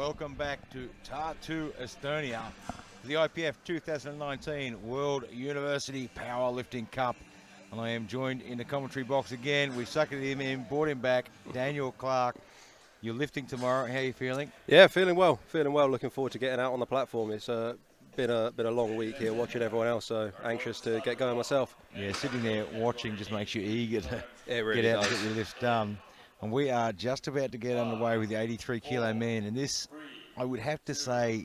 welcome back to Tartu, Estonia, the IPF 2019 World University Powerlifting Cup. And I am joined in the commentary box again. We suckered him in, brought him back. Daniel Clark, you're lifting tomorrow. How are you feeling? Yeah, feeling well. Feeling well. Looking forward to getting out on the platform. It's been a long week here watching everyone else, so anxious to get going myself. Yeah, sitting there watching just makes you eager to really get out does. and get your lifts done. And we are just about to get underway with the 83 kilo man. And this, I would have to say,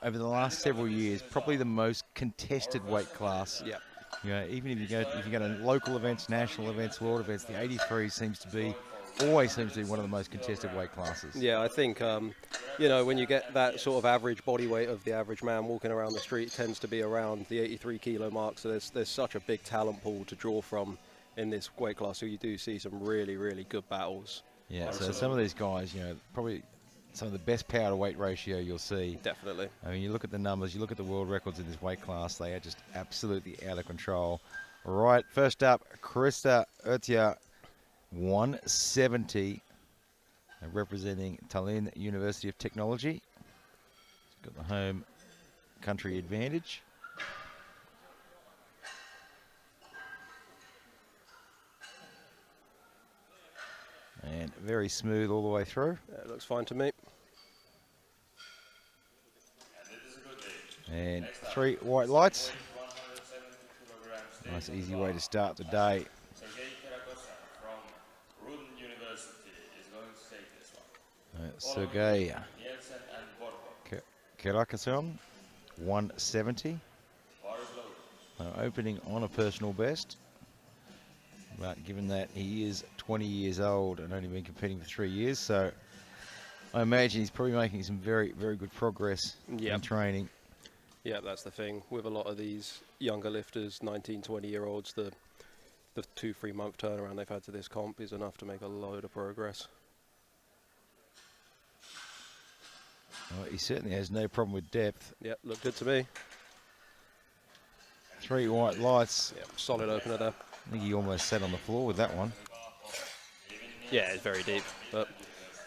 over the last several years, probably the most contested weight class. Yeah. You know, even if you go to local events, national events, world events, the 83 always seems to be one of the most contested weight classes. Yeah, I think you know, when you get that sort of average body weight of the average man walking around the street, it tends to be around the 83 kilo mark. So there's such a big talent pool to draw from in this weight class. So you do see some really good battles. Yeah. So some of these guys, you know, probably some of the best power to weight ratio you'll see. Definitely. I mean, you look at the numbers, you look at the world records in this weight class, they are just absolutely out of control. All right, first up, Krista Ertia, 170, representing Tallinn University of Technology. She's got the home country advantage. And very smooth all the way through. Yeah, it looks fine to me. And 3 white lights. Nice easy way to start the day. Sergei Kerakason, 170. Opening on a personal best. But given that he is 20 years old and only been competing for 3 years, so I imagine he's probably making some very good progress in training. Yeah, that's the thing. With a lot of these younger lifters, 19, 20-year-olds, the 2-3 month turnaround they've had to this comp is enough to make a load of progress. Well, he certainly has no problem with depth. Yep, look good to me. 3 white lights. Yep, solid opener there. I think he almost sat on the floor with that one. Yeah, it's very deep, but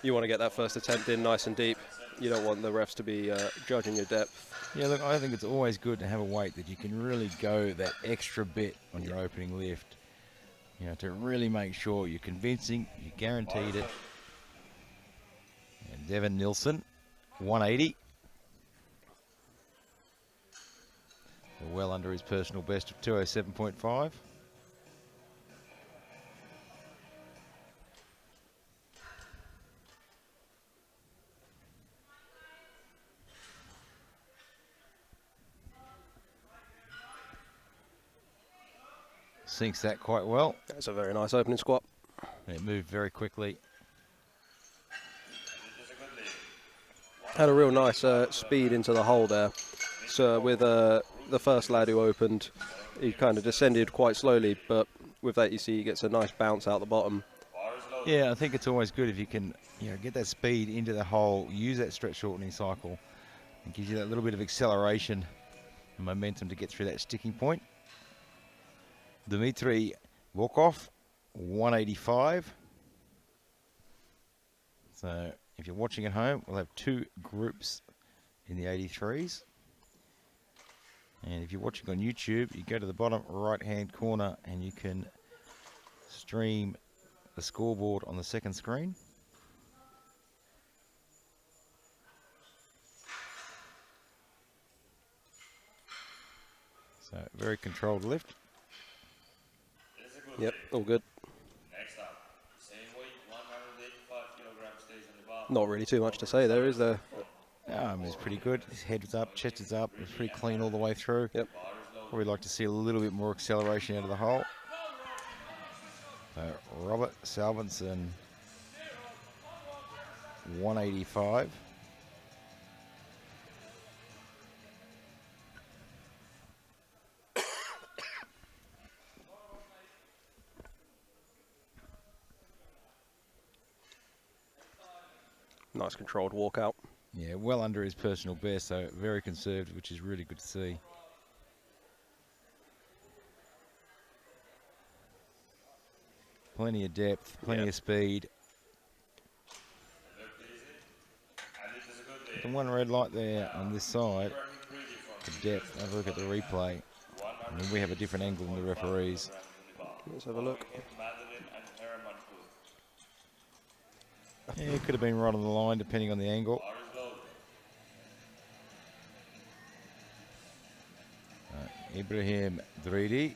you want to get that first attempt in nice and deep. You don't want the refs to be judging your depth. Yeah, look, I think it's always good to have a weight that you can really go that extra bit on your opening lift. You know, to really make sure you're convincing, you guaranteed it. And Devin Nilsson, 180. Well under his personal best of 207.5. Sinks that quite well. That's a very nice opening squat. And it moved very quickly. Had a real nice speed into the hole there. So with the first lad who opened, he kind of descended quite slowly, but with that you see he gets a nice bounce out the bottom. Yeah, I think it's always good if you can, you know, get that speed into the hole, use that stretch shortening cycle. It gives you that little bit of acceleration and momentum to get through that sticking point. Dmitry Volkov, 185. So if you're watching at home, we'll have 2 groups in the 83s. And if you're watching on YouTube, you go to the bottom right-hand corner and you can stream the scoreboard on the second screen. So very controlled lift. Yep, all good. Next up, same weight, 185 kilograms stays on the bar. Not really too much to say there, is there? It's pretty good. His head is up, chest is up. It's pretty clean all the way through. Yep. Probably like to see a little bit more acceleration out of the hole. Robert Salvinson, 185. Nice controlled walkout. Yeah, well under his personal best, so very conserved, which is really good to see. Plenty of depth, plenty of speed. And it is the one red light there on this side, the depth. Have a look at the replay. I mean, we have a different angle than the referees. Let's have a look. Yeah, it could have been right on the line depending on the angle. Ibrahim Dridi,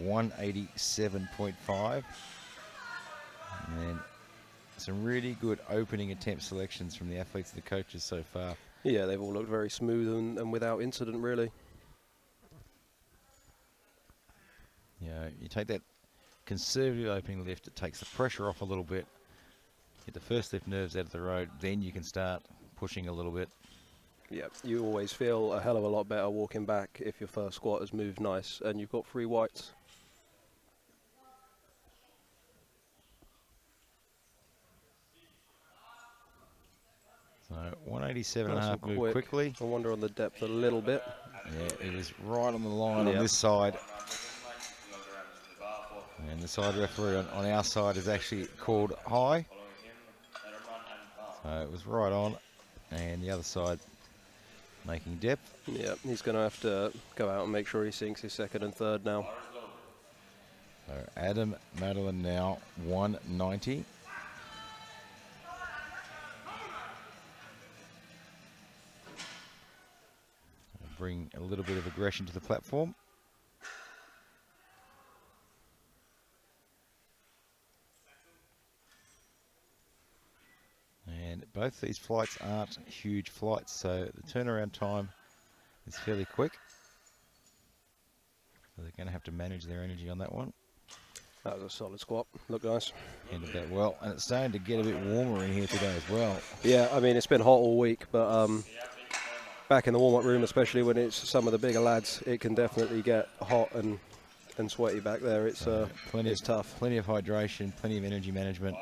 187.5. And then some really good opening attempt selections from the athletes and the coaches so far. Yeah, they've all looked very smooth and without incident, really. You take that conservative opening lift, it takes the pressure off a little bit. Get the first lift nerves out of the road, then you can start pushing a little bit. Yeah, you always feel a hell of a lot better walking back if your first squat has moved nice and you've got 3 whites. So 187.5 moved quickly. I wonder on the depth a little bit. Yeah, it was right on the line on this side. And the side referee on our side is actually called high. So it was right on. And the other side making depth. Yeah, he's going to have to go out and make sure he sinks his second and third now. So Adam Madeline now 190. Bring a little bit of aggression to the platform. And both these flights aren't huge flights, so the turnaround time is fairly quick. So they're going to have to manage their energy on that one. That was a solid squat. Looked nice. Ended that well, and it's starting to get a bit warmer in here today as well. Yeah, I mean, it's been hot all week, but back in the warm-up room, especially when it's some of the bigger lads, it can definitely get hot and sweaty back there. It's tough. Plenty of hydration, plenty of energy management.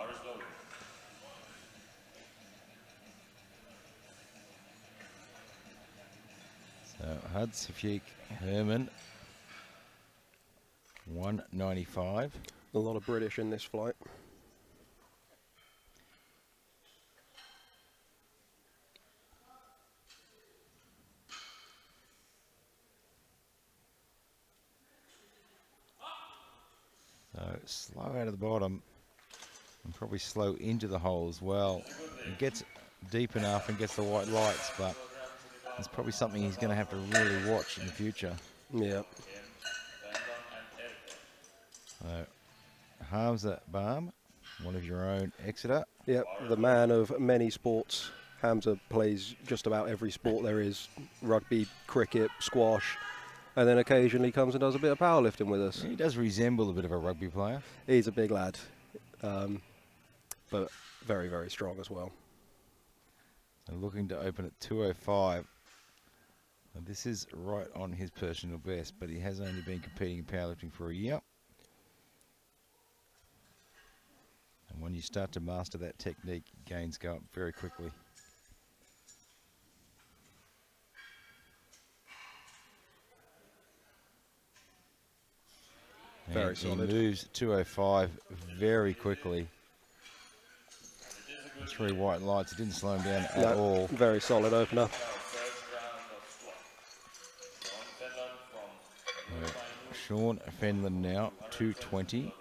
So Hud Safiq Herman, 195. A lot of British in this flight. So slow out of the bottom and probably slow into the hole as well. It gets deep enough and gets the white lights, but it's probably something he's going to have to really watch in the future. Yeah. So Hamza Baum, one of your own, Exeter. Yep, the man of many sports. Hamza plays just about every sport there is. Rugby, cricket, squash. And then occasionally comes and does a bit of powerlifting with us. He does resemble a bit of a rugby player. He's a big lad, but very, very strong as well. So looking to open at 205. Now this is right on his personal best, but he has only been competing in powerlifting for a year. And when you start to master that technique, gains go up very quickly. Very solid. He moves 205 very quickly. 3 white lights. It didn't slow him down at all. Very solid opener. Sean Fenlon now, 220.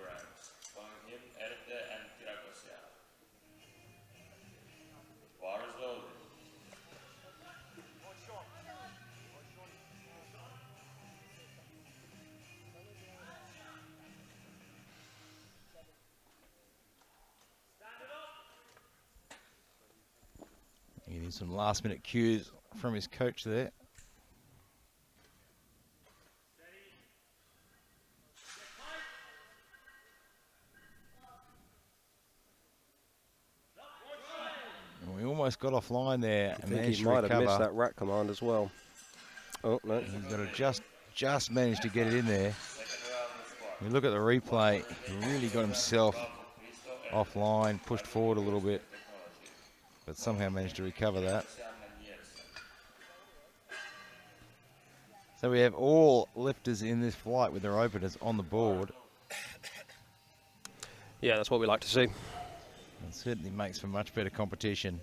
Getting some last minute cues from his coach there. And we almost got offline there. I think he might have missed that rack command as well. Oh, no. He's got to just managed to get it in there. You look at the replay, he really got himself offline, pushed forward a little bit, but somehow managed to recover that. So we have all lifters in this flight with their openers on the board. Yeah, that's what we like to see. It certainly makes for much better competition.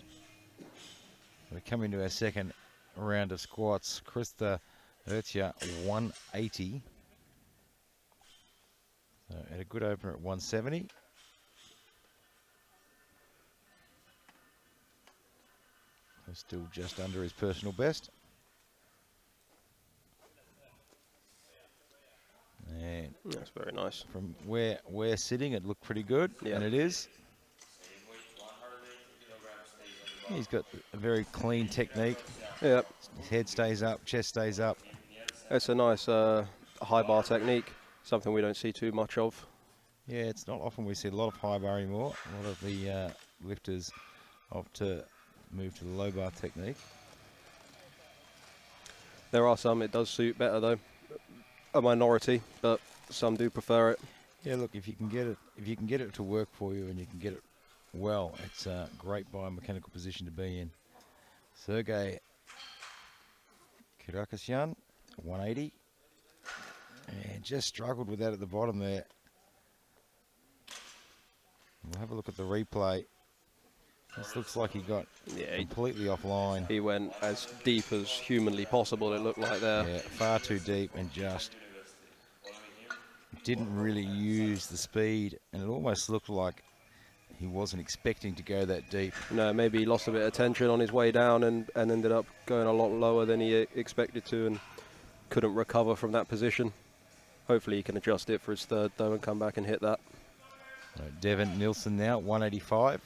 We come into our second round of squats. Krista Ertia, 180. So had a good opener at 170. So still just under his personal best. And That's very nice. from where we're sitting, it looked pretty good, Yeah. and it is. Same weight, 180 kilograms stays on the bar. He's got a very clean technique. Yeah, His head stays up, chest stays up. it's a nice high bar technique, something we don't see too much of. Yeah, it's not often we see a lot of high bar anymore. A lot of the lifters opt to move to the low bar technique. There are some it does suit better though, a minority, but some do prefer it. Yeah, look, if you can get it to work for you and you can get it well, it's a great biomechanical position to be in. Sergey Kirakasyan, 180. And just struggled with that at the bottom there. We'll have a look at the replay. This looks like he got completely offline. He went as deep as humanly possible, it looked like there. Yeah, far too deep and just didn't really use the speed, and it almost looked like he wasn't expecting to go that deep. No, maybe he lost a bit of tension on his way down and ended up going a lot lower than he expected to and couldn't recover from that position. Hopefully he can adjust it for his third though and come back and hit that. So Devin Nielsen now, 185.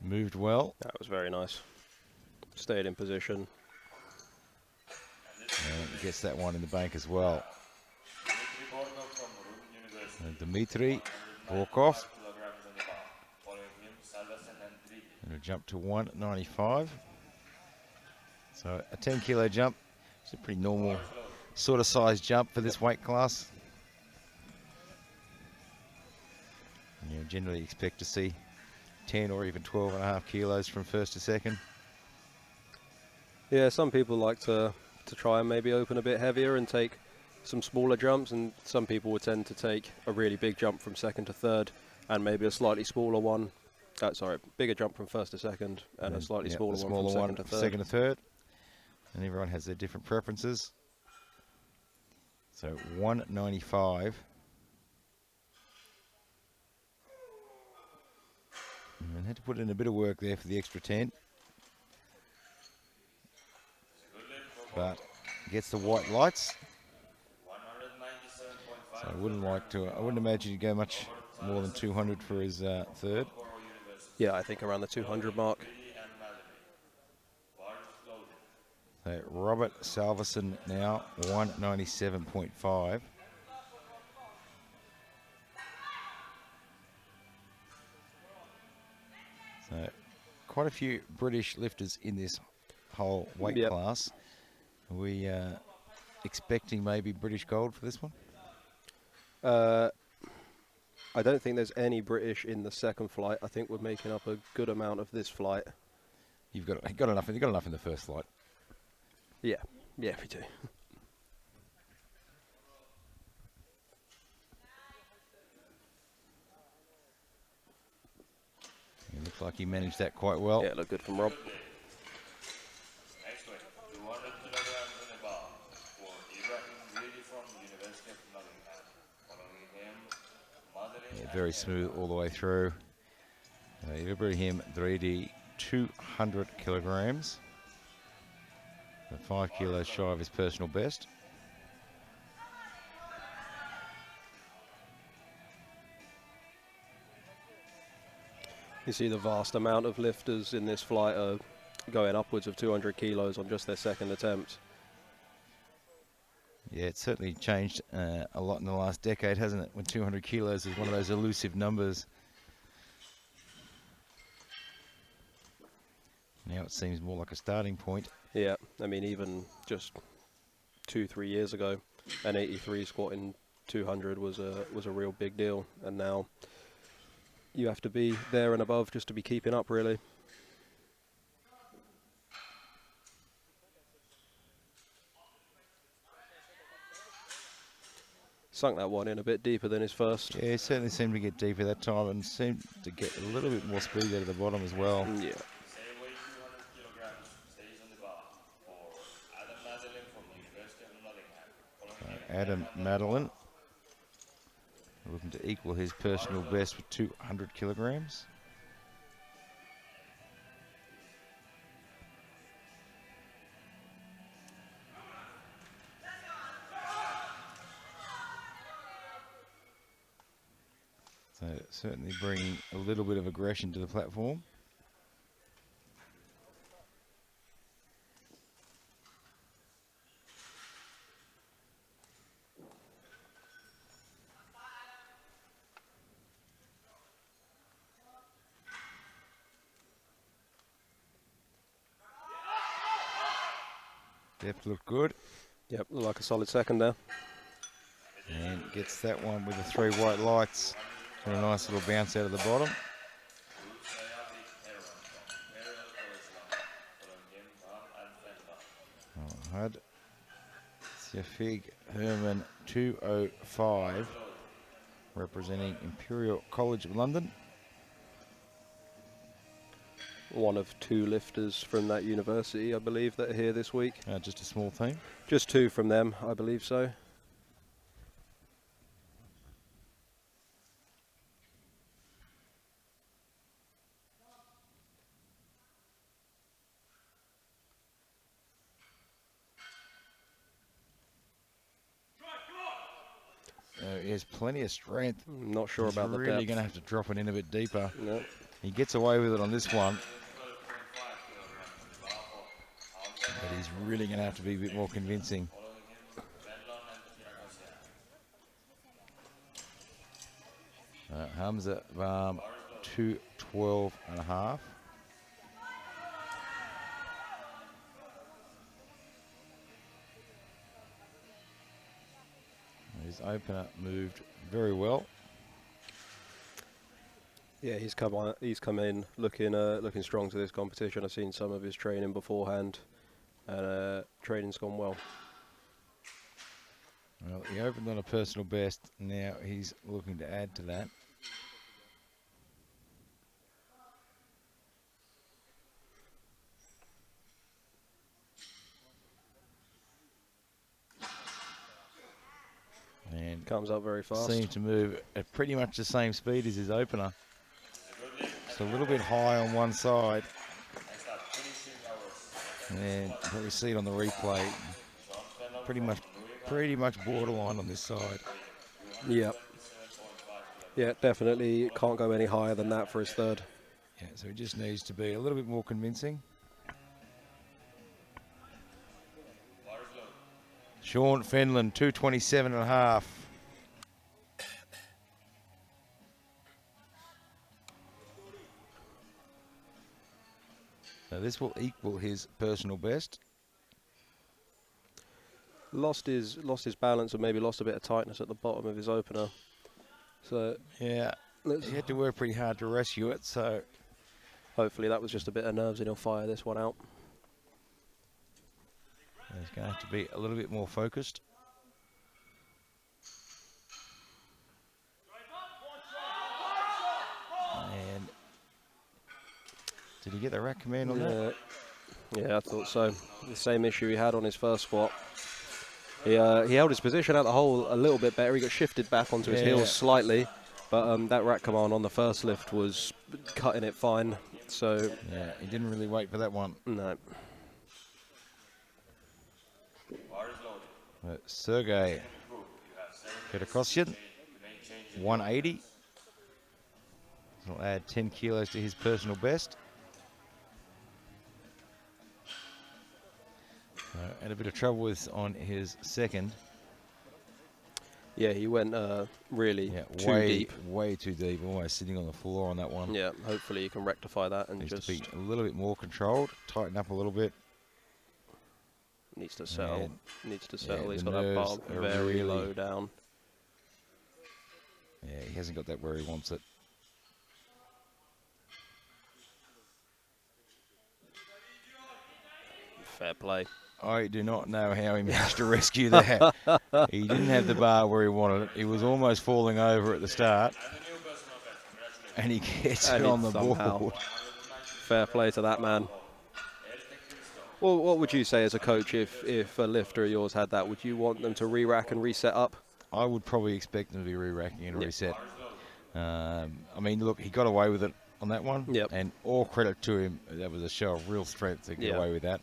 Moved well. That was very nice. Stayed in position. And gets that one in the bank as well. And Dmitry Borkov. And a jump to 195. So a 10 kilo jump. It's a pretty normal sort of size jump for this weight class. And you generally expect to see 10 or even 12.5 kilos from first to second. Yeah, some people like to try and maybe open a bit heavier and take some smaller jumps, and some people would tend to take a really big jump from second to third and maybe a slightly smaller one. Bigger jump from first to second and a slightly smaller one from second to third. And everyone has their different preferences. So 195. And had to put in a bit of work there for the extra 10. But gets the white lights. So I wouldn't imagine he'd go much more than 200 for his third. Yeah, I think around the 200 mark. So Robert Salverson now, 197.5. So quite a few British lifters in this whole weight class. Are we expecting maybe British gold for this one? I don't think there's any British in the second flight. I think we're making up a good amount of this flight. You've got enough in the first flight. Yeah, we do. It looks like he managed that quite well. Yeah, looked good from Rob. Next weight, 200 kilograms on the bar for Ibrahim Grady from the University of Nottingham. Following him, Madeline. Yeah, very smooth all the way through. Ibrahim Grady, 200 kilograms. 5 kilos shy of his personal best. You see the vast amount of lifters in this flight are going upwards of 200 kilos on just their second attempt. Yeah, it's certainly changed a lot in the last decade, hasn't it? When 200 kilos is one of those elusive numbers. Now it seems more like a starting point. Yeah, I mean, even just 2-3 years ago, an 83 squatting 200 was a real big deal, and now you have to be there and above just to be keeping up, really. Sunk that one in a bit deeper than his first. Yeah, it certainly seemed to get deeper that time and seemed to get a little bit more speed out of the bottom as well. Yeah. Same weight, 200 kilograms, stays on the bar for Adam Madeline from the University of Nottingham. Following him, Adam Madeline looking to equal his personal best with 200 kilograms. So certainly bringing a little bit of aggression to the platform. Depth looked good. Yep, like a solid second there. And gets that one with the 3 white lights. And a nice little bounce out of the bottom. Had Safig Herman 205, representing Imperial College of London. One of 2 lifters from that university, I believe, that are here this week. Just a small team. Just 2 from them, I believe so. He has plenty of strength. Not sure He's about the really depth. going to have to drop it in a bit deeper. No. He gets away with it on this one. But he's really going to have to be a bit more convincing. Hamza 212 and a half. His opener moved very well. Yeah, he's come in looking strong to this competition. I've seen some of his training beforehand, and training's gone well. Well, he opened on a personal best. Now he's looking to add to that. And Comes up very fast. seems to move at pretty much the same speed as his opener. It's a little bit high on one side. And we see it on the replay. Pretty much borderline on this side. Yeah. Yeah, definitely can't go any higher than that for his third. Yeah, so he just needs to be a little bit more convincing. Sean Fenlon, 227 and a half. Now this will equal his personal best. Lost his balance and maybe lost a bit of tightness at the bottom of his opener. So Yeah, he had to work pretty hard to rescue it, so hopefully that was just a bit of nerves and he'll fire this one out. he's going to have to be a little bit more focused. And did he get the rack command on that? Yeah, I thought so. The same issue he had on his first squat. He held his position out the hole a little bit better. He got shifted back onto his heels slightly, but that rack command on the first lift was cutting it fine. So Yeah, he didn't really wait for that one. no. Sergey Petrokosyan, 180. He'll add 10 kilos to his personal best. And a bit of trouble with on his second. Yeah, he went really too deep. Way too deep, almost sitting on the floor on that one. Yeah, hopefully you can rectify that and Needs just to be a little bit more controlled, tighten up a little bit. needs to settle. And Needs to settle. the He's got that nerves bar are very really low down. Yeah, he hasn't got that where he wants it. Fair play. I do not know how he managed to rescue that. He didn't have the bar where he wanted it. He was almost falling over at the start. And he gets it on the board. Fair play to that man. Well, what would you say as a coach if a lifter of yours had that? Would you want them to re-rack and reset up? I would probably expect them to be re-racking and reset. I mean, look, he got away with it on that one. Yep. And all credit to him. That was a show of real strength to get away with that.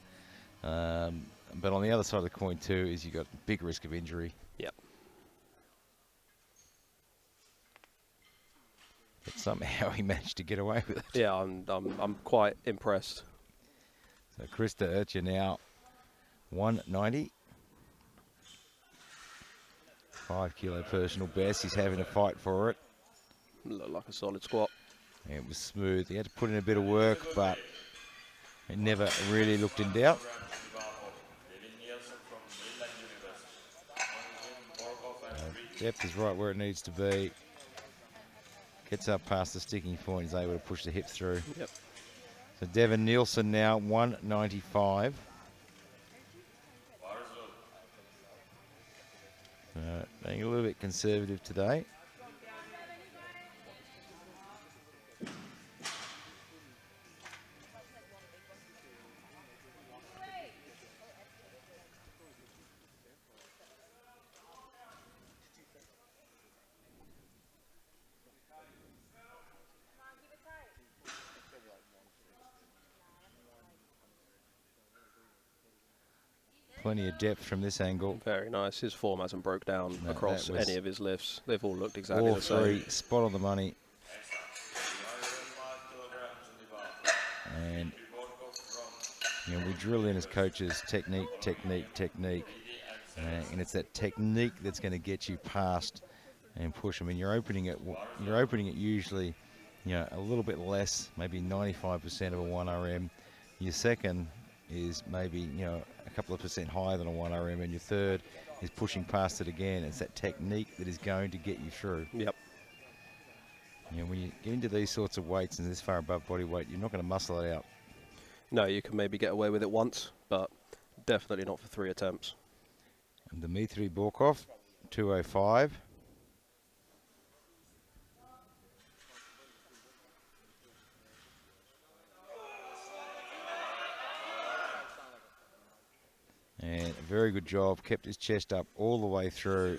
But on the other side of the coin, too, is you got big risk of injury. Yep. But somehow he managed to get away with it. Yeah, I'm quite impressed. So Krista Urcha now 190. 5 kilo personal best. He's having a fight for it. Looked like a solid squat. It was smooth. He had to put in a bit of work, but it never really looked in doubt. Depth is right where it needs to be. Gets up past the sticking point. He's able to push the hip through. Yep. So Devin Nielsen now 195. Being a little bit conservative today. Plenty of depth from this angle. Very nice. His form hasn't broke down No, across any of his lifts. They've all looked exactly All the same. three spot on the money. And you know, we drill in as coaches technique, technique, technique. And it's that technique that's going to get you past and push. I mean, you're opening it usually, you know, a little bit less, maybe 95% of a 1RM. Your second is maybe, you know, a couple of percent higher than a 1RM, and your third is pushing past it again. It's that technique that is going to get you through. Yep. You know, when you get into these sorts of weights and this far above body weight, you're not going to muscle it out. No, you can maybe get away with it once, but definitely not for 3 attempts. And Dmitry Borkov, 205. And a very good job, kept his chest up all the way through.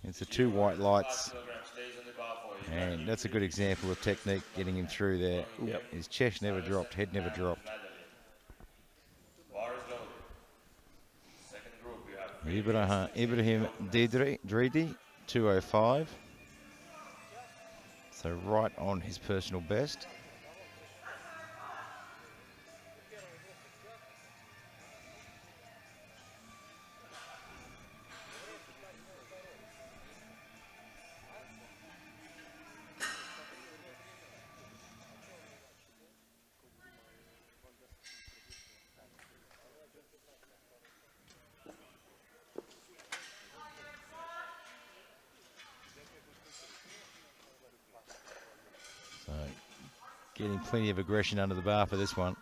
It's the 2 white lights. And that's a good example of technique getting him through there. Yep. His chest never dropped, head never dropped. Ibrahim Dridi, 205. So right on his personal best. So getting plenty of aggression under the bar for this one.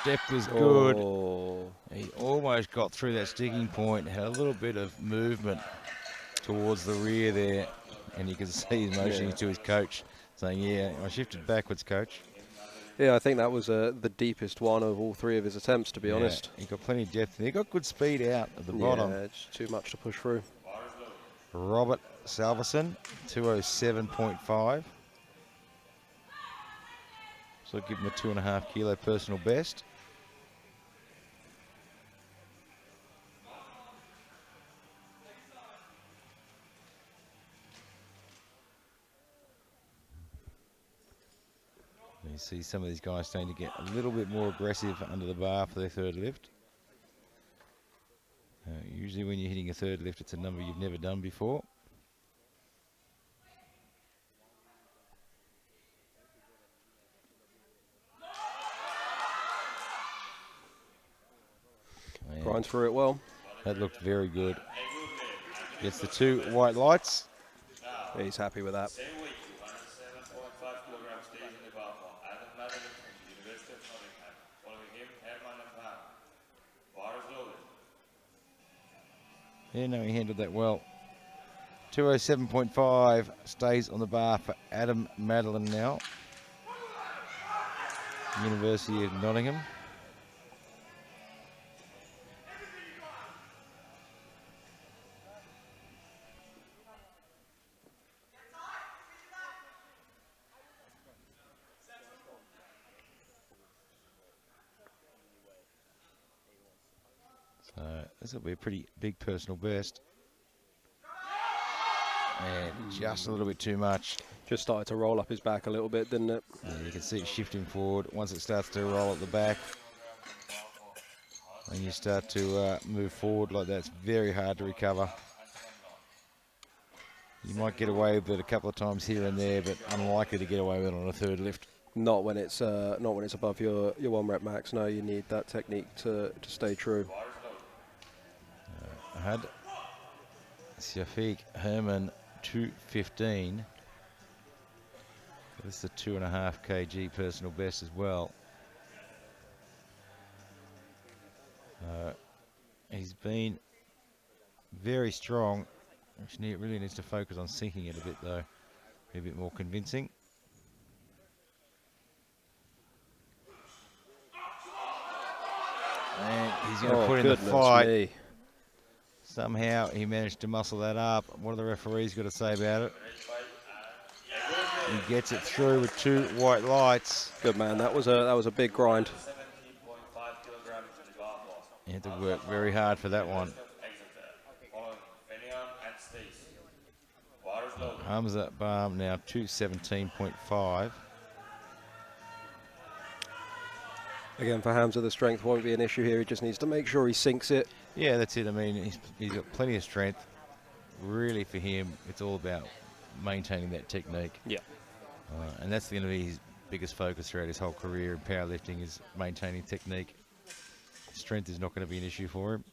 Depth was good. Oh. He almost got through that sticking point, had a little bit of movement towards the rear there, and you can see he's motioning to his coach, saying, yeah, I shifted backwards, coach. Yeah, I think that was the deepest one of all 3 of his attempts, to be honest. He got plenty of depth, and he got good speed out at the bottom. Yeah, it's too much to push through. Robert Salverson, 207.5. So give him a 2.5 kilo personal best. You see some of these guys starting to get a little bit more aggressive under the bar for their third lift. Usually when you're hitting a third lift, it's a number you've never done before. Grinds through it well. That looked very good. Gets the 2 white lights. He's happy with that. Same weight, 207.5 kilograms, stays in the bar for Adam Madeline from the University of Nottingham. Following him, Herman and Pam. Bar is loaded. Yeah, no, he handled that well. 207.5 stays on the bar for Adam Madeline now. University of Nottingham. So this will be a pretty big personal best. And just a little bit too much. Just started to roll up his back a little bit, didn't it? Yeah, you can see it shifting forward. Once it starts to roll at the back, and you start to move forward like that, it's very hard to recover. You might get away with it a couple of times here and there, but unlikely to get away with it on a third lift. Not when it's above your 1 rep max. No, you need that technique to stay true. Had Shafiq Herman 215. This is a 2.5 kg personal best as well. He's been very strong. Actually, it really needs to focus on sinking it a bit though. Be a bit more convincing. And he's going to put in the fight. Me. Somehow he managed to muscle that up. What are the referees got to say about it? He gets it through with 2 white lights. Good man. That was a big grind. 17.5 kilograms in the bar for. He had to work very hard for that one. Following Fenian and Stace. Bar is loaded. Hamza Baum now 217.5. Again, for Hamza, the strength won't be an issue here. He just needs to make sure he sinks it. Yeah, that's it. I mean, he's got plenty of strength. Really, for him, it's all about maintaining that technique. Yeah. And that's going to be his biggest focus throughout his whole career in powerlifting, is maintaining technique. Strength is not going to be an issue for him.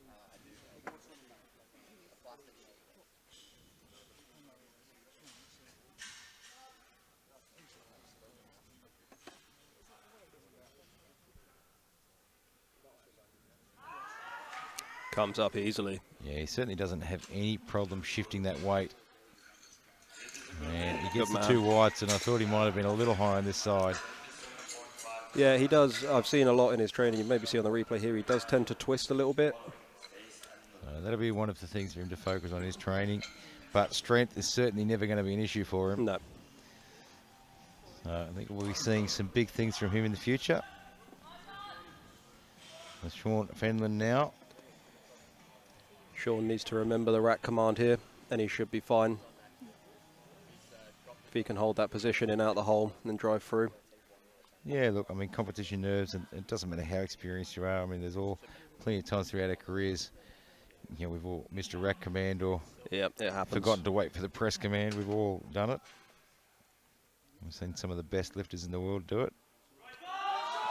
Comes up easily. Yeah, he certainly doesn't have any problem shifting that weight. And he gets the 2 whites, and I thought he might have been a little high on this side. Yeah, he does. I've seen a lot in his training. You maybe see on the replay here, he does tend to twist a little bit. That'll be one of the things for him to focus on, his training. But strength is certainly never going to be an issue for him. No. I think we'll be seeing some big things from him in the future. That's Sean Fenlon now. Sean needs to remember the rack command here, and he should be fine. If he can hold that position in out the hole and drive through. Yeah, look, I mean, competition nerves, and it doesn't matter how experienced you are. I mean, there's all plenty of times throughout our careers, you know, we've all missed a rack command or it happens. Forgotten to wait for the press command. We've all done it. I've seen some of the best lifters in the world do it.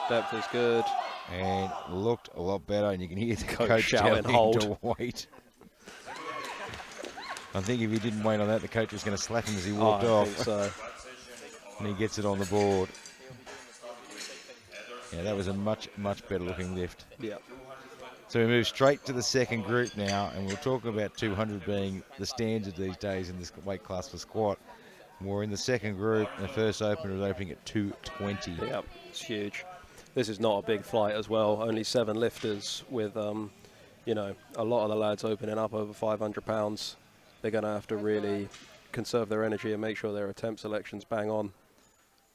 Depth is good. And looked a lot better, and you can hear the coach shouting, telling him to wait. I think if he didn't wait on that, the coach was going to slap him as he walked off. I think so. And he gets it on the board. Yeah, that was a much, much better looking lift. Yeah. So we move straight to the second group now, and we're talking about 200 being the standard these days in this weight class for squat. We're in the second group, and the first opener is opening at 220. Yeah, it's huge. This is not a big flight as well. Only 7 lifters with, you know, a lot of the lads opening up over 500 pounds. They're going to have to really conserve their energy and make sure their attempt selection's bang on.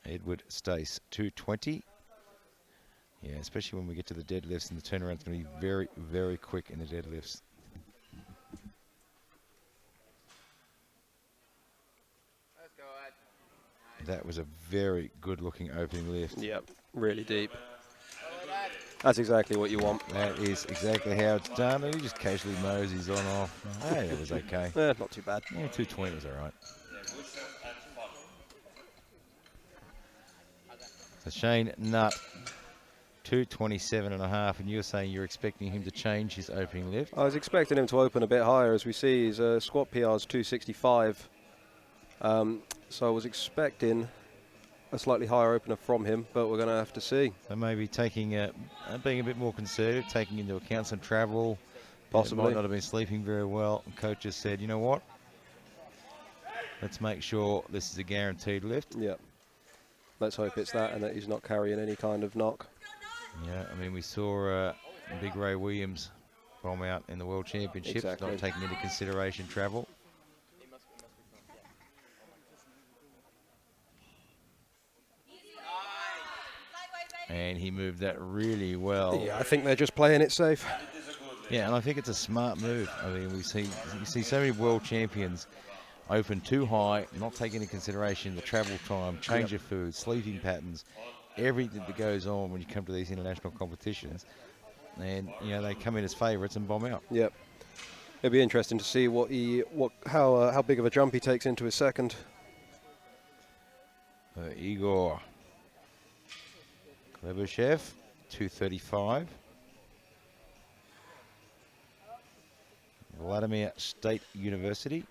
Edward Stace, 220. Yeah, especially when we get to the deadlifts, and the turnaround's going to be very, very quick in the deadlifts. That was a very good-looking opening lift. Yep, really deep. That's exactly what you want. That is exactly how it's done. And he just casually moseys on off. Hey, it was okay. Not too bad. Yeah, 220 was all right. So Shane Nutt, 227.5, and you're saying you're expecting him to change his opening lift? I was expecting him to open a bit higher. As we see, his squat PR is 265. So I was expecting a slightly higher opener from him, but we're going to have to see. So maybe taking being a bit more conservative, taking into account some travel. Possibly. Might not have been sleeping very well. And coach just said, you know what? Let's make sure this is a guaranteed lift. Yeah. Let's hope it's that and that he's not carrying any kind of knock. Yeah, I mean, we saw Big Ray Williams bomb out in the World Championships, Exactly. not taking into consideration travel. And he moved that really well. Yeah, I think they're just playing it safe. Yeah, and I think it's a smart move. I mean, you see so many world champions open too high, not taking into consideration the travel time, change of food, sleeping patterns, everything that goes on when you come to these international competitions. And you know, they come in as favourites and bomb out. Yep. It'll be interesting to see how big of a jump he takes into his second. Igor Klebyshev, 235. Vladimir State University.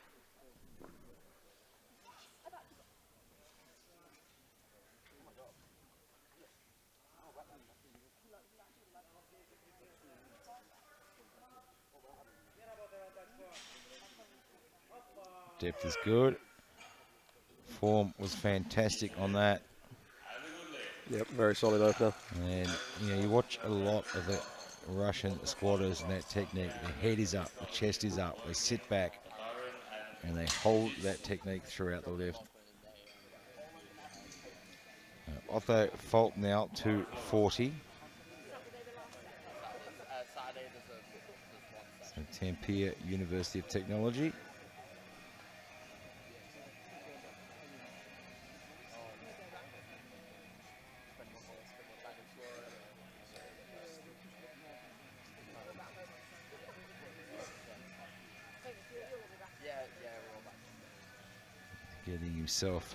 Depth is good. Form was fantastic on that. Yep, very solid opener. And you know, you watch a lot of the Russian squatters and that technique. The head is up, the chest is up, they sit back, and they hold that technique throughout the lift. Otto Fault now to 40. So Tampere University of Technology. Getting himself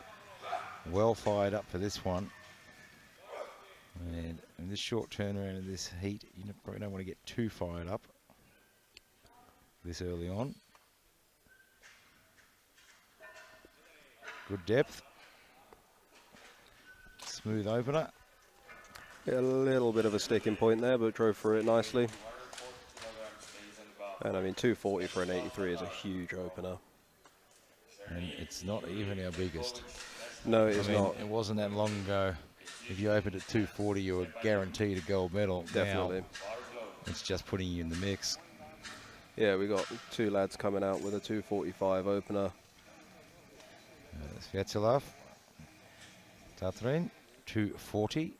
well fired up for this one. And in this short turnaround of this heat, you probably don't want to get too fired up this early on. Good depth. Smooth opener. Yeah, a little bit of a sticking point there, but drove through it nicely. And I mean, 240 for an 83 is a huge opener. And it's not even our biggest. No, it is I mean, not. It wasn't that long ago. If you opened at 240, you were guaranteed a gold medal. Definitely. Now, it's just putting you in the mix. Yeah, we got two lads coming out with a 245 opener. Sviatsilov, Tatrin, 240.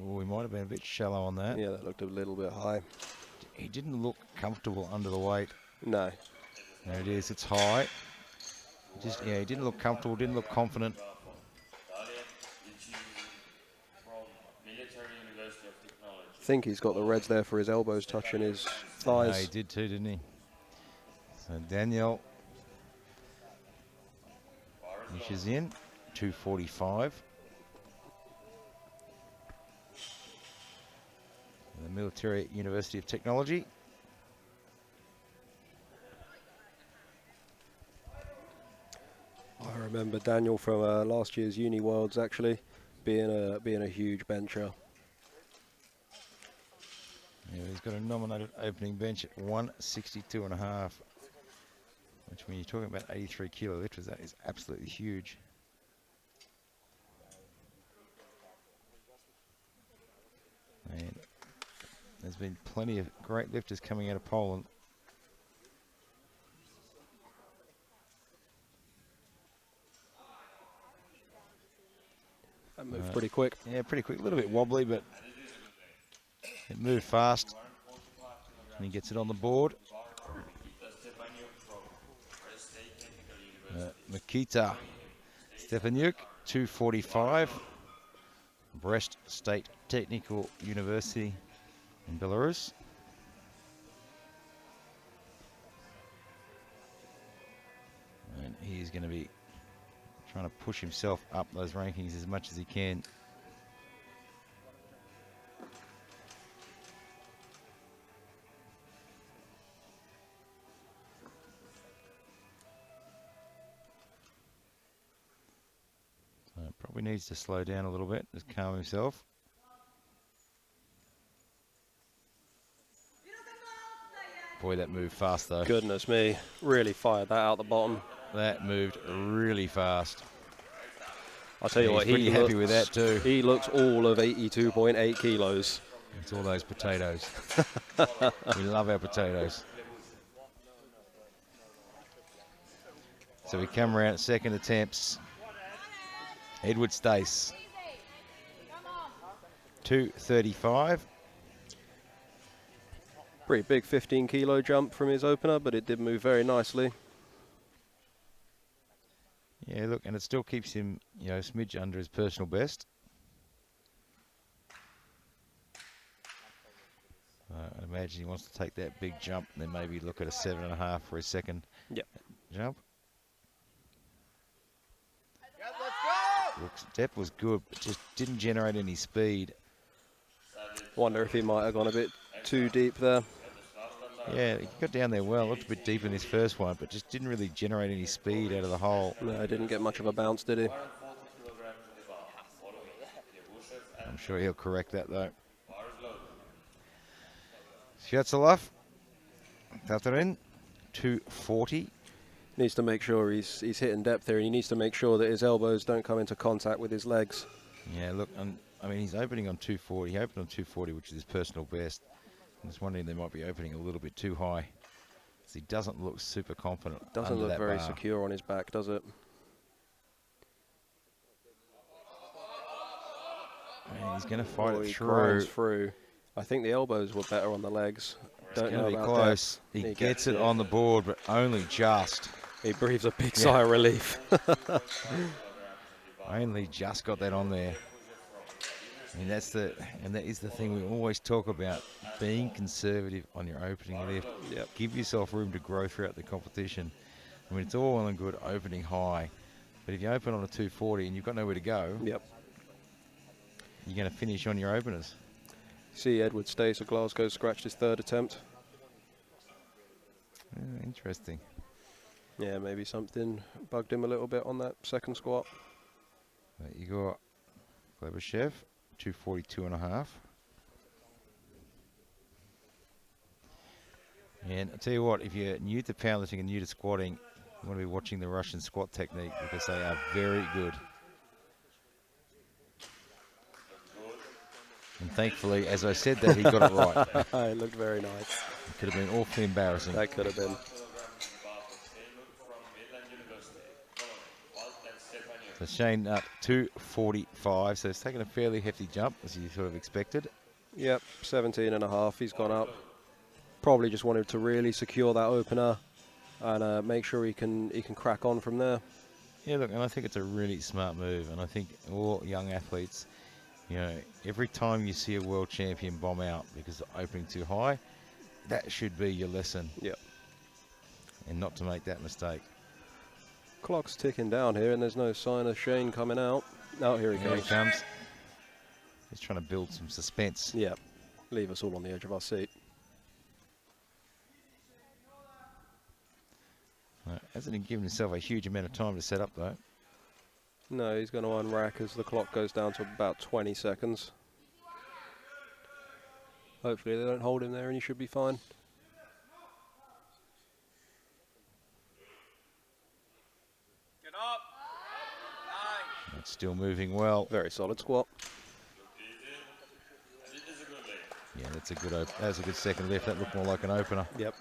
Oh, we might have been a bit shallow on that. Yeah, that looked a little bit high. He didn't look comfortable under the weight. No. There it is, it's high. Just, yeah, he didn't look comfortable, didn't look confident. I think he's got the reds there for his elbows touching his thighs. He did too, didn't he? So Daniel finishes in, 245. The Military University of Technology. I remember Daniel from last year's Uni Worlds actually being a huge bencher. Yeah, he's got a nominated opening bench at 162.5, which when you're talking about 83 kilo lifters, that is absolutely huge. And there's been plenty of great lifters coming out of Poland. That moved pretty quick. Yeah, pretty quick. A little bit wobbly, but it moved fast. And he gets it on the board. Mikita Stepanuk, 245. Brest State Technical University in Belarus. he's going to be trying to push himself up those rankings as much as he can. So probably needs to slow down a little bit, just calm himself. Boy, that moved fast though. Goodness me, really fired that out the bottom. That moved really fast. I'll tell you what, he's pretty happy with that too. He looks all of 82.8 kilos. It's all those potatoes. We love our potatoes. So we come around at second attempts. Edward Stace. 235. Pretty big 15 kilo jump from his opener, but it did move very nicely. Yeah, look, and it still keeps him, you know, a smidge under his personal best. I imagine he wants to take that big jump and then maybe look at a 7.5 for his second jump. Looks, depth was good, but just didn't generate any speed. Wonder if he might have gone a bit too deep there. Yeah, he got down there well, looked a bit deep in his first one, but just didn't really generate any speed out of the hole. No, didn't get much of a bounce, did he? I'm sure he'll correct that though. Sviatselov, Tatarin, 240. Needs to make sure he's hitting depth here, and he needs to make sure that his elbows don't come into contact with his legs. Yeah, look, I mean, he's opening on 240. He opened on 240, which is his personal best. I'm just wondering they might be opening a little bit too high. Because he doesn't look super confident. Doesn't under look that very bar. secure on his back, does it? Man, he's going to fight it He through. grinds through. I think the elbows were better on the legs. It's Don't going know to be about close. that. He gets it on the board, but only just. He breathes a big sigh of relief. Only just got that on there. I mean, that is the thing we always talk about, being conservative on your opening lift. Yep. Give yourself room to grow throughout the competition. I mean, it's all well and good opening high, but if you open on a 240 and you've got nowhere to go, Yep. you're going to finish on your openers. See Edward Stace of Glasgow scratched his third attempt. Interesting. Yeah, maybe something bugged him a little bit on that second squat. You got Glebashev, 242.5. And I'll tell you what, if you're new to powerlifting and new to squatting, you want to be watching the Russian squat technique because they are very good. And thankfully, as I said that, he got it right. It looked very nice. It could have been awfully embarrassing. That could have been. So Shane up 245, so it's taken a fairly hefty jump, as you sort of expected. Yep, 17.5, he's gone up. Probably just wanted to really secure that opener and make sure he can crack on from there. Yeah, look, and I think it's a really smart move, and I think all young athletes, you know, every time you see a world champion bomb out because they're opening too high, that should be your lesson. Yep. And not to make that mistake. Clock's ticking down here, and there's no sign of Shane coming out. Oh, here he Here he goes. comes. He's trying to build some suspense. Yep. Leave us all on the edge of our seat. Hasn't given himself a huge amount of time to set up, though. No, he's going to unrack as the clock goes down to about 20 seconds. Hopefully they don't hold him there and he should be fine. Get up. It's still moving well. Very solid squat. Yeah, that's a good second lift. That looked more like an opener. Yep.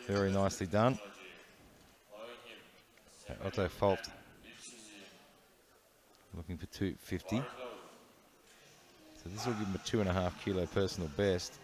Very nicely done. Otto Fault looking for 250. So this will give him a 2.5 kilo personal best.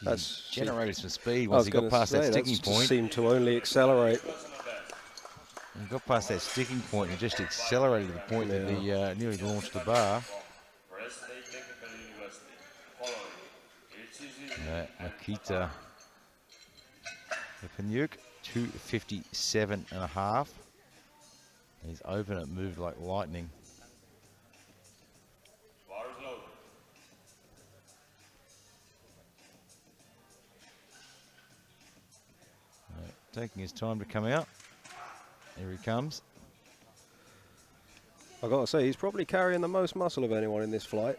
That's generated some speed I once was he got gonna past that say, sticking that's point. just seemed to only accelerate. He got past that sticking point and just accelerated to the point that he nearly launched the bar. Makita Epanyuk, 257.5. His opener moved like lightning. Taking his time to come out. Here he comes. I gotta say, he's probably carrying the most muscle of anyone in this flight.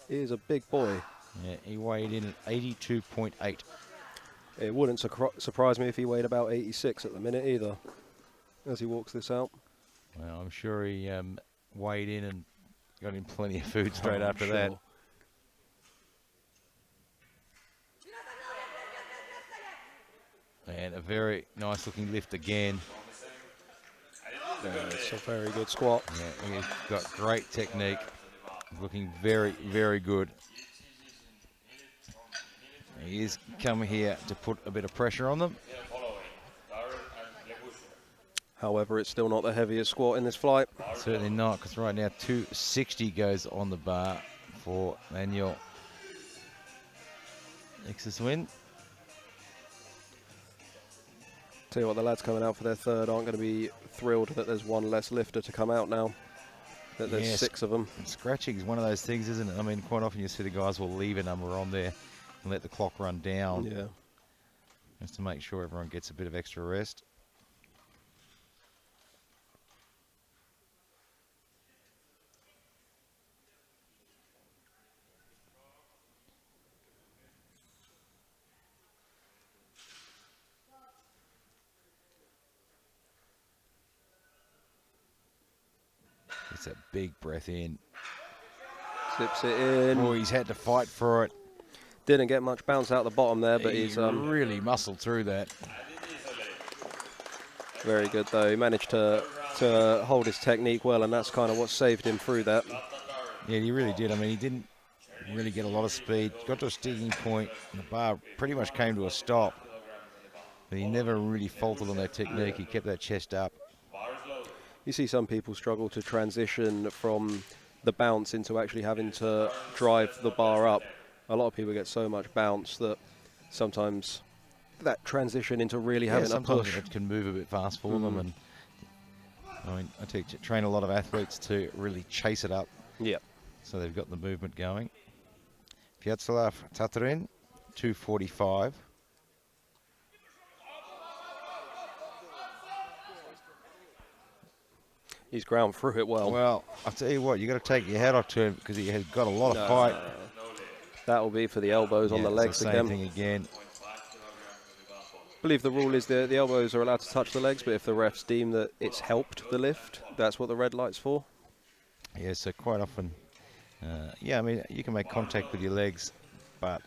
He is a big boy. Yeah, he weighed in at 82.8. It wouldn't surprise me if he weighed about 86 at the minute either, as he walks this out. Well, I'm sure he weighed in and got him plenty of food straight after that. And a very nice looking lift again. Yeah, it's a very good squat. Yeah, he's got great technique. Looking very, very good. He is coming here to put a bit of pressure on them. However, it's still not the heaviest squat in this flight. Certainly not, because right now 260 goes on the bar for Manuel Ixiswin. Tell you what, the lads coming out for their third aren't going to be thrilled that there's one less lifter to come out now. That there's 6 of them. Scratching is one of those things, isn't it? I mean, quite often you see the guys will leave a number on there and let the clock run down. Yeah. Just to make sure everyone gets a bit of extra rest. It's a big breath in. Slips it in. Oh, he's had to fight for it. Didn't get much bounce out the bottom there, but he's he's really muscled through that. Very good though. He managed to hold his technique well, and that's kind of what saved him through that. Yeah, he really did. I mean, he didn't really get a lot of speed. Got to a sticking point, and the bar pretty much came to a stop. But he never really faltered on that technique. He kept that chest up. You see some people struggle to transition from the bounce into actually having to drive the bar up. A lot of people get so much bounce that sometimes that transition into really having a push. It can move a bit fast for them. And I mean, I train a lot of athletes to really chase it up. Yeah. So they've got the movement going. Vyacheslav Tatarin, 245. He's ground through it well. Well, I'll tell you what, you got to take your hat off to him because he has got a lot of fight. That will be for the elbows on the legs again. Same thing again. I believe the rule is the elbows are allowed to touch the legs, but if the refs deem that it's helped the lift, that's what the red light's for. Yeah, so quite often, I mean, you can make contact with your legs, but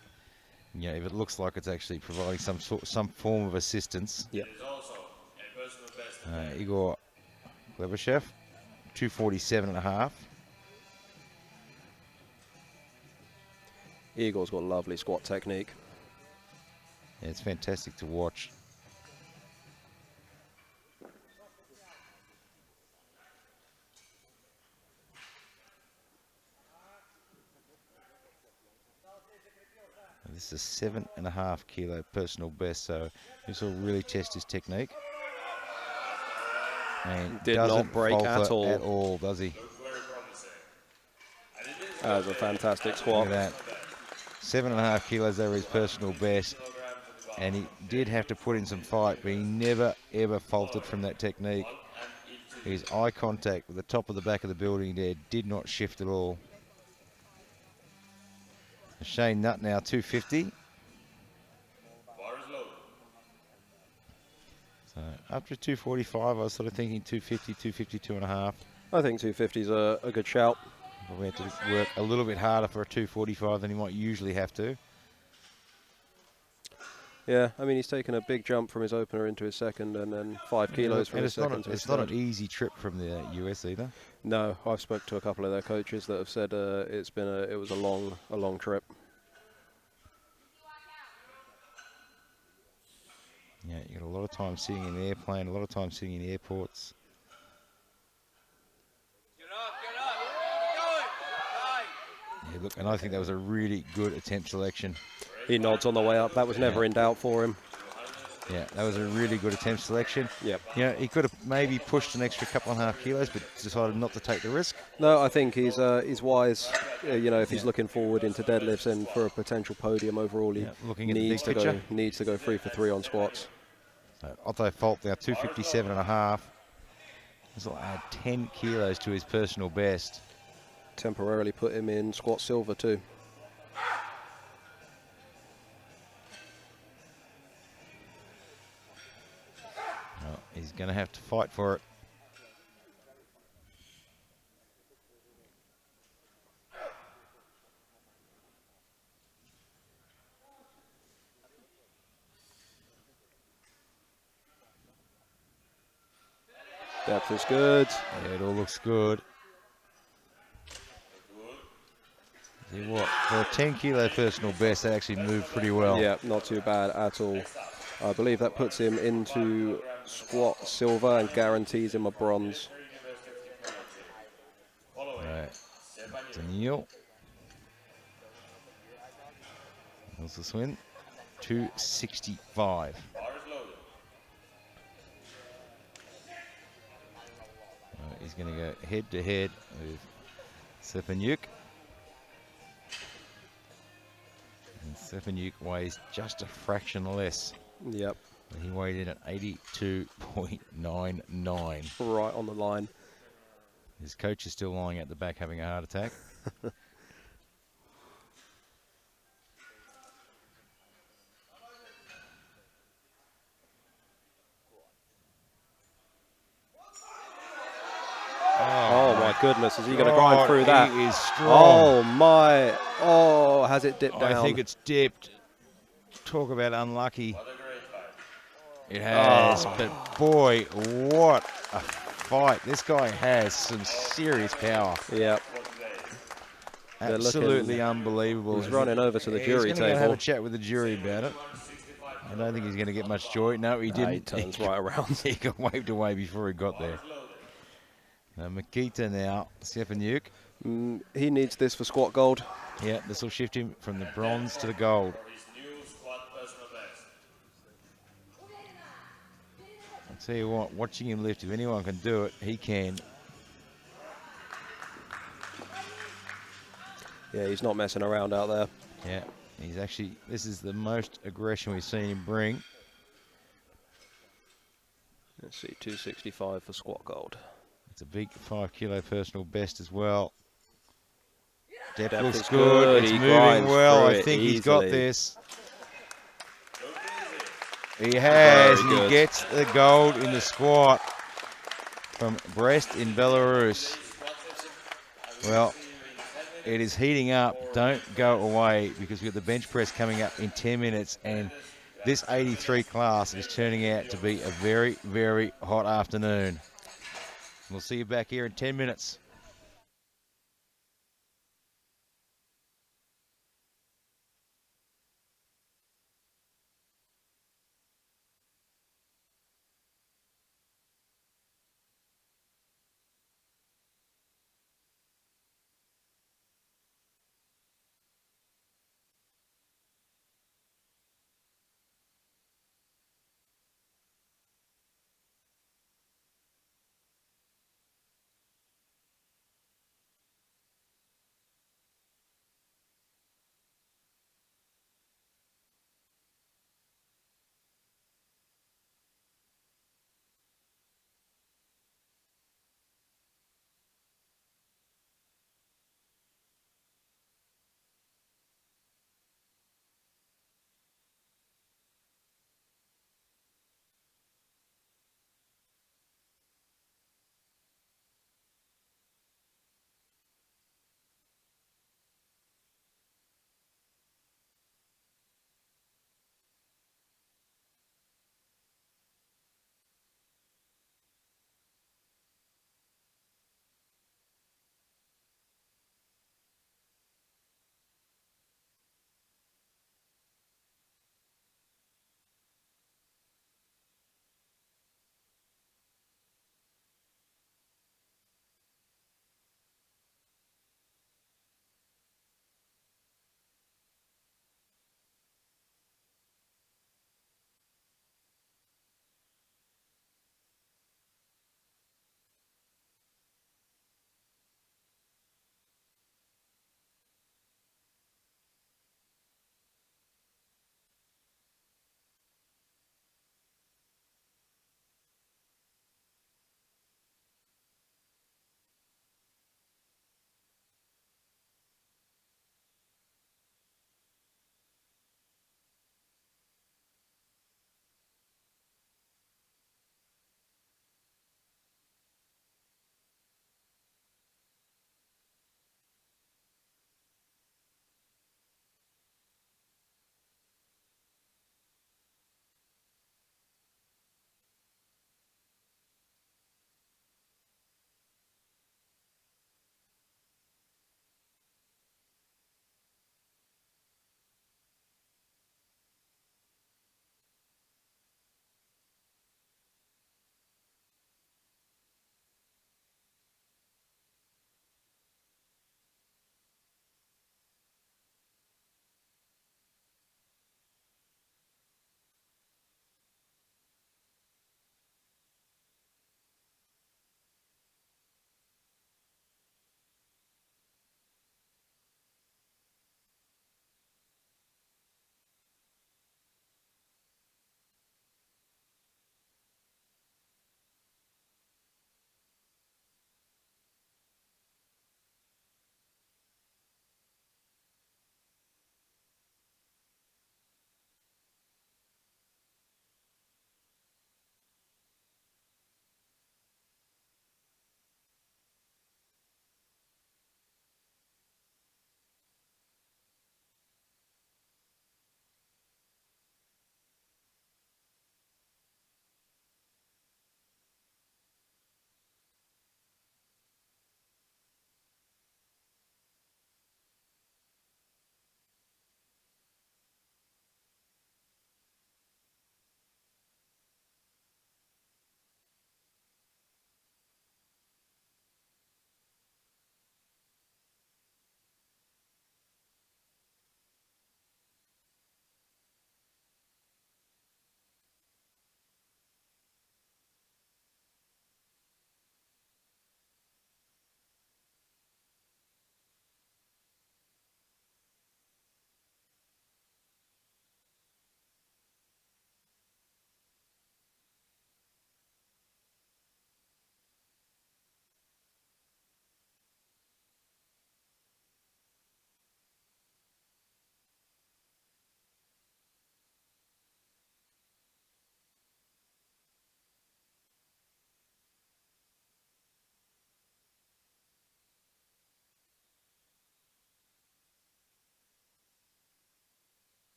you know, if it looks like it's actually providing some form of assistance. Yeah. Igor Glebyshev, 247.5. Igor's got lovely squat technique. Yeah, it's fantastic to watch. This is a 7.5 kilo personal best, so this will really test his technique. And did not break at all, does he? That was a fantastic squat. Look at that. 7.5 kilos over his personal best, and he did have to put in some fight, but he never ever faltered from that technique. His eye contact with the top of the back of the building there did not shift at all. Shane Nutt now 250. So after 245, I was sort of thinking 250, 252.5. I think 250 is a good shout. We had to work a little bit harder for a 245 than he might usually have to. Yeah, I mean, he's taken a big jump from his opener into his second, and then 5 kilos from his second to his third. It's not an easy trip from the US either. No, I've spoke to a couple of their coaches that have said it was a long trip. lot of time sitting in the airplane, a lot of time sitting in airports. Yeah, look, and I think that was a really good attempt selection. He nods on the way up. That was never in doubt for him. Yeah, that was a really good attempt selection. Yep. You know, he could have maybe pushed an extra couple and a half kilos, but decided not to take the risk. No, I think he's wise. You know, if he's looking forward into deadlifts and for a potential podium overall, he looking at the needs big to picture. needs to go 3 for 3 on squats. So Otto Folk now 257 and a half. This will add 10 kilos to his personal best. Temporarily put him in squat silver too. Well, he's going to have to fight for it. Depth is good. Yeah, it all looks good. See what, for a 10 kilo personal best, that actually moved pretty well. Yeah, not too bad at all. I believe that puts him into squat silver and guarantees him a bronze. Right. Daniel. What's this win? 265. He's going to go head to head with Stefanuk. And Stefanuk weighs just a fraction less. Yep. He weighed in at 82.99. Right on the line. His coach is still lying at the back having a heart attack. Oh my goodness, is he going to grind through that? He is strong. Oh my, oh, has it dipped down? I think it's dipped. Talk about unlucky. It has, but boy, what a fight. This guy has some serious power. Yep. Absolutely unbelievable. He's running over to the jury he's going to table. have a chat with the jury about it. I don't think he's going to get much joy. No, he didn't. He turns right around. He got waved away before he got there. Now Makita now, Stefanuk. He needs this for squat gold. Yeah, this will shift him from the bronze to the gold. I'll tell you what, watching him lift, if anyone can do it, he can. Yeah, he's not messing around out there. Yeah, he's actually, this is the most aggression we've seen him bring. Let's see, 265 for squat gold. It's a big 5 kilo personal best as well. Depth Depth looks is good. It's He moving grinds well. through I it think he's got easily. this. He has, Very and he good. gets the gold in the squat from Brest in Belarus. Well, it is heating up. Don't go away because we've got the bench press coming up in 10 minutes, and this 83 class is turning out to be a very, very hot afternoon. We'll see you back here in 10 minutes.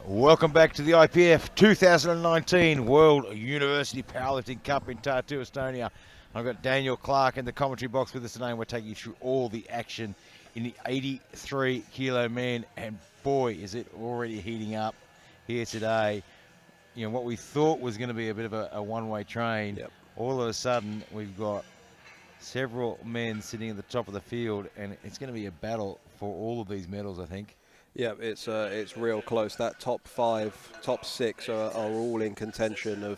Welcome back to the IPF 2019 World University Powerlifting Cup in Tartu, Estonia. I've got Daniel Clark in the commentary box with us today, and we're taking you through all the action in the 83 kilo man. And boy, is it already heating up here today. You know, what we thought was going to be a bit of a one-way train, all of a sudden we've got several men sitting at the top of the field, and it's going to be a battle for all of these medals, I think. Yeah, it's real close. That top 5, top 6 are all in contention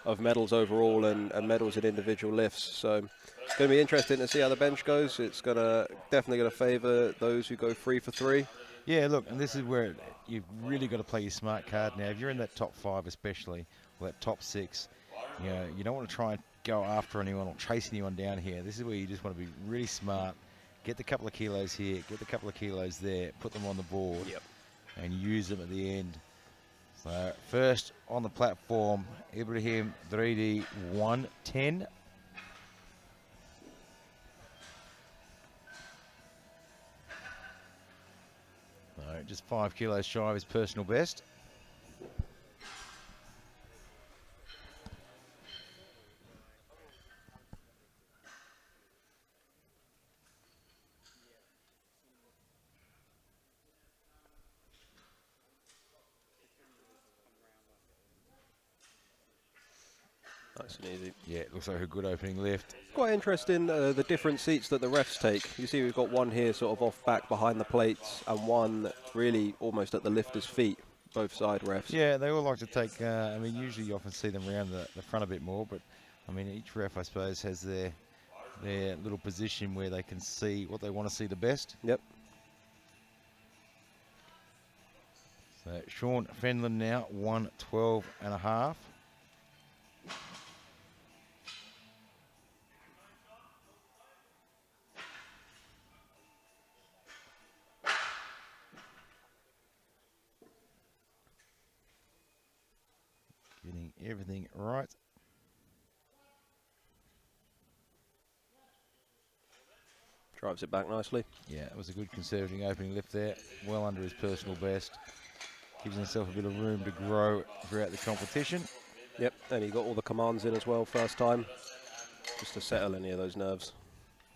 of medals overall and medals in individual lifts. So it's going to be interesting to see how the bench goes. It's definitely going to favour those who go 3 for 3. Yeah, look, and this is where you've really got to play your smart card now. If you're in that top 5 especially, or that top 6, you know, you don't want to try and go after anyone or chase anyone down here. This is where you just want to be really smart. Get the couple of kilos here, get the couple of kilos there, put them on the board, and use them at the end. So first on the platform, Ibrahim 3D 110. So just 5 kilos shy of his personal best. Nice and easy. Yeah, it looks like a good opening lift. Quite interesting, the different seats that the refs take. You see we've got one here sort of off back behind the plates and one really almost at the lifter's feet, both side refs. Yeah, they all like to take, I mean, usually you often see them around the front a bit more, but I mean, each ref, I suppose, has their little position where they can see what they want to see the best. Yep. So Sean Fenlon now, 112.5. Getting everything right. Drives it back nicely. Yeah, it was a good conservative opening lift there. Well under his personal best. Gives himself a bit of room to grow throughout the competition. Yep, and he got all the commands in as well first time, just to settle any of those nerves.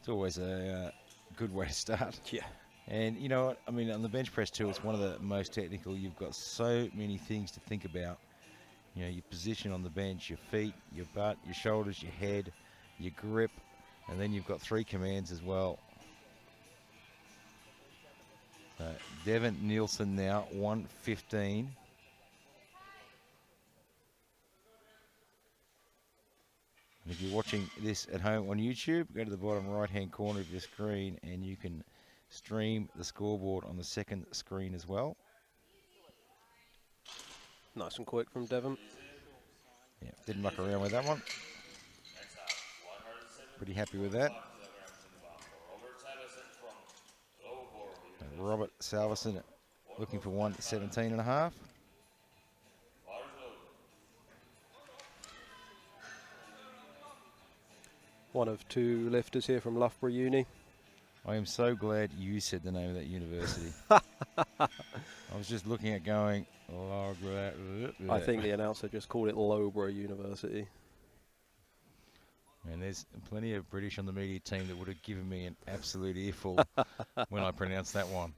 It's always a good way to start. Yeah. And you know what, I mean, on the bench press too, it's one of the most technical. You've got so many things to think about. You know, your position on the bench, your feet, your butt, your shoulders, your head, your grip, and then you've got 3 commands as well. Devin Nielsen now, 115. And if you're watching this at home on YouTube, go to the bottom right-hand corner of your screen and you can stream the scoreboard on the second screen as well. Nice and quick from Devon. Yeah, didn't muck around with that one. Pretty happy with that. And Robert Salverson looking for 117.5. One of 2 lifters here from Loughborough Uni. I am so glad you said the name of that university. I was just looking at going, I think the announcer just called it Loughborough University. And there's plenty of British on the media team that would have given me an absolute earful when I pronounced that one.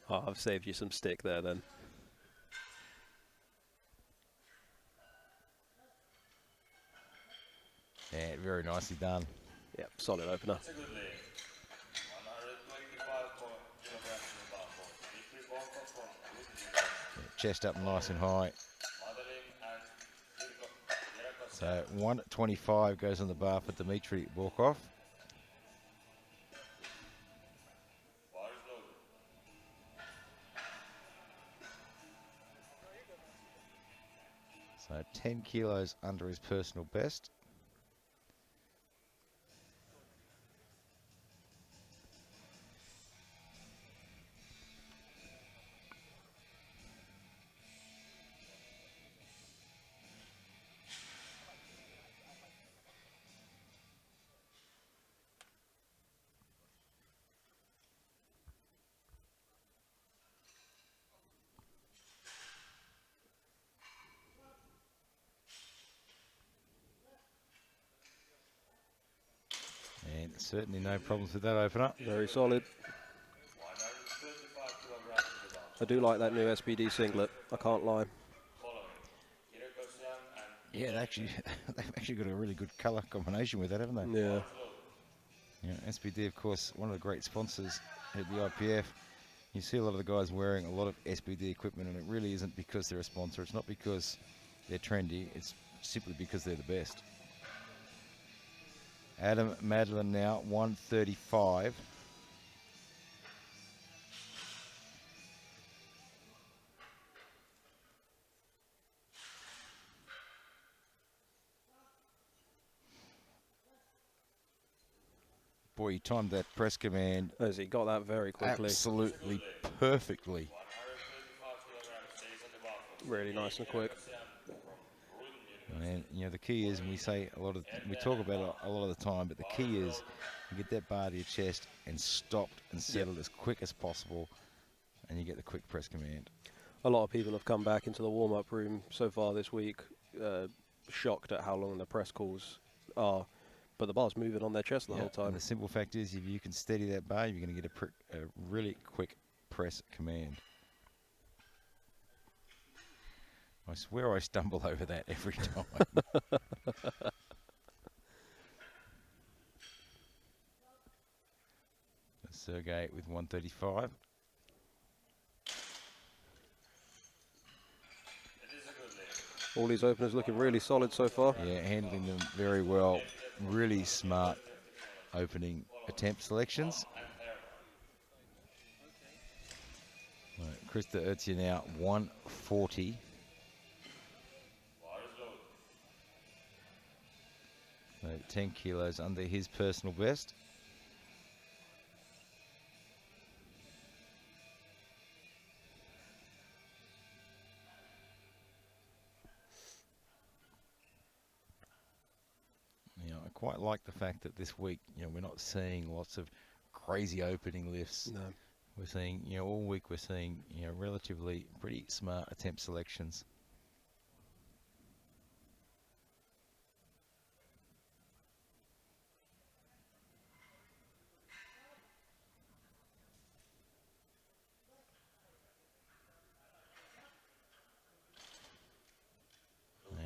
Oh, I've saved you some stick there then. Yeah, very nicely done. Yep, solid opener. That's a good leg. 125 kilograms in the bar for Dimitri Volkov from Yeah, chest up nice and high. So 125 goes on the bar for Dmitry Borkov. So 10 kilos under his personal best. certainly no problems with that opener. Very solid. 135 kilograms in the bar. I do like that new SBD singlet. I can't lie. Following, Kirikosian and Yeah, they've actually got a really good colour combination with that, haven't they? Yeah. Yeah, SBD, of course, one of the great sponsors at the IPF. You see a lot of the guys wearing a lot of SBD equipment, and it really isn't because they're a sponsor. It's not because they're trendy. It's simply because they're the best. Adam Madeline now, 135. Boy, he timed that press command As he got that very quickly. absolutely perfectly. 135 kilograms stays in the bar. Really nice and quick. And you know, the key is, and we say we talk about it a lot of the time, but the key is you get that bar to your chest and stopped and settled as quick as possible, and you get the quick press command. A lot of people have come back into the warm-up room so far this week, shocked at how long the press calls are, but the bar's moving on their chest the whole time. And the simple fact is, if you can steady that bar, you're going to get a really quick press command. I swear I stumble over that every time. Sergey with 135. All these openers looking really solid so far. Yeah, handling them very well. Really smart opening attempt selections. Right, Krista Ertzia now 140. So 10 kilos under his personal best. You know, I quite like the fact that this week, you know, we're not seeing lots of crazy opening lifts. No. We're seeing, you know, all week we're seeing, you know, relatively pretty smart attempt selections.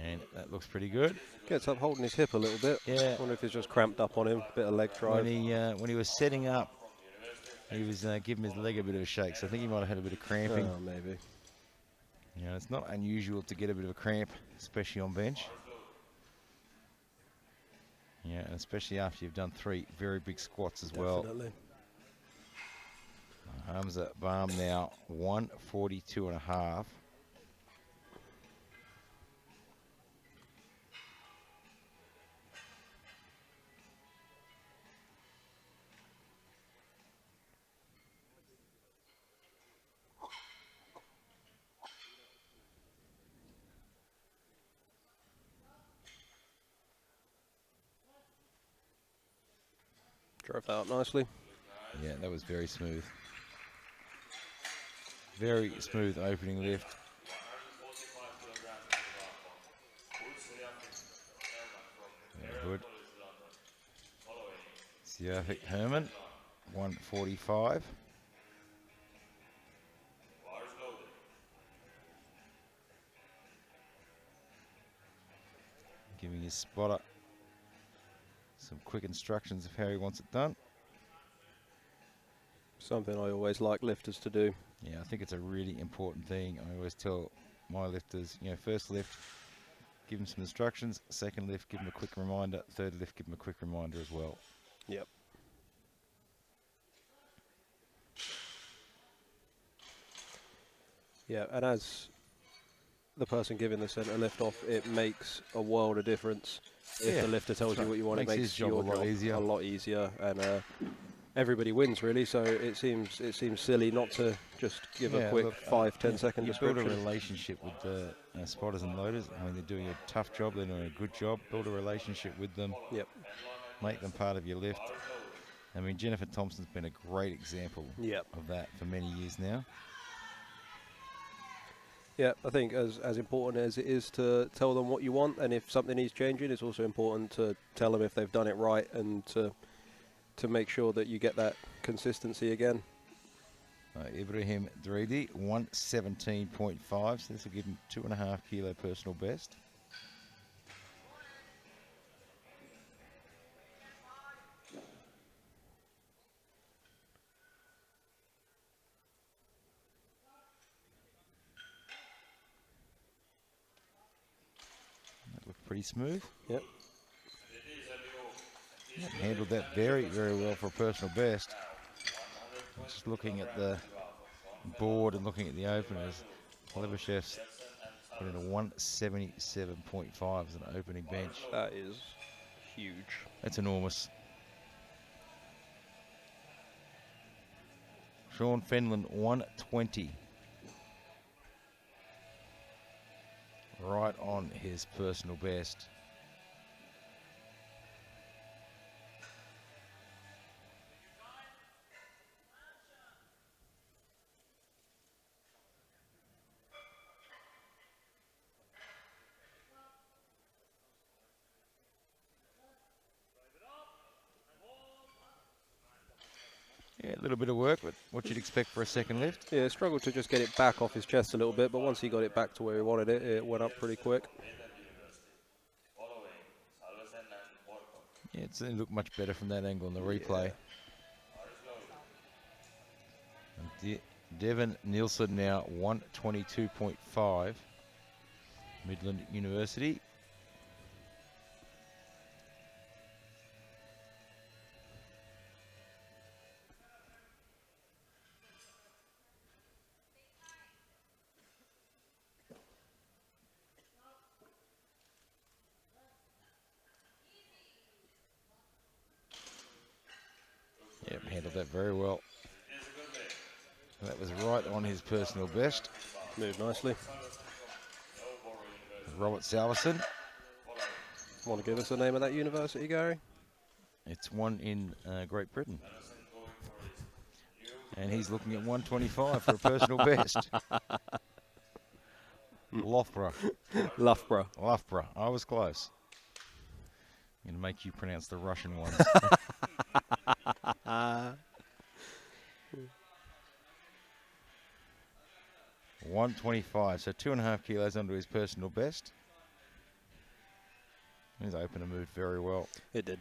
And that looks pretty good. Gets up holding his hip a little bit. Yeah. Wonder if he's just cramped up on him. Bit of leg drive. When he was setting up, he was giving his leg a bit of a shake. So I think he might have had a bit of cramping. Oh, maybe. You know, it's not unusual to get a bit of a cramp, especially on bench. Yeah, and especially after you've done 3 very big squats as well. Definitely. Hamza Baum now 142.5. Drove that up nicely. Yeah, that was very smooth. Very smooth opening lift. 145 kilograms in the bar. Yeah, good. Siafik Herman, 145. Bars loaded. Giving his spotter some quick instructions of how he wants it done. Something I always like lifters to do. Yeah, I think it's a really important thing. I always tell my lifters, you know, first lift, give them some instructions. Second lift, give them a quick reminder. Third lift, give them a quick reminder as well. Yep. Yeah, and as the person giving the centre lift off, it makes a world of difference. If the lifter tells you what you want, it makes his job your a lot easier. a lot easier, and everybody wins really. So it seems silly not to just give a quick 5-10 second you description. build a relationship with the spotters and loaders. I mean, they're doing a tough job. They're doing a good job. Build a relationship with them. Yep. Make them part of your lift. I mean, Jennifer Thompson's been a great example of that for many years now. Yeah, I think as important as it is to tell them what you want, and if something needs changing, it's also important to tell them if they've done it right and to to make sure that you get that consistency again. Ibrahim Dridi, 117.5, so this will give him 2.5 kilo personal best. That looked pretty smooth. Yep. Yep, handled that very, very well for a personal best. Just looking at the board and looking at the openers, Levashev's put in a 177.5 as an opening bench. That is huge. That's enormous. Sean Fenlon, 120. Right on his personal best. Yeah, a little bit of work, but what you'd expect for a second lift. Yeah, struggled to just get it back off his chest a little bit, but once he got it back to where he wanted it, it went up pretty quick. Yeah, it certainly looked much better from that angle in the replay. And Devin Nielsen now 122.5, Midland University. Yep, handled that very well. That was right on his personal best. Moved nicely. Robert Salverson. Want to give us the name of that university, Gary? It's one in Great Britain. And he's looking at 125 for a personal best. Loughborough. Loughborough. Loughborough. I was close. I'm going to make you pronounce the Russian ones. 125, so 2.5 kilos under his personal best. His opener moved very well. It did.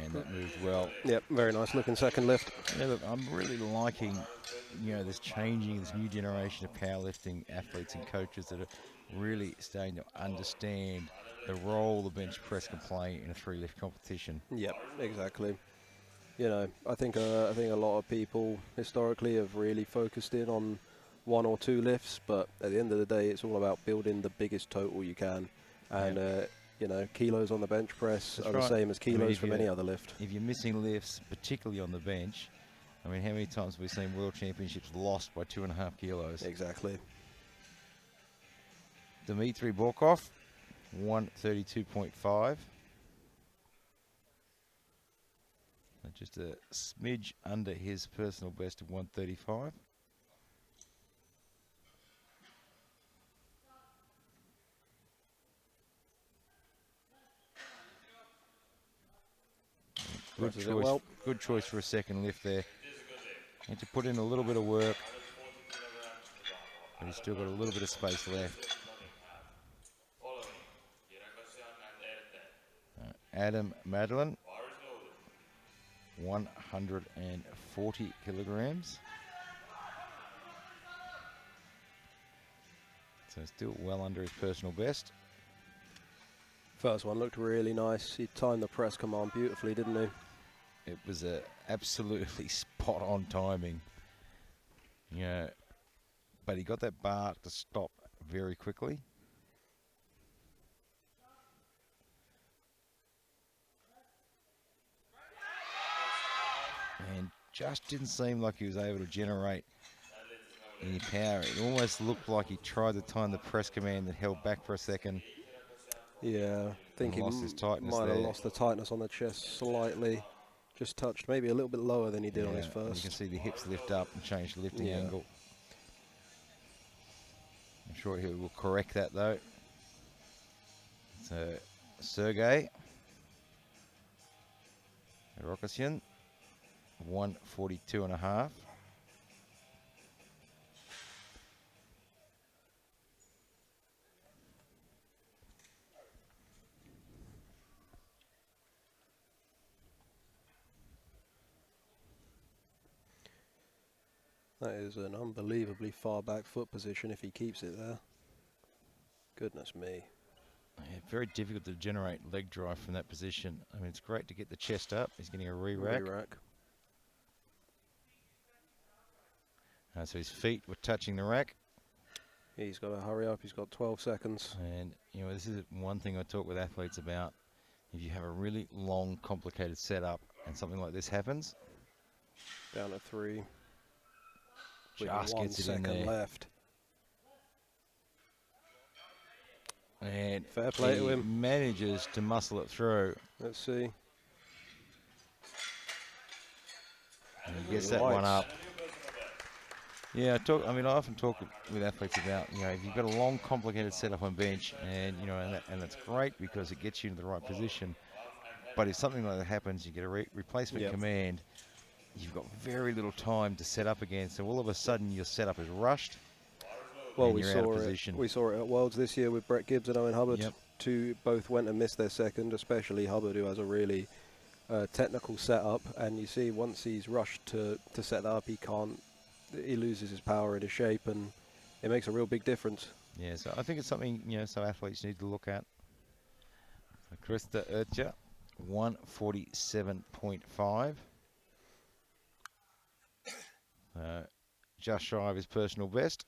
And that moved well. Yep, very nice looking second lift. Yeah, look, I'm really liking, this changing, this new generation of powerlifting athletes and coaches that are really starting to understand the role the bench press can play in a three lift competition. Yep, exactly. I think a lot of people historically have really focused in on one or two lifts, but at the end of the day, it's all about building the biggest total you can. And kilos on the bench press are the same as kilos from any other lift. If you're missing lifts, particularly on the bench, I mean, how many times have we seen world championships lost by 2.5 kilos? Exactly. Dmitry Borkov, 132.5. Just a smidge under his personal best of 135. Good choice. Well. Good choice for a second lift there. Had to put in a little bit of work, but he's still got a little bit of space left. Adam Madeline, 140 kilograms. So still well under his personal best. First one looked really nice. He timed the press command beautifully, didn't he? It was a absolutely spot on timing. But he got that bar to stop very quickly. And just didn't seem like he was able to generate any power. It almost looked like he tried to time the press command and held back for a second. Yeah, I think he lost his tightness might have there. lost the tightness on the chest slightly. Just touched maybe a little bit lower than he did on his and first. you can see the hips lift up and change the lifting Yeah. angle. I'm sure he will correct that though. So Sergey Rokosyan, 142.5. That is an unbelievably far back foot position if he keeps it there. Goodness me. Yeah, very difficult to generate leg drive from that position. I mean, it's great to get the chest up. He's getting a re-rack. So his feet were touching the rack. He's got to hurry up. He's got 12 seconds. And, you know, this is one thing I talk with athletes about. If you have a really long, complicated setup and something like this happens, Down to 3. just With gets it 1 in second there. left. And Fair play to he him. manages to muscle it through. Let's see. And he gets that one up. Yeah, I mean, I often talk with athletes about, you know, if you've got a long, complicated setup on bench, and you know, and that's great because it gets you into the right position. But if something like that happens, you get a replacement command. You've got very little time to set up again, so all of a sudden your setup is rushed. Well, we saw it. We saw it at Worlds this year with Brett Gibbs and Owen Hubbard. Yep. Both went and missed their second, especially Hubbard, who has a really technical setup. And you see, once he's rushed to set that up, he loses his power and his shape, and it makes a real big difference. Yeah, so I think it's something, you know, so athletes need to look at. So Krista Ertja, 147.5. Just shy of his personal best.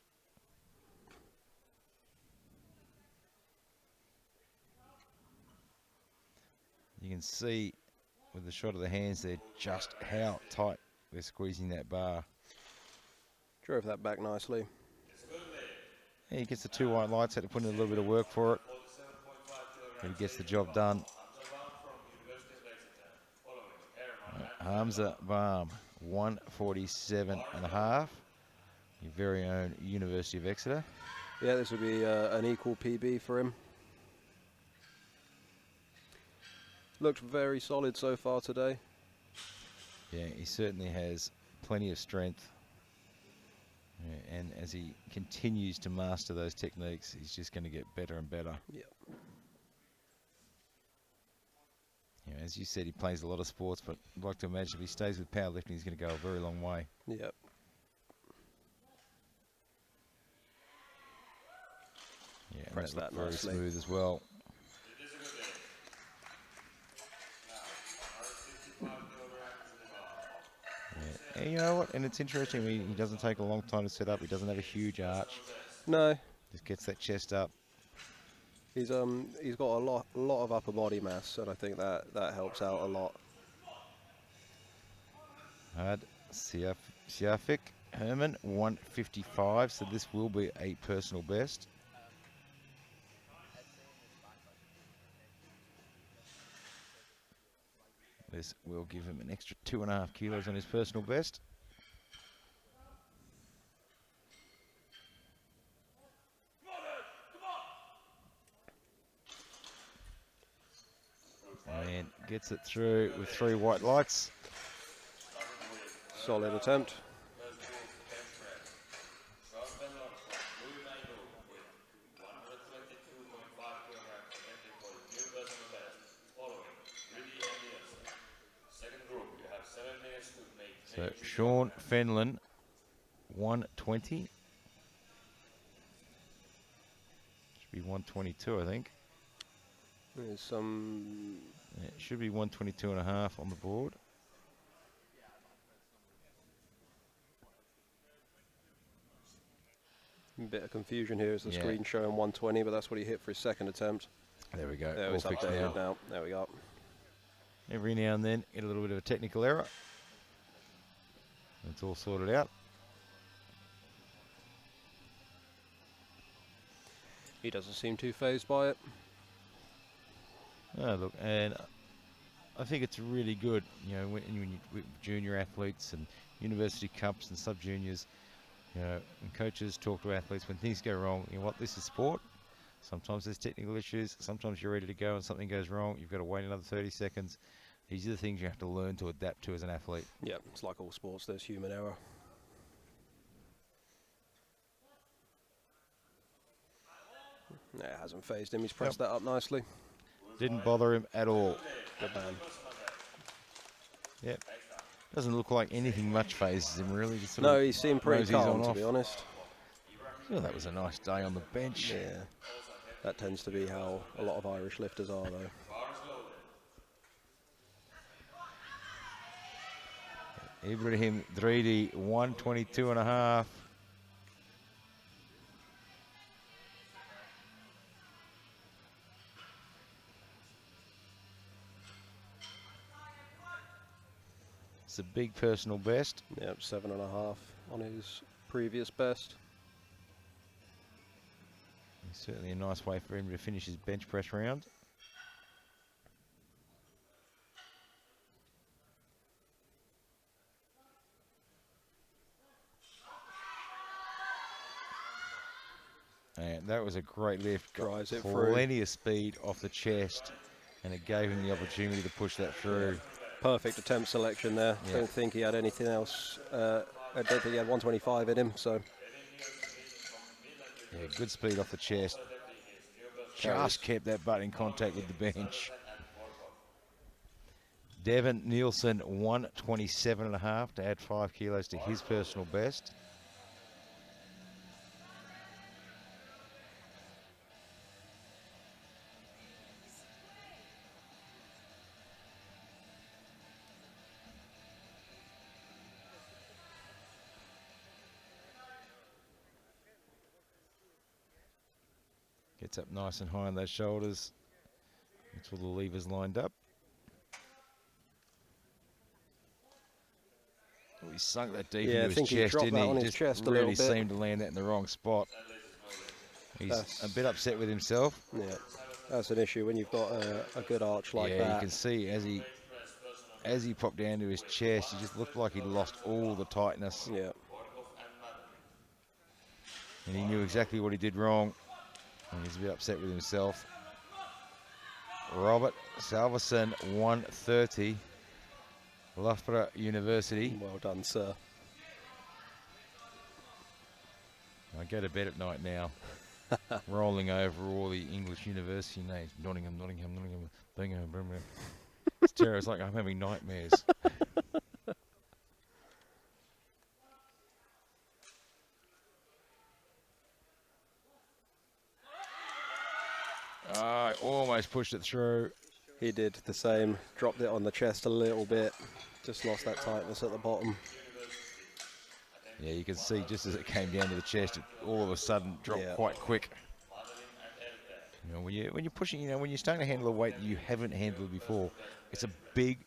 You can see with the shot of the hands there just how tight they're squeezing that bar. Drove that back nicely. Yeah, he gets the 2 white lights, had to put in a little bit of work for it. But he gets the job done. Hamza Baum, 147.5. Your very own University of Exeter. Yeah, this would be an equal PB for him. Looked very solid so far today. Yeah, he certainly has plenty of strength. Yeah, and as he continues to master those techniques, he's just going to get better and better. Yep. You know, as you said, he plays a lot of sports, but I'd like to imagine if he stays with powerlifting, he's going to go a very long way. Yep. Yeah, and Press that looked that very nicely. smooth as well. Yeah. And you know what? And it's interesting. I mean, he doesn't take a long time to set up. He doesn't have a huge arch. No. Just gets that chest up. He's got a lot of upper body mass, and I think that helps out a lot. Had Siafik Herman, 155. So this will be a personal best. This will give him an extra 2.5 kilos on his personal best. And gets it through with 3 white lights. Solid attempt. So Sean Fenlon, 120. Should be 122, I think. There's some... Yeah, it should be 122.5 on the board. Bit of confusion here as the Yeah. screen showing 120, but that's what he hit for his second attempt. There we go. There, All it's fixed updated now. now. There we go. Every now and then, get a little bit of a technical error. It's all sorted out. He doesn't seem too phased by it. Oh, look, and I think it's really good, you know, when you with junior athletes and university cups and sub juniors, you know, and coaches talk to athletes when things go wrong. You know what? This is sport. Sometimes there's technical issues. Sometimes you're ready to go and something goes wrong. You've got to wait another 30 seconds. These are the things you have to learn to adapt to as an athlete. Yeah, it's like all sports. There's human error. Yeah, it hasn't phased him. He's pressed that up nicely. Didn't bother him at all. Good man. Yep. Doesn't look like anything much phases him really. Just sort No, of he seemed pretty roses on calm, to off. be honest. Oh, that was a nice day on the bench. Yeah, that tends to be how a lot of Irish lifters are, though. Ibrahim Dridi, 122.5. It's a big personal best. Yep, 7.5 on his previous best. Certainly a nice way for him to finish his bench press round. And that was a great lift. Drives it plenty of speed off the chest, and it gave him the opportunity to push that through. Perfect attempt selection there. Yeah. Don't think he had anything else. I don't think he had 125 in him, so Yeah, good speed off the chest. Carries. Just kept that butt in contact with the bench. Devin Nielsen, 127.5 to add 5 kilos to his personal best. Gets up nice and high on those shoulders. That's all the levers lined up. Oh, he sunk that deep Yeah, I into think his he chest, dropped didn't that he? on his Just chest a really little bit. seemed to land that in the wrong spot. He's That's- a bit upset with himself. yeah, that's an issue when you've got a good arch like yeah, that. you can see as he popped down to his chest, he just looked like he'd lost all the tightness. Yeah, And he knew exactly what he did wrong. And he's a bit upset with himself. Robert Salverson, 130. Loughborough University. well done, sir. I go to bed at night now, rolling over all the English university names. Nottingham, Birmingham. It's terrible. It's like I'm having nightmares. I almost pushed it through. He did the same. Dropped it on the chest a little bit. Just lost that tightness at the bottom. Yeah, you can see just as it came down to the chest, it all of a sudden dropped Yeah. quite quick. You know, when you're pushing, you know, when you're starting to handle a weight that you haven't handled before, it's a big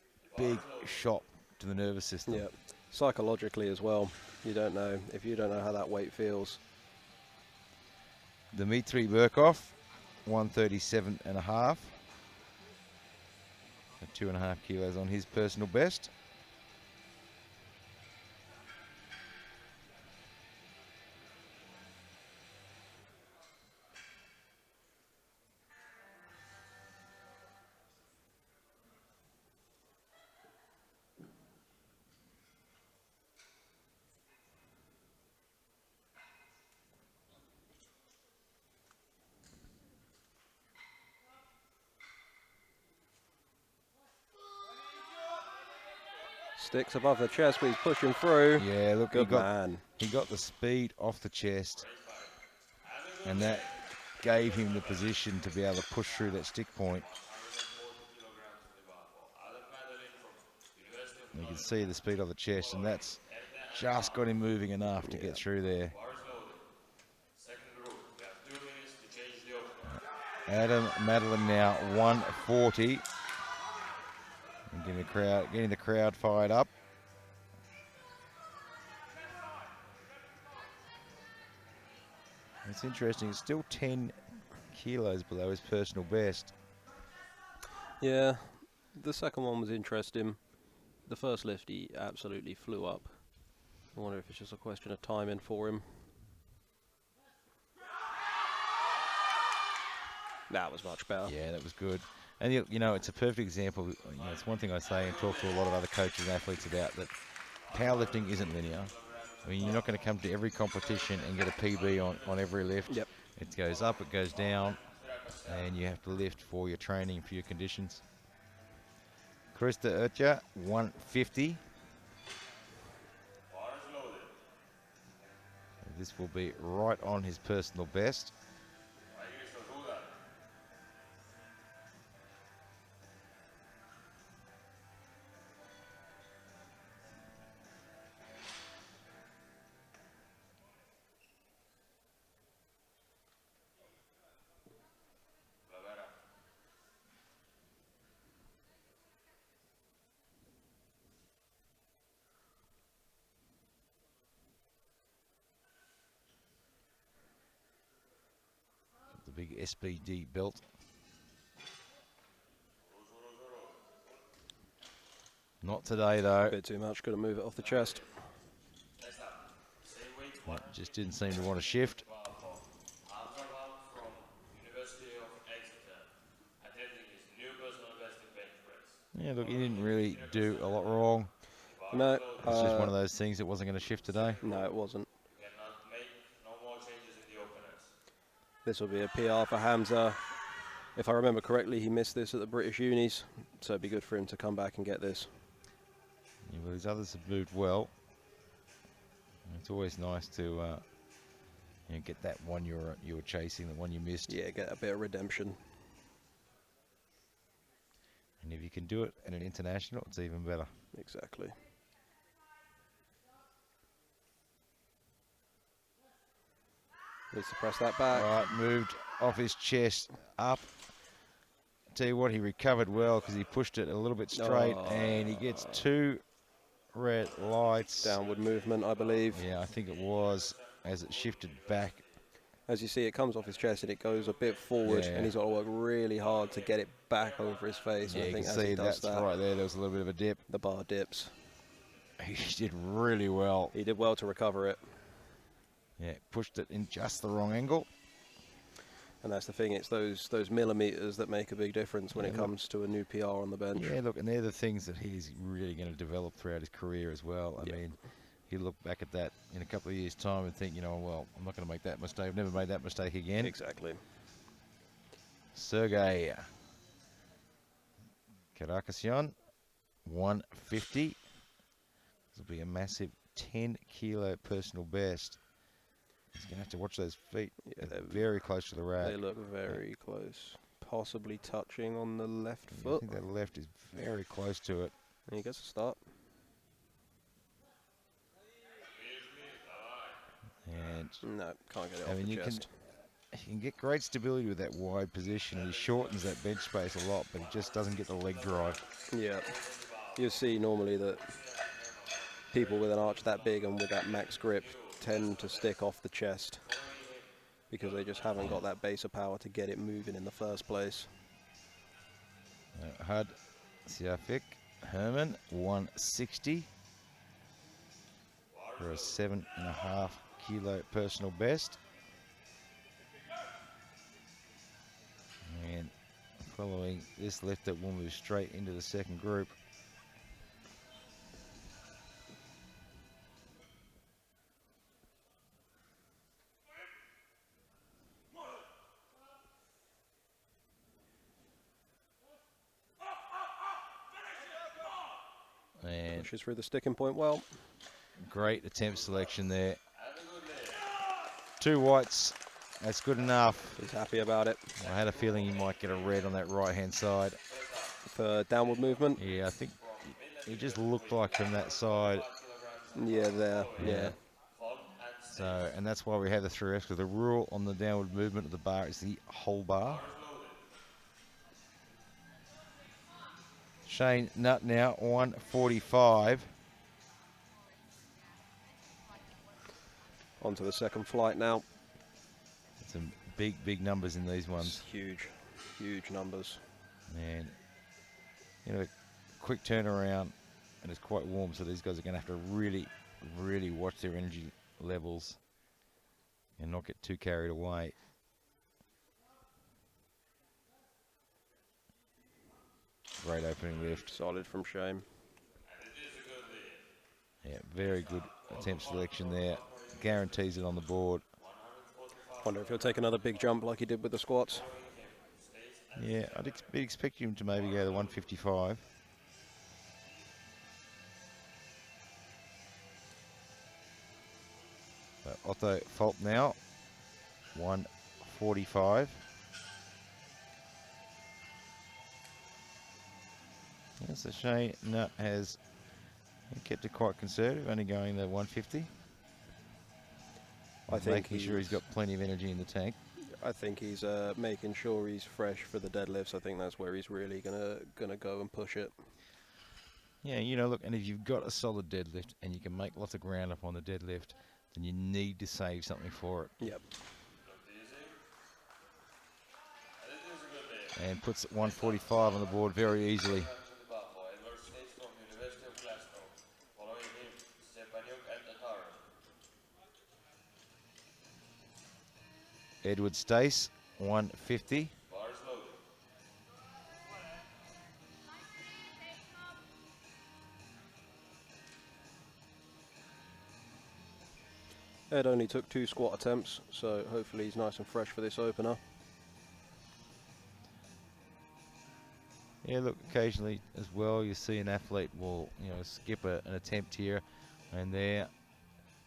shock to the nervous system. Yeah, psychologically as well. You don't know if you don't know how that weight feels. Dmitry Burkov, 137.5. 2.5 kilos on his personal best. Sticks above the chest, but he's pushing through. Yeah, look, Good man. he got the speed off the chest, and that gave him the position to be able to push through that stick point. And you can see the speed of the chest, and that's just got him moving enough to get through there. Adam Madeline now 140. And getting the crowd fired up. It's interesting. It's still 10 kilos below his personal best. Yeah, The second one was interesting. The first lift, he absolutely flew up. I wonder if it's just a question of timing for him. That was much better. Yeah, that was good. And you know, it's a perfect example. You know, it's one thing I say and talk to a lot of other coaches and athletes about, that powerlifting isn't linear. I mean, you're not going to come to every competition and get a PB on every lift. Yep. It goes up, it goes down, and you have to lift for your training, for your conditions. Krista Urcha, 150. This will be right on his personal best. The big SBD belt. Not today, though. A bit too much. Got to move it off the chest. Well, just didn't seem to want to shift. Yeah, look, he didn't really do a lot wrong. No. It's just one of those things that wasn't going to shift today. No, it wasn't. This will be a PR for Hamza. If I remember correctly, he missed this at the British Unis, so it'd be good for him to come back and get this. Yeah, well, his others have moved well. It's always nice to you know, get that one you were chasing, the one you missed. Yeah, get a bit of redemption. And if you can do it at an international, it's even better. Exactly. Needs to press that back. All right, moved off his chest up. Tell you what, he recovered well because he pushed it a little bit straight, and he gets 2 red lights. Downward movement, I believe. Yeah, I think it was, as it shifted back. As you see, it comes off his chest and it goes a bit forward, Yeah. and he's got to work really hard to get it back over his face. Yeah, and I you think can as see he does that's that, right there. There was a little bit of a dip. the bar dips. He did really well. He did well to recover it. Yeah, pushed it in just the wrong angle. And that's the thing, it's those millimeters that make a big difference when Yeah, it look. comes to a new PR on the bench. Yeah, look, and they're the things that he's really going to develop throughout his career as well. I Yeah. mean, he'll look back at that in a couple of years' time and think, you know, well, I'm not going to make that mistake. I've never made that mistake again. Exactly. Sergey Karakasyan, 150. This will be a massive 10-kilo personal best. He's going to have to watch those feet. Yeah, They're very close to the rack. They look very close. Possibly touching on the left I foot. think that left is very close to it. And he gets a start. And No, can't get it I off mean, the you chest. can get great stability with that wide position. He shortens that bench space a lot, but he just doesn't get the leg drive. Yeah. You see normally that people with an arch that big and with that max grip tend to stick off the chest because they just haven't got that base of power to get it moving in the first place. Hud Siafik Herman, 160 for a 7.5 kilo personal best. And following this lift, that will move straight into the second group. And Pushes through the sticking point well. great attempt selection there. 2 whites, that's good enough. He's happy about it. I had a feeling he might get a red on that right-hand side. For downward movement. Yeah, I think he just looked like from that side. Yeah, there. Yeah. So, and that's why we have the 3Fs, because the rule on the downward movement of the bar is the whole bar. Shane Nutt now, 145. On to the second flight now. Some big, big numbers in these ones. It's huge. Huge numbers. And you know, quick turnaround, and it's quite warm, so these guys are going to have to really, really watch their energy levels and not get too carried away. Great opening lift. Solid from Shane. Yeah, very good attempt selection there. Guarantees it on the board. Wonder if he'll take another big jump like he did with the squats. Yeah, I'd be expecting him to maybe go to 155. So Otto Fault now, 145. Yes, so Shane Nutt has kept it quite conservative, only going to 150. I think making sure he's got plenty of energy in the tank. I think he's making sure he's fresh for the deadlifts. I think that's where he's really gonna go and push it. Yeah, you know, look, and if you've got a solid deadlift and you can make lots of ground up on the deadlift, then you need to save something for it. Yep. And puts 145 on the board very easily. Edward Stace, 150. Ed only took 2 squat attempts, so hopefully he's nice and fresh for this opener. Yeah, look, occasionally as well, you see an athlete will, you know, skip an attempt here and there,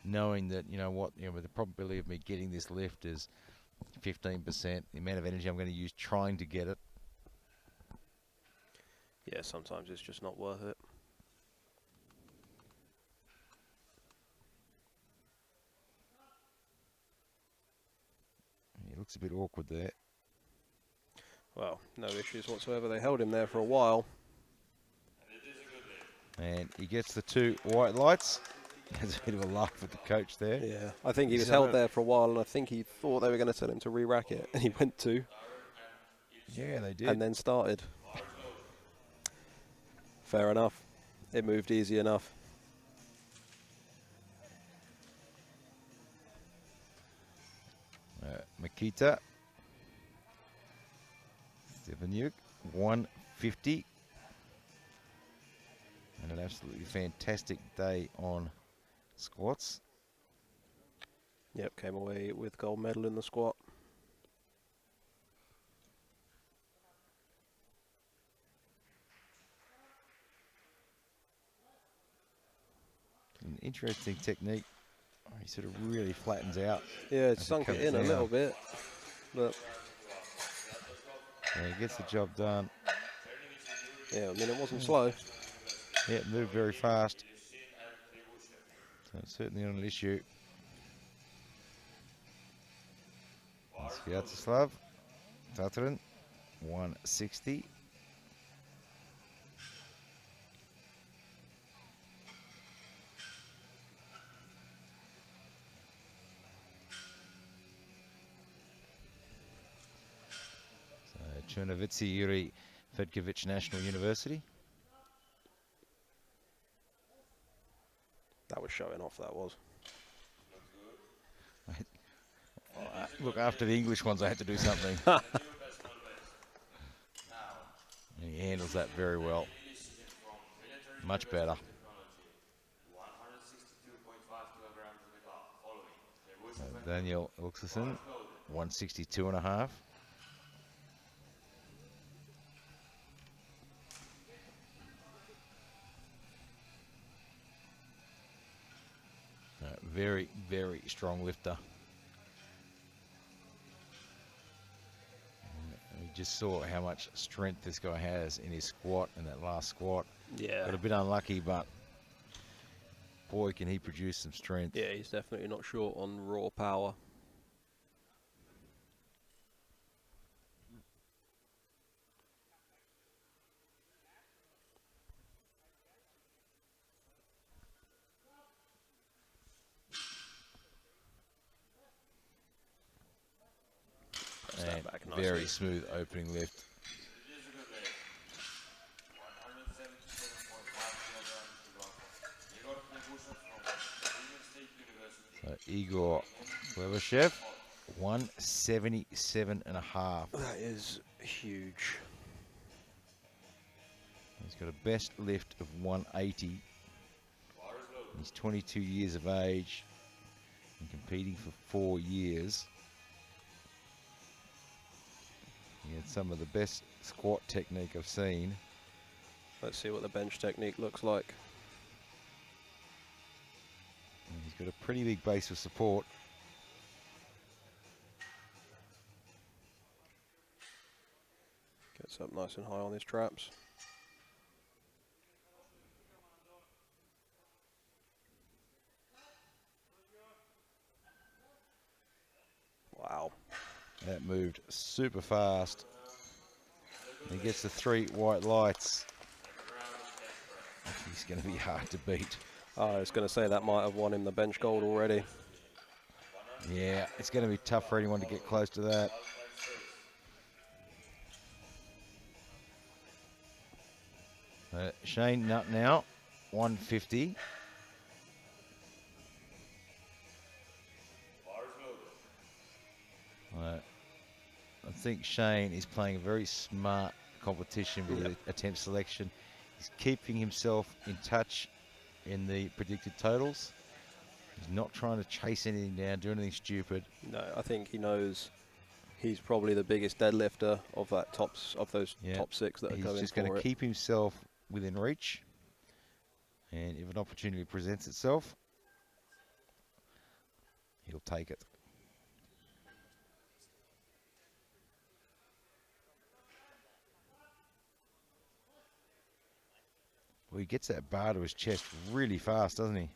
knowing that, you know what, you know, the probability of me getting this lift is 15%. The amount of energy I'm going to use trying to get it. Yeah, sometimes it's just not worth it. It looks a bit awkward there. Well, no issues whatsoever. They held him there for a while. And he gets the 2 white lights. There's a bit of a laugh with the coach there. Yeah, I think he was held there for a while, and I think he thought they were going to tell him to re-rack it, and he went to. Yeah, they did. And then started. Fair enough. It moved easy enough. Makita. Stefanuk, 150. And an absolutely fantastic day on squats. Yep, came away with gold medal in the squat. An interesting technique. Oh, he sort of really flattens out. Yeah, it sunk it in a little bit. But yeah, he gets the job done. Yeah, I mean, it wasn't slow. Yeah, it moved very fast. So it's certainly not an issue. Sviatoslav Tatarin, 160. Chernovitsi Yuri Fedkovich National University. That was showing off, that was. Look, after the English ones, I had to do something. And he handles that very well. Much better. Daniel Ilksen, 162.5. Very, very strong lifter. And we just saw how much strength this guy has in his squat and that last squat. Yeah. Got a bit unlucky, but boy, can he produce some strength. Yeah, he's definitely not short on raw power. And very smooth opening lift. Igor Levashev, 177.5. That is huge. He's got a best lift of 180. He's 22 years of age and competing for 4 years. He had some of the best squat technique I've seen. Let's see what the bench technique looks like. And he's got a pretty big base of support. Gets up nice and high on his traps. Wow. That moved super fast. He gets the 3 white lights. He's going to be hard to beat. I was going to say that might have won him the bench gold already. Yeah, it's going to be tough for anyone to get close to that. Shane Nutt now, 150. I think Shane is playing a very smart competition with the attempt selection. He's keeping himself in touch in the predicted totals. He's not trying to chase anything down, do anything stupid. No, I think he knows he's probably the biggest deadlifter of that top 6 that are coming for it. He's just going to keep himself within reach, and if an opportunity presents itself, he'll take it. Well, he gets that bar to his chest really fast, doesn't he?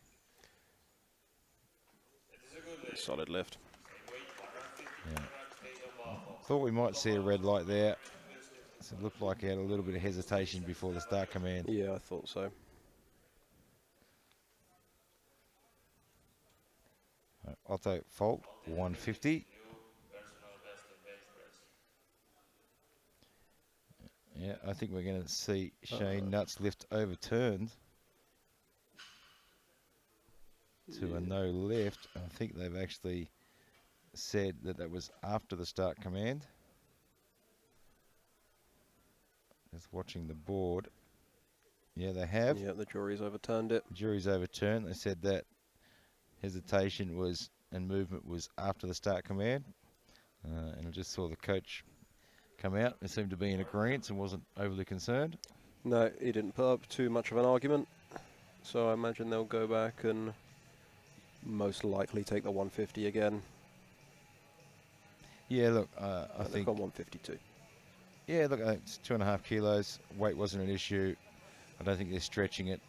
Solid lift. Yeah. Thought we might see a red light there. So it looked like he had a little bit of hesitation before the start command. Yeah, I thought so. Otto Fault, 150. Yeah, I think we're going to see Shane Nutt's lift overturned to a no lift. I think they've actually said that that was after the start command. Just watching the board. Yeah, they have. Yeah, the jury's overturned it. Jury's overturned. They said that hesitation was and movement was after the start command. And I just saw the coach come out and seemed to be in agreement and wasn't overly concerned. No, he didn't put up too much of an argument. So I imagine they'll go back and most likely take the 150 again. Yeah, look, I think... They've got 152. Yeah, look, it's 2.5 kilos. Weight wasn't an issue. I don't think they're stretching it.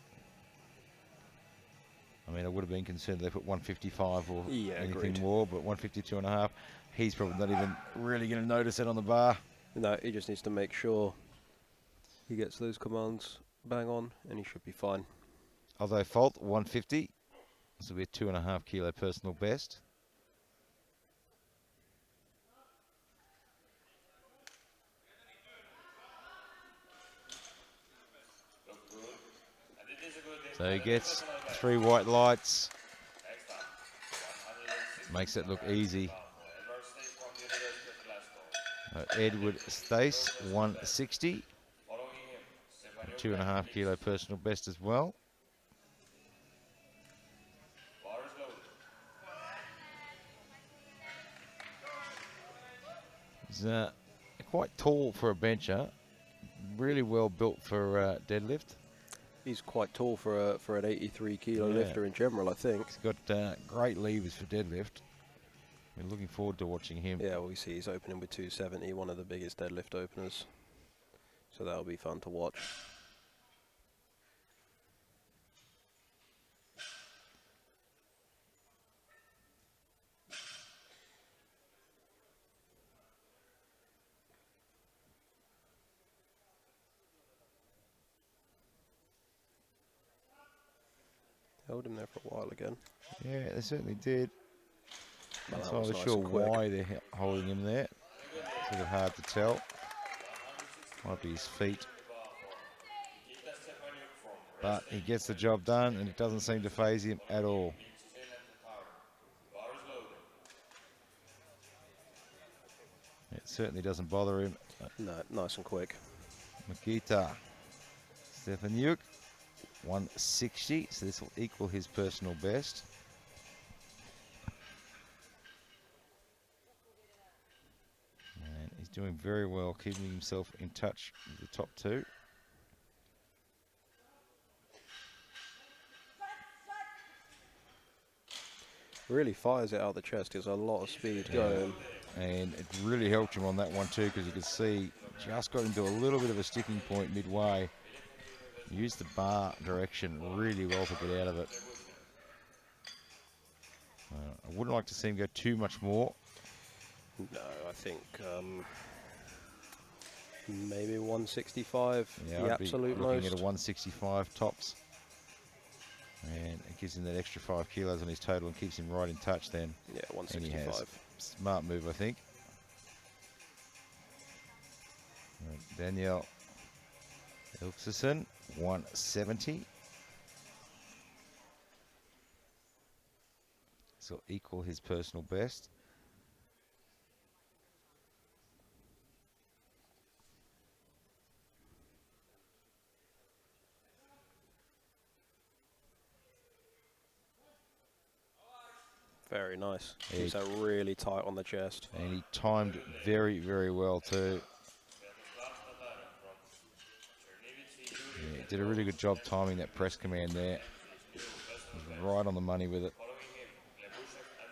I mean, I would have been concerned if they put 155 or anything agreed. more, but 152.5, he's probably not even really going to notice it on the bar. No, he just needs to make sure he gets those commands bang on, and he should be fine. Although Fault, 150. This will be a 2.5 kilo personal best. So he gets 3 white lights. Makes it look easy. Edward Stace, 160. 2.5 kilo personal best as well. He's quite tall for a bencher. Really well built for deadlift. He's quite tall for an 83 kilo lifter in general, I think. He's got great levers for deadlift. We're looking forward to watching him. Yeah, we see he's opening with 270, one of the biggest deadlift openers. So that'll be fun to watch. Held him there for a while again. Yeah, they certainly did. Well, I'm not nice sure and quick. why they're holding him there. It's sort of hard to tell. Might be his feet. But he gets the job done, and it doesn't seem to faze him at all. It certainly doesn't bother him. No, nice and quick. Makita Stefaniuk, 160, so this will equal his personal best. And he's doing very well, keeping himself in touch with the top two. Really fires it out of the chest. There's a lot of speed going. And it really helped him on that one too, because you could see just got into a little bit of a sticking point midway. Used the bar direction really well to get out of it. I wouldn't like to see him go too much more. No, I think maybe 165, Yeah, the I'd be absolute looking most. at a 165 tops. And it gives him that extra 5 kilos on his total and keeps him right in touch then. Yeah, And he has. 165. Smart move, I think. Daniel Ilkseson, 170. This will equal his personal best. Very nice. Yeah, Keeps that really tight on the chest. And he timed very, very well too. Yeah, he did a really good job timing that press command there. He was right on the money with it.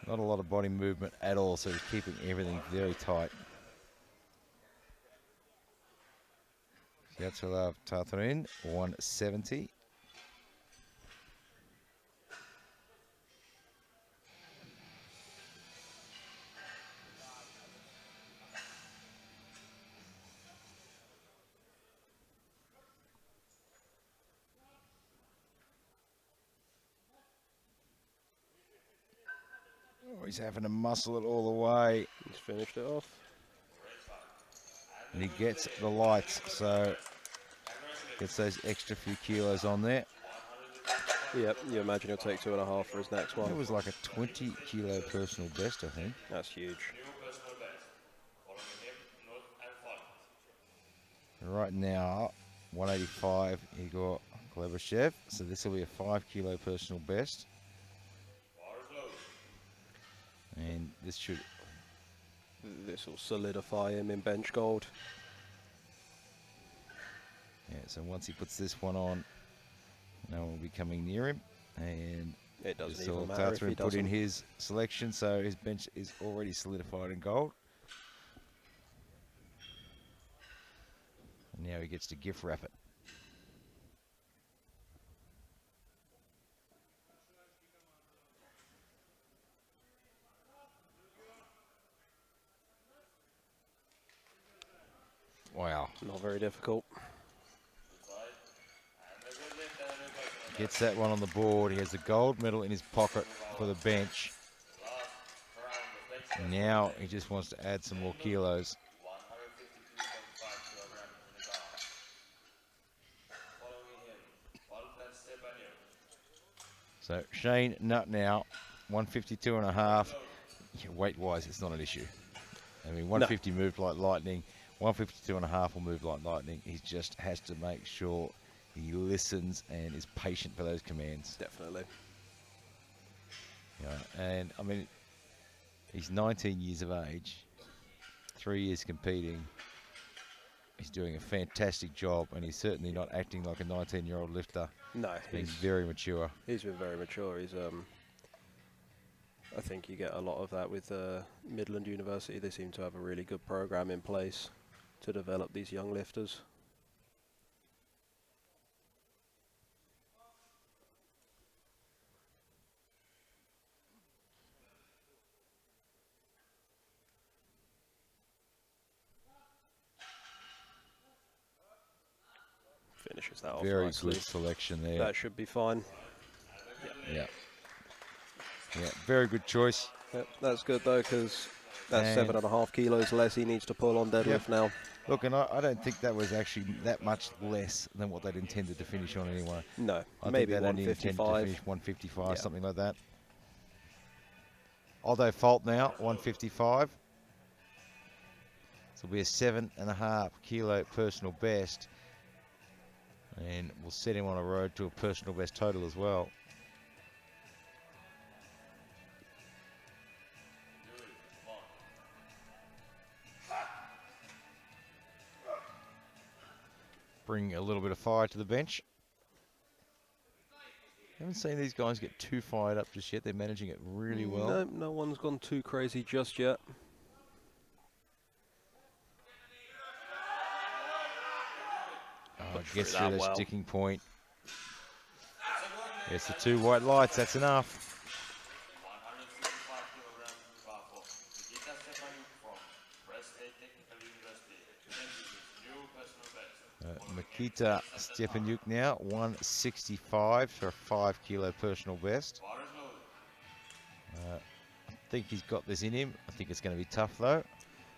Not a lot of body movement at all, so he's keeping everything very tight. Vyacheslav Tartarin, 170. Oh, he's having to muscle it all the way. He's finished it off. And he gets the lights, so gets those extra few kilos on there. Yep, you imagine he'll take 2.5 for his next It one. was like a 20 kilo personal best, I think. That's huge. Right now, 185, Igor Glebashev. So this will be a 5 kilo personal best. And this should, This will solidify him in bench gold. yeah, so once he puts this one on, no one will be coming near him. And It doesn't this even will matter if he Tartarin put in doesn't. his selection, so his bench is already solidified in gold. And now he gets to gift wrap it. Wow. Not very difficult. Gets that one on the board. He has a gold medal in his pocket for the bench. Now he just wants to add some more kilos. So Shane Nutt now, 152.5. Yeah, weight-wise, it's not an issue. I mean, 150 moved like lightning. 152.5 will move like lightning. He just has to make sure he listens and is patient for those commands. Definitely. Yeah, and I mean, he's 19 years of age, 3 years competing. He's doing a fantastic job, and he's certainly not acting like a 19-year-old lifter. No, He's very mature. He's been very mature. He's I think you get a lot of that with Midland University. They seem to have a really good program in place to develop these young lifters. Finishes that off Very nicely. good selection there. That should be fine. Yeah. Yeah, very good choice. Yep, that's good though, because that's And 7.5 kilos less he needs to pull on deadlift Yep. now. Look, and I don't think that was actually that much less than what they'd intended to finish on anyway. No, I maybe think they'd only intended to 155. finish 155, Yeah. something like that. Aldo Fault now, 155. This will be a 7.5 kilo personal best. And we'll set him on a road to a personal best total as well. Bring a little bit of fire to the bench. Haven't seen these guys get too fired up just yet. They're managing it really well. No, no one's gone too crazy just yet. Oh, gets through that sticking point. It's the 2 white lights. That's enough. Mikita Stepanuk now, 165 for a 5 kilo personal best. I think he's got this in him. I think it's going to be tough though.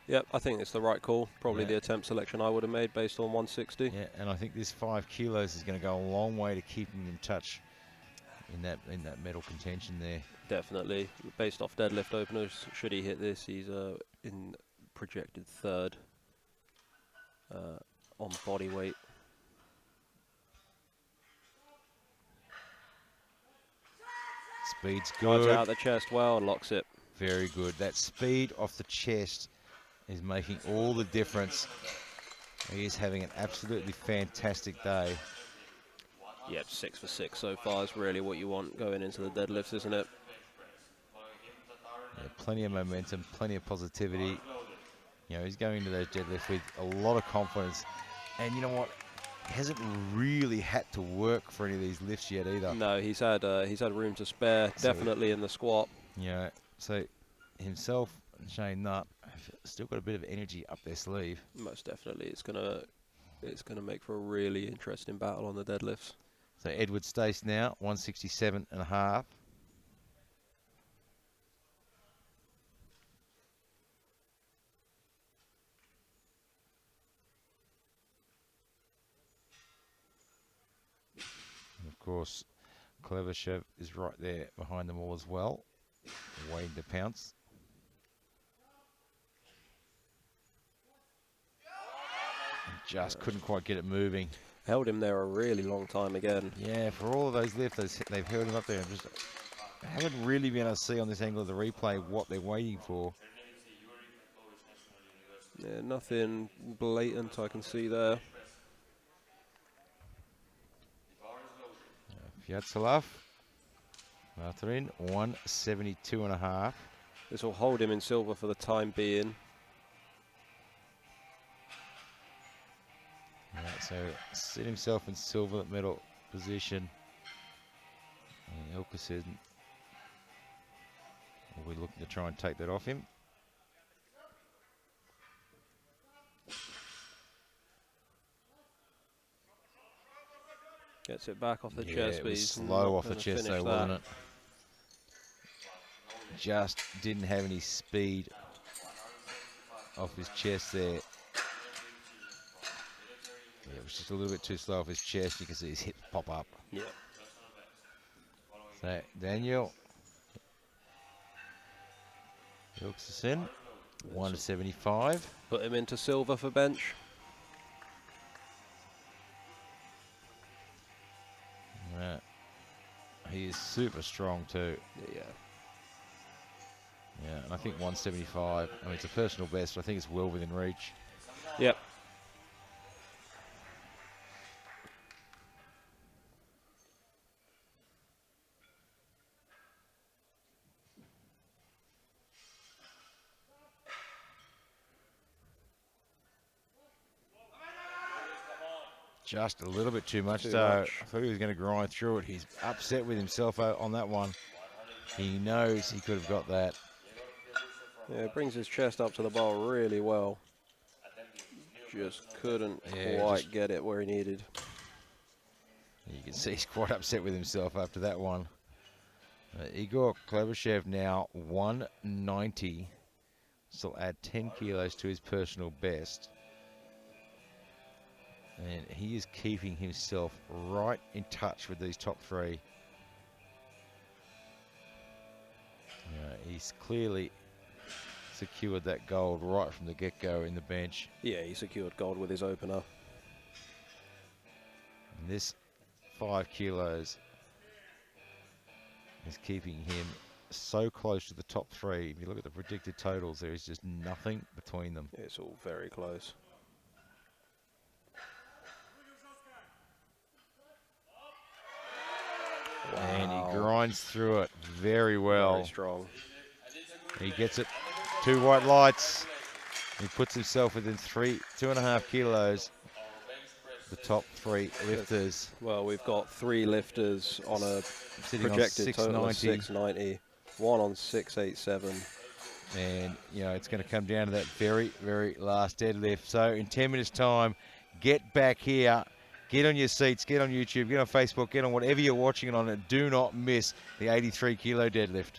Yep, I think it's the right call. Probably the attempt selection I would have made based on 160. Yeah, and I think this 5 kilos is going to go a long way to keeping him in touch in that medal contention there. Definitely. Based off deadlift openers, should he hit this, he's in projected 3rd on body weight. Speed's good. Out the chest well and locks it. Very good. That speed off the chest is making all the difference. He is having an absolutely fantastic day. Yep, 6 for 6 so far is really what you want going into the deadlifts, isn't it? Yeah, plenty of momentum, plenty of positivity. You know, he's going into those deadlifts with a lot of confidence. And you know what? He hasn't really had to work for any of these lifts yet either. No, he's had room to spare, definitely in the squat. Yeah, so himself and Shane Nutt have still got a bit of energy up their sleeve. Most definitely, it's gonna make for a really interesting battle on the deadlifts. So Edward Stace now, 167.5. And of course, Klevashev is right there behind them all as well, waiting to pounce. Just couldn't quite get it moving. Held him there a really long time again. Yeah, for all of those lifts, they've held him up there. Just haven't really been able to see on this angle of the replay what they're waiting for. Yeah, nothing blatant I can see there. Vyacheslav, Martin, 172.5. This will hold him in silver for the time being. Right, so set himself in silver medal position. And Ilkesen will be looking to try and take that off him. Gets it back off the chest. It but was he's slow not off the gonna chest finish though, wasn't it? Just didn't have any speed off his chest there. Yeah, it was just a little bit too slow off his chest. You can see his hips pop up. Yeah. So Daniel Ilkesen, 175. Put him into silver for bench. Yeah. He is super strong too. Yeah. Yeah, and I think 175. I mean, it's a personal best, but I think it's well within reach. Yep. Just a little bit too much, so I thought he was going to grind through it. He's upset with himself on that one. He knows he could have got that. Yeah, brings his chest up to the bar really well. Just couldn't quite get it where he needed. You can see he's quite upset with himself after that one. Igor Klevashev now 190. Still add 10 kilos to his personal best. And he is keeping himself right in touch with these top three. He's clearly secured that gold right from the get-go in the bench. Yeah, he secured gold with his opener. And this 5 kilos is keeping him so close to the top 3. If you look at the predicted totals, there is just nothing between them. It's all very close. And Wow. he grinds through it very well. Very strong. He gets it. 2 white lights. He puts himself within 2.5 kilos. The top 3 lifters. Well, we've got 3 lifters on a Sitting projected on total of 690. 690. 1 on 687. And, you know, it's going to come down to that very, very last deadlift. So in 10 minutes' time, get back here. Get on your seats, get on YouTube, get on Facebook, get on whatever you're watching it on. And do not miss the 83 kilo deadlift.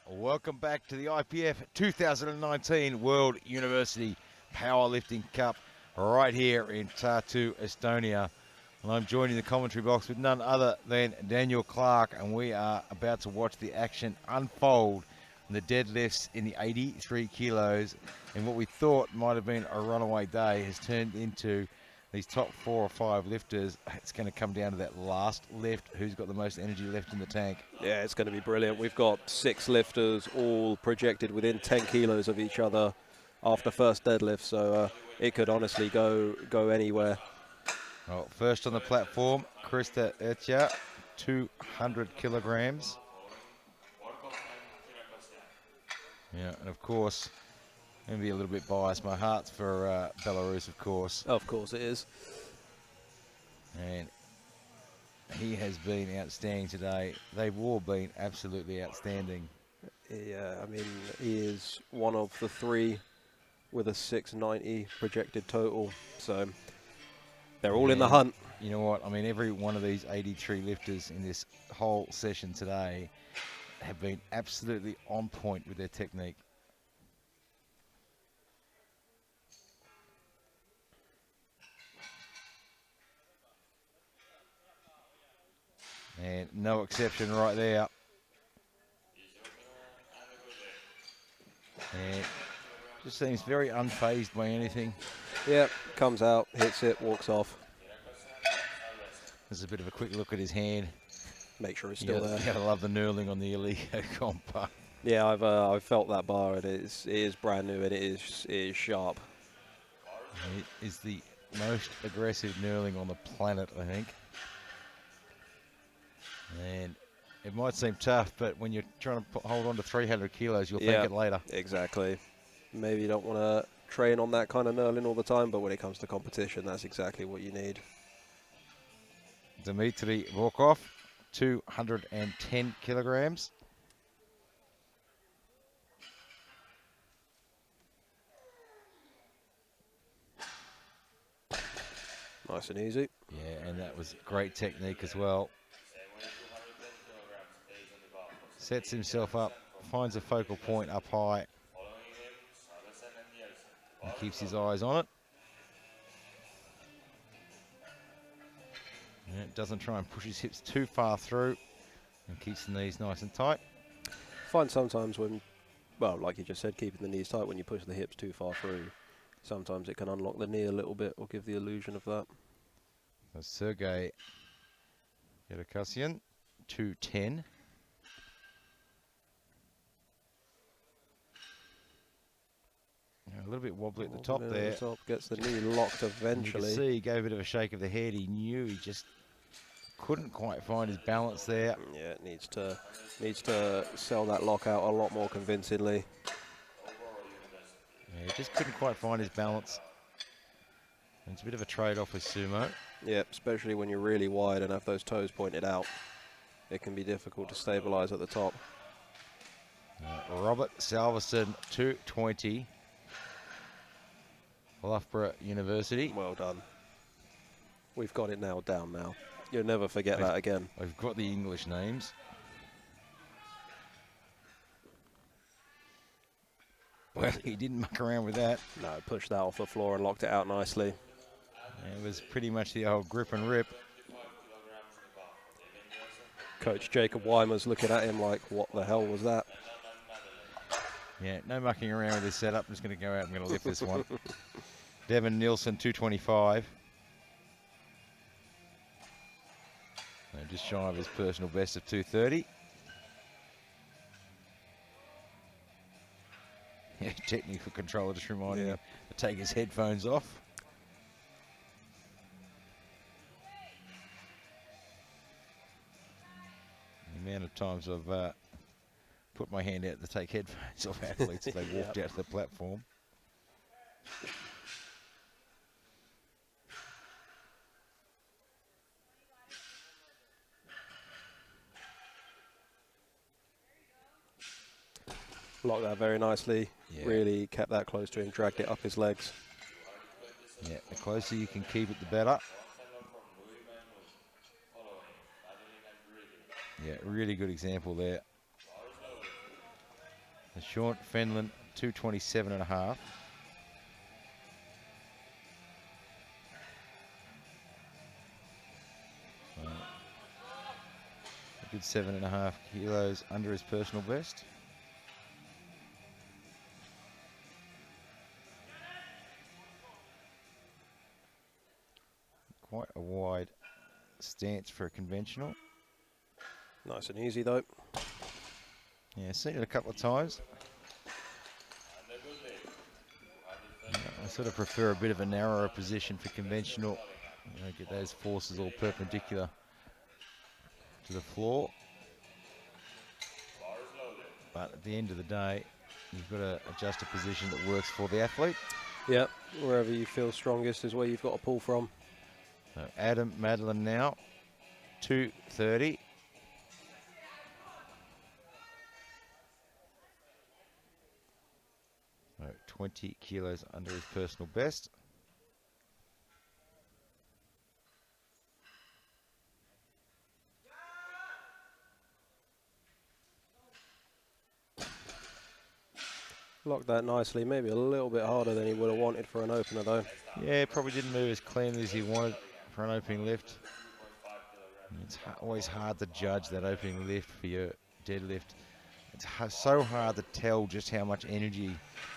Welcome back to the IPF 2019 World University Powerlifting Cup right here in Tartu, Estonia. And I'm joining the commentary box with none other than Daniel Clark, and we are about to watch the action unfold in the deadlifts in the 83 kilos. And what we thought might have been a runaway day has turned into these top 4 or 5 lifters. It's going to come down to that last lift. Who's got the most energy left in the tank? Yeah, it's going to be brilliant. We've got 6 lifters all projected within 10 kilos of each other after first deadlift, so it could honestly go anywhere. Well, first on the platform, Krista Etja, 200 kilograms. Yeah, and of course, I'm going to be a little bit biased. My heart's for Belarus, of course. Of course it is. And he has been outstanding today. They've all been absolutely outstanding. Yeah, I mean, he is one of the 3 with a 690 projected total, so they're all in the hunt. You know what? I mean, every one of these 83 lifters in this whole session today have been absolutely on point with their technique. And no exception right there. And just seems very unfazed by anything. Yeah, comes out, hits it, walks off. There's a bit of a quick look at his hand. Make sure it's still there. You gotta love the knurling on the Illegal comp. Yeah, I've felt that bar, and it is brand new, and it is sharp. It is the most aggressive knurling on the planet, I think. And it might seem tough, but when you're trying to hold on to 300 kilos, you'll thank it later. Exactly. Maybe you don't want to train on that kind of knurling all the time, but when it comes to competition, that's exactly what you need. Dmitry Volkov, 210 kilograms. Nice and easy. Yeah, and that was great technique as well. Sets himself up, finds a focal point up high. And keeps his eyes on it. Yeah, doesn't try and push his hips too far through, and keeps the knees nice and tight. Find sometimes when, well, like you just said, keeping the knees tight, when you push the hips too far through, sometimes it can unlock the knee a little bit or give the illusion of that. So Sergey Yerokasian, 210. A little bit wobbly at the top there. The top gets the knee locked eventually. You can see he gave a bit of a shake of the head. He knew he just couldn't quite find his balance there. Yeah, it needs to sell that lock out a lot more convincingly. Yeah, he just couldn't quite find his balance. And it's a bit of a trade-off with sumo. Yeah, especially when you're really wide and have those toes pointed out. It can be difficult to stabilize at the top. Robert Salverson, 220. Loughborough University. Well done. We've got it nailed down now. You'll never forget that again. We've got the English names. Well, he didn't muck around with that. No, pushed that off the floor and locked it out nicely. It was pretty much the old grip and rip. Coach Jacob Weimer's looking at him like, what the hell was that? Yeah, no mucking around with this setup. I'm just going to go out and I'm going to lift this one. Devin Nielsen, 225. Just shy of his personal best of 230. Yeah, technical controller just reminding him to take his headphones off. The amount of times I've put my hand out to take headphones off athletes as they walked out to the platform. Locked that very nicely. Yeah. Really kept that close to him, dragged it up his legs. Yeah, the closer you can keep it, the better. Yeah, really good example there. Sean Fenlon, 227.5. A good 7.5 kilos under his personal best. Quite a wide stance for a conventional. Nice and easy though. Yeah, seen it a couple of times. I sort of prefer a bit of a narrower position for conventional. You know, get those forces all perpendicular to the floor. But at the end of the day, you've got to adjust a position that works for the athlete. Yeah, wherever you feel strongest is where you've got to pull from. So Adam Madeline now, 230. So 20 kilos under his personal best. Locked that nicely, maybe a little bit harder than he would have wanted for an opener though. Yeah, probably didn't move as cleanly as he wanted for an opening lift. It's always hard to judge that opening lift for your deadlift. It's so hard to tell just how much energy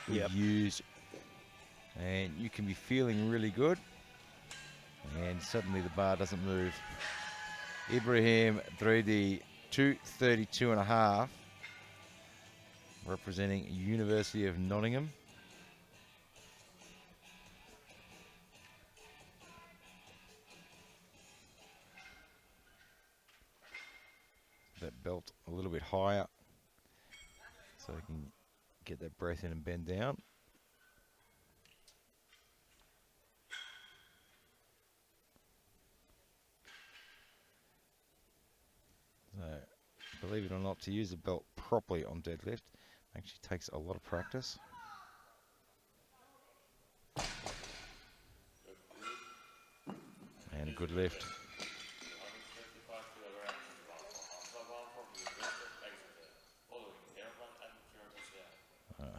you've used. And you can be feeling really good, and suddenly the bar doesn't move. Ibrahim 3D, 232.5, representing University of Nottingham. That belt a little bit higher so we can get that breath in and bend down. So, believe it or not, to use the belt properly on deadlift actually takes a lot of practice. And a good lift.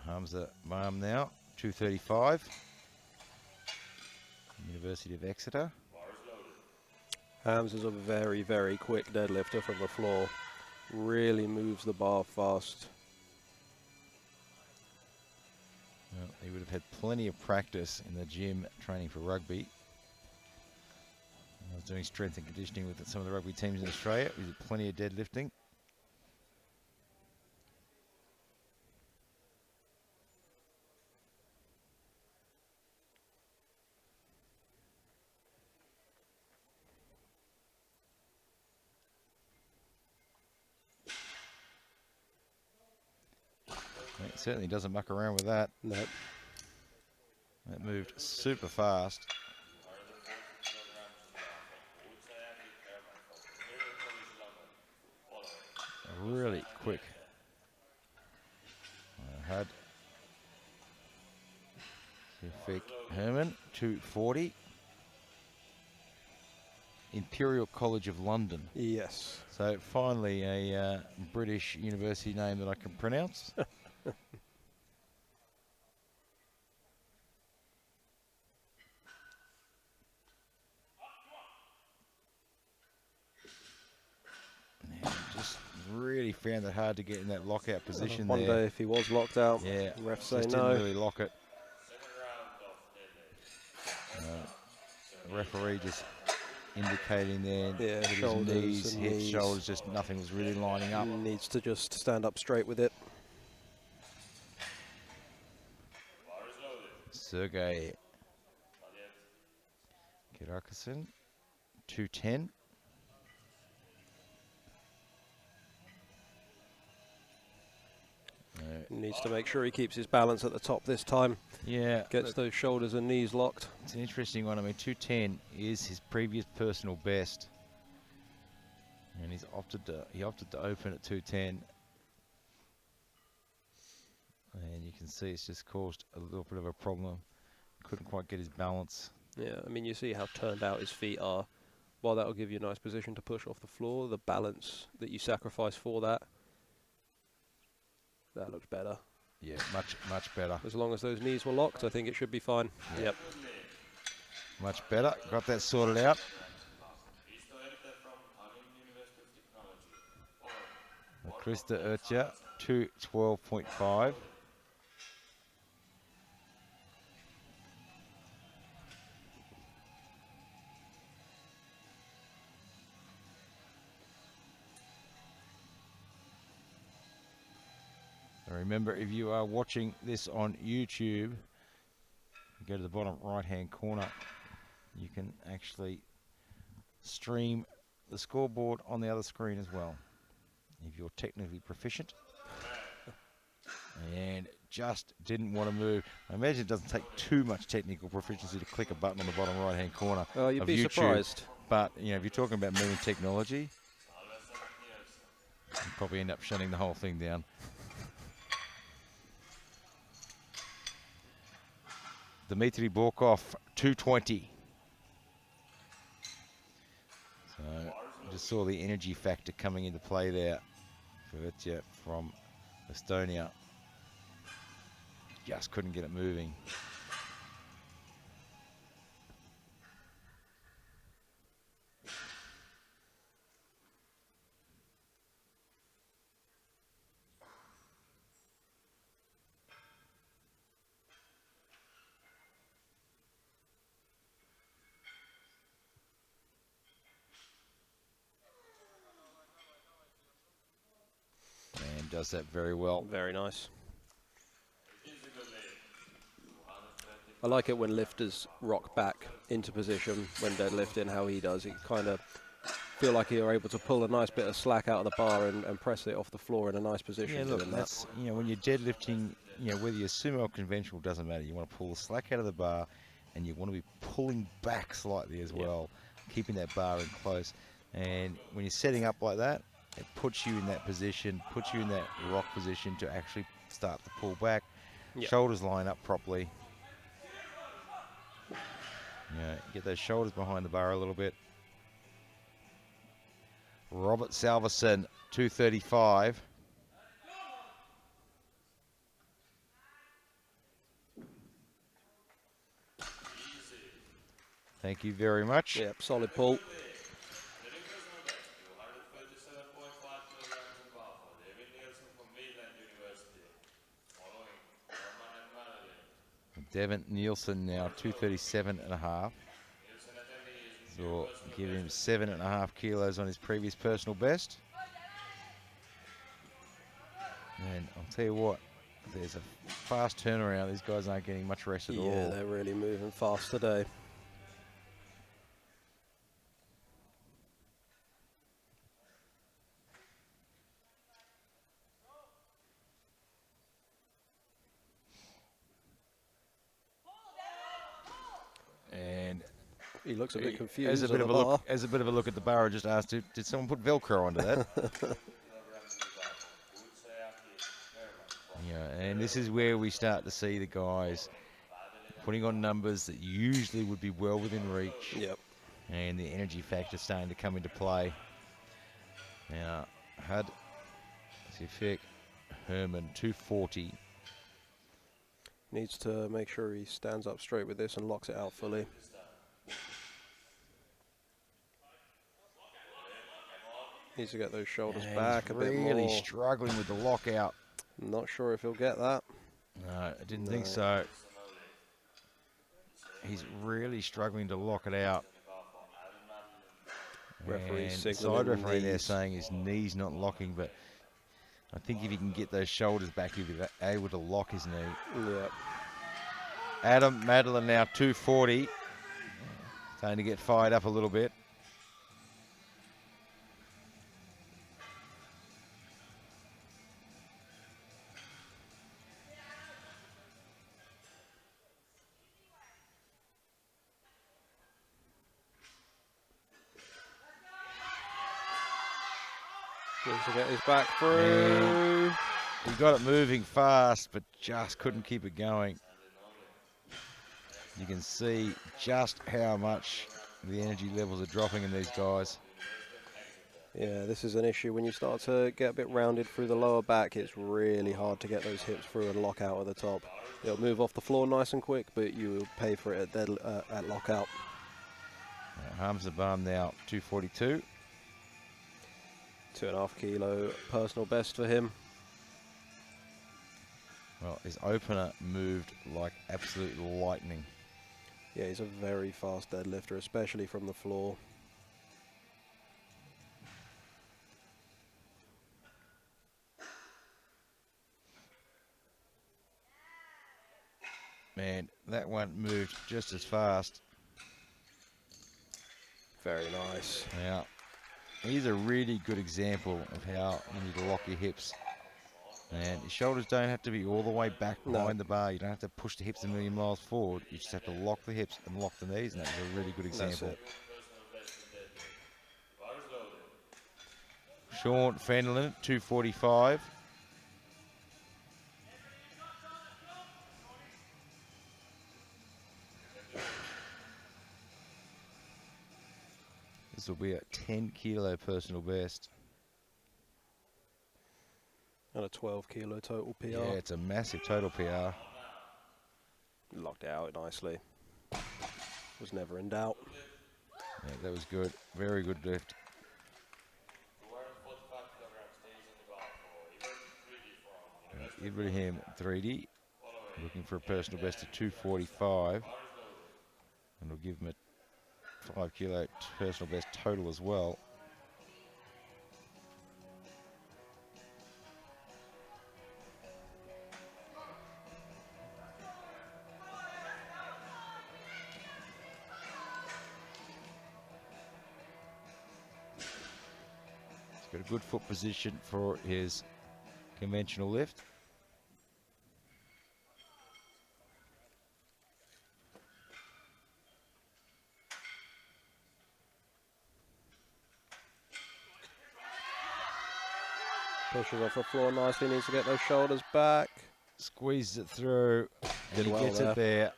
Hamza Maam now, 235. University of Exeter. Hamza's a very, very quick deadlifter from the floor. Really moves the bar fast. Well, he would have had plenty of practice in the gym training for rugby. I was doing strength and conditioning with some of the rugby teams in Australia. We did plenty of deadlifting. It certainly doesn't muck around with that. No. That moved super fast. Really quick. Had Sufik Herman, 240. Imperial College of London. Yes. So finally a British university name that I can pronounce. Just really found it hard to get in that lockout position there. One day if he was locked out, yeah, ref say just no. didn't really lock it. The referee just indicating there with his knees, hips, shoulders, just nothing was really lining up. Needs to just stand up straight with it. Sergey Kirakison, 210. Needs to make sure he keeps his balance at the top this time. Yeah. Gets those shoulders and knees locked. It's an interesting one. I mean, 210 is his previous personal best. And he opted to open at 210. And you can see it's just caused a little bit of a problem. Couldn't quite get his balance. Yeah, I mean, you see how turned out his feet are. While that'll give you a nice position to push off the floor, the balance that you sacrifice for that, that looks better. Yeah, much better. As long as those knees were locked, I think it should be fine. Yeah. Yep. Much better. Got that sorted out. Krista Urcha, 212.5. And remember, if you are watching this on YouTube, go to the bottom right-hand corner. You can actually stream the scoreboard on the other screen as well, if you're technically proficient. And just didn't want to move. I imagine it doesn't take too much technical proficiency to click a button on the bottom right-hand corner You'd of be YouTube. surprised. But you know, if you're talking about moving technology, you probably end up shutting the whole thing down. Dmitry Borkov, 220. So I just saw the energy factor coming into play there for Urcha from Estonia. Just couldn't get it moving. And does that very well. Very nice. I like it when lifters rock back into position when deadlifting, how he does. He kind of feel like you're able to pull a nice bit of slack out of the bar and press it off the floor in a nice position. Yeah, look, doing that's, you know, when you're deadlifting, you know, whether you're sumo or conventional, doesn't matter. You want to pull the slack out of the bar, and you want to be pulling back slightly as well, keeping that bar in close. And when you're setting up like that, it puts you in that position, puts you in that rock position to actually start to pull back. Yep. Shoulders line up properly. Yeah, get those shoulders behind the bar a little bit. Robert Salverson, 235. Thank you very much. Yep, solid pull. Devin Nielsen now 237.5. So give him 7.5 kilos on his previous personal best. And I'll tell you what, there's a fast turnaround. These guys aren't getting much rest at all. Yeah, they're really moving fast today. And he looks a bit confused. As a bit of a look at the bar, I just asked, did someone put Velcro onto that? Yeah, and this is where we start to see the guys putting on numbers that usually would be well within reach. Yep. And the energy factor starting to come into play. Now, Hud, Sifik, Herman, 240. Needs to make sure he stands up straight with this and locks it out fully. Needs to get those shoulders back a bit more. Really struggling with the lockout. Not sure if he'll get that. No, I didn't think so. He's really struggling to lock it out. Referee's and signaling side referee there knees. saying his knee's not locking, but I think if he can get those shoulders back, he'll be able to lock his knee. Yeah. Adam Madeline now 240. Starting to get fired up a little bit. Needs to get his back through. He got it moving fast, but just couldn't keep it going. You can see just how much the energy levels are dropping in these guys. Yeah, this is an issue when you start to get a bit rounded through the lower back. It's really hard to get those hips through and lock out at the top. It'll move off the floor nice and quick, but you will pay for it at lockout. Hamza Bam now 242. 2.5 kilo personal best for him. Well, his opener moved like absolute lightning. Yeah, he's a very fast deadlifter, especially from the floor. Man, that one moved just as fast. Very nice. Now, he's a really good example of how you need to lock your hips. And your shoulders don't have to be all the way back behind the bar. You don't have to push the hips a million miles forward. You just have to lock the hips and lock the knees, and that's a really good example. Sean Fendelin, 245. This will be a 10 kilo personal best. And a 12 kilo total PR. Yeah, it's a massive total PR. Locked it out nicely. Was never in doubt. Yeah, that was good. Very good lift. Ibrahim 3D, looking for a personal best of 245. And we'll give him a 5 kilo personal best total as well. He's got a good foot position for his conventional lift. Pushes off the floor nicely, needs to get those shoulders back. Squeezes it through, then he well gets it there.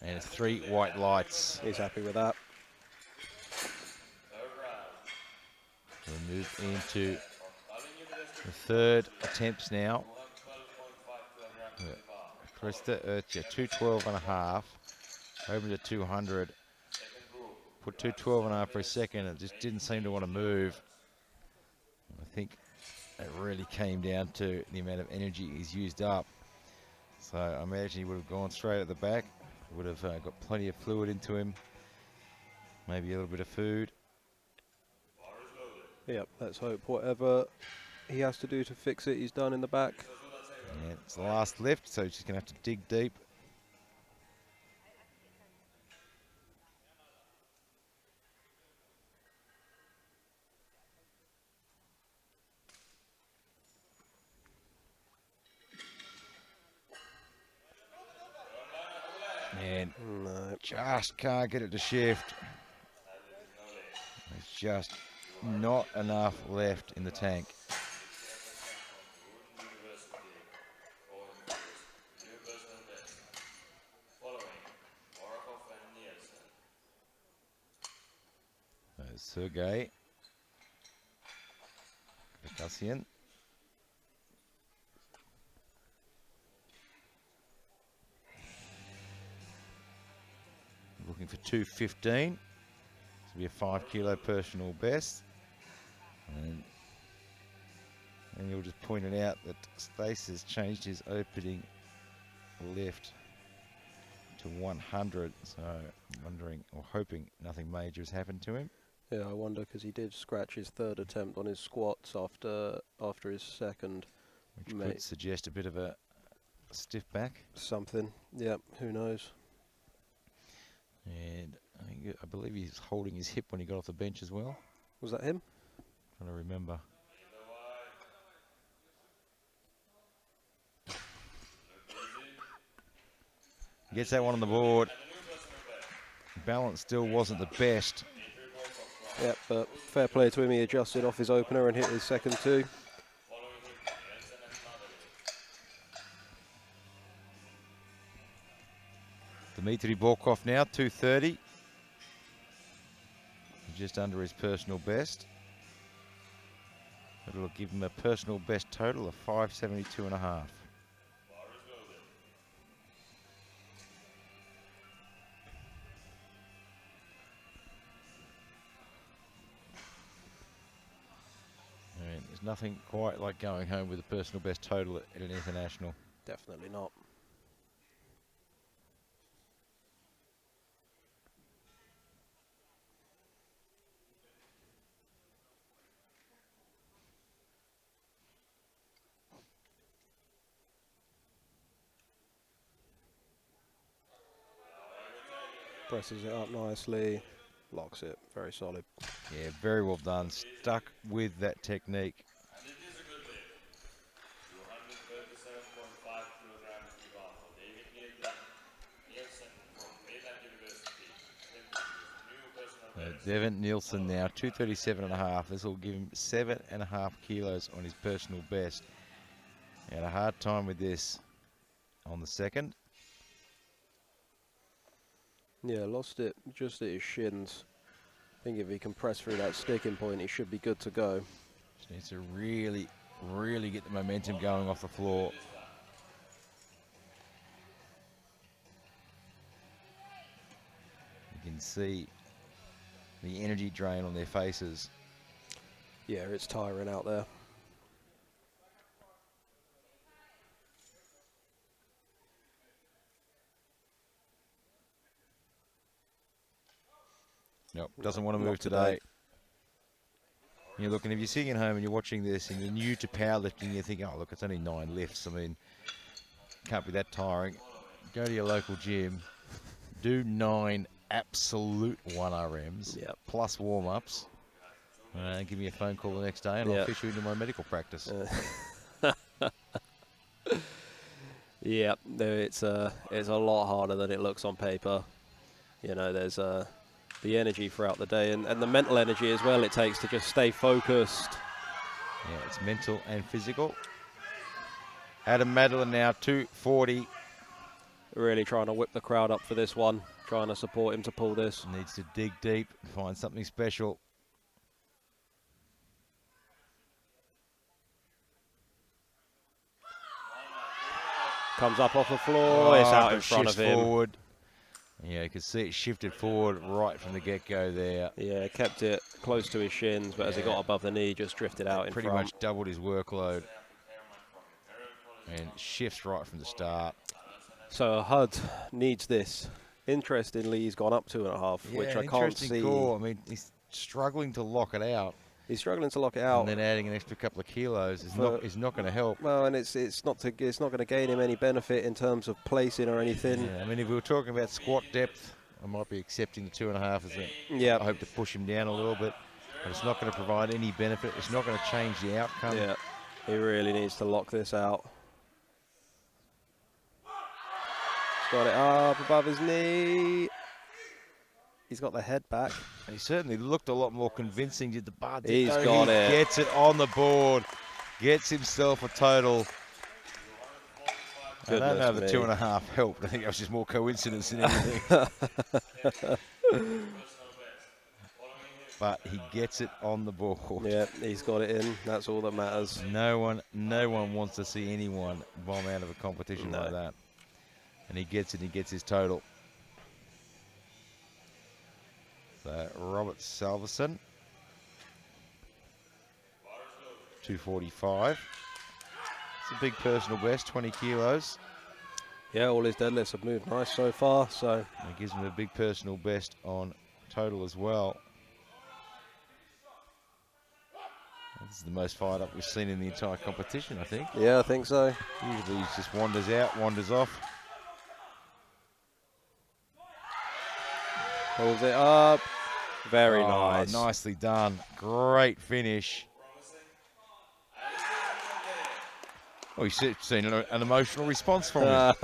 And 3 white lights. He's happy with that. We'll move into the third attempts now. Krista Urcha, 212.5. Open to 200. Put 212.5 for a second. It just didn't seem to want to move. I think it really came down to the amount of energy he's used up. So I imagine he would have gone straight at the back. Would have got plenty of fluid into him. Maybe a little bit of food. Yep, let's hope whatever he has to do to fix it, he's done in the back. Yeah, it's the last lift, so he's just going to have to dig deep. And No. just can't get it to shift. There's just not enough left in the tank. There's Sergey Bekassian. Looking for 215. This will be a 5 kilo personal best. And you'll just point it out that Stace has changed his opening lift to 100. So I'm wondering or hoping nothing major has happened to him. Yeah, I wonder because he did scratch his third attempt on his squats after his second. Which could suggest a bit of a stiff back. Something. Yep, who knows. And I believe he's holding his hip when he got off the bench as well. Was that him? Trying to remember. Gets that one on the board. Balance still wasn't the best. Yep, but fair play to him. He adjusted off his opener and hit his second two. Dmitry Borkov now, 230. just under his personal best. It'll give him a personal best total of 572 and a half. And there's nothing quite like going home with a personal best total at an international. Definitely not. Presses it up nicely, locks it, very solid. Yeah, very well done. Stuck with that technique. And it is a good lift. 237.5 kilograms to bar for David Nielsen from Mainland University. New personal best. Devin Nielsen now 237 and a half. This will give him 7.5 kilos on his personal best. He had a hard time with this on the second. Yeah, lost it just at his shins. I think if he can press through that sticking point, he should be good to go. Just needs to really, really get the momentum going off the floor. You can see the energy drain on their faces. Yeah, it's tiring out there. Nope, doesn't want to Not move today. You're looking, if you're sitting at home and you're watching this and you're new to powerlifting, you think, oh, look, it's only 9 lifts. I mean, can't be that tiring. Go to your local gym, do 9 absolute 1RMs, plus warm-ups, and give me a phone call the next day and I'll fish you into my medical practice. Yeah, it's a lot harder than it looks on paper. You know, there's the energy throughout the day and the mental energy as well it takes to just stay focused. Yeah, it's mental and physical. Adam Madeline now 240. Really trying to whip the crowd up for this one, trying to support him to pull this. Needs to dig deep and find something special. Comes up off the floor, it's out in front of him. Forward. Yeah, you can see it shifted forward right from the get-go there. Yeah, kept it close to his shins, but as he got above the knee, just drifted out in front. Pretty much doubled his workload. And shifts right from the start. So HUD needs this. Interestingly, he's gone up 2.5, which I can't see. Call. I mean, he's struggling to lock it out. He's struggling to lock it out. And then adding an extra couple of kilos is not going to help. Well, and it's not going to gain him any benefit in terms of placing or anything. Yeah, I mean, if we were talking about squat depth, I might be accepting the 2.5 as a. Yeah. I hope to push him down a little bit, but it's not going to provide any benefit. It's not going to change the outcome. Yeah, he really needs to lock this out. He's got it up above his knee. He's got the head back. He certainly looked a lot more convincing. Did the bar? He's got it. Gets it on the board. Gets himself a total. I don't know if the 2.5 helped. I think that was just more coincidence than anything. But he gets it on the board. Yeah, he's got it in. That's all that matters. No one wants to see anyone bomb out of a competition like that. And he gets it. He gets his total. So Robert Salverson, 245. It's a big personal best, 20 kilos. Yeah, all his deadlifts have moved nice so far. So it gives him a big personal best on total as well. This is the most fired up we've seen in the entire competition, I think. Yeah, I think so. Usually he just wanders out, wanders off. Pulls it up. Very nice. Nicely done. Great finish. Oh, he's seen an emotional response from him.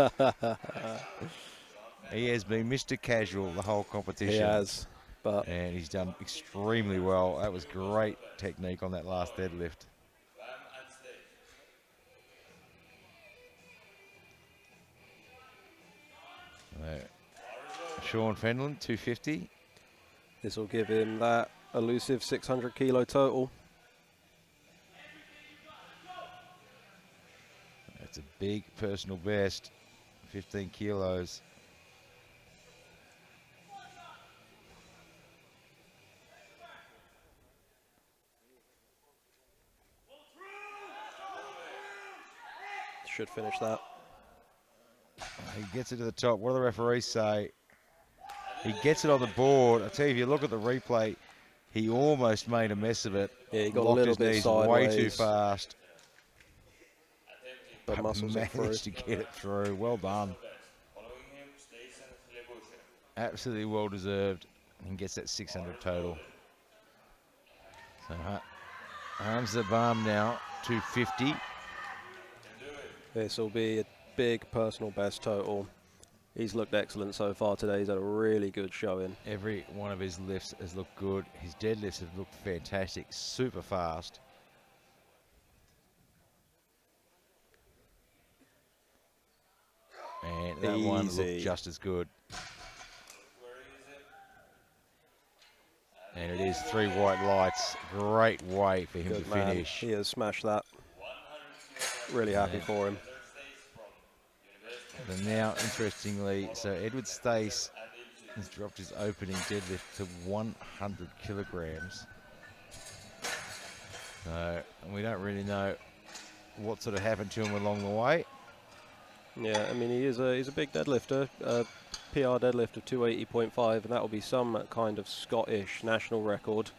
He has been Mr. Casual the whole competition. He has. And he's done extremely well. That was great technique on that last deadlift. Sean Fenlon, 250. This will give him that elusive 600 kilo total. That's a big personal best, 15 kilos. Should finish that. He gets it to the top. What do the referees say? He gets it on the board. I tell you, if you look at the replay, he almost made a mess of it. Yeah, he got a Locked little his bit knees sideways, way too fast. but muscles it through. Managed to get it through. Well done. Following him, Stason Lebusha. Absolutely well deserved. And gets that 600 total. So Hamza Bam now 250. This will be a big personal best total. He's looked excellent so far today. He's had a really good showing. Every one of his lifts has looked good. His deadlifts have looked fantastic, super fast. And that one looked just as good. And it is 3 white lights. Great way for him Good to man. finish. He has smashed that. Really happy for him. But now, interestingly, so Edward Stace has dropped his opening deadlift to 100 kilograms. So we don't really know what sort of happened to him along the way. Yeah, I mean, he's a big deadlifter. PR deadlift of 280.5, and that will be some kind of Scottish national record.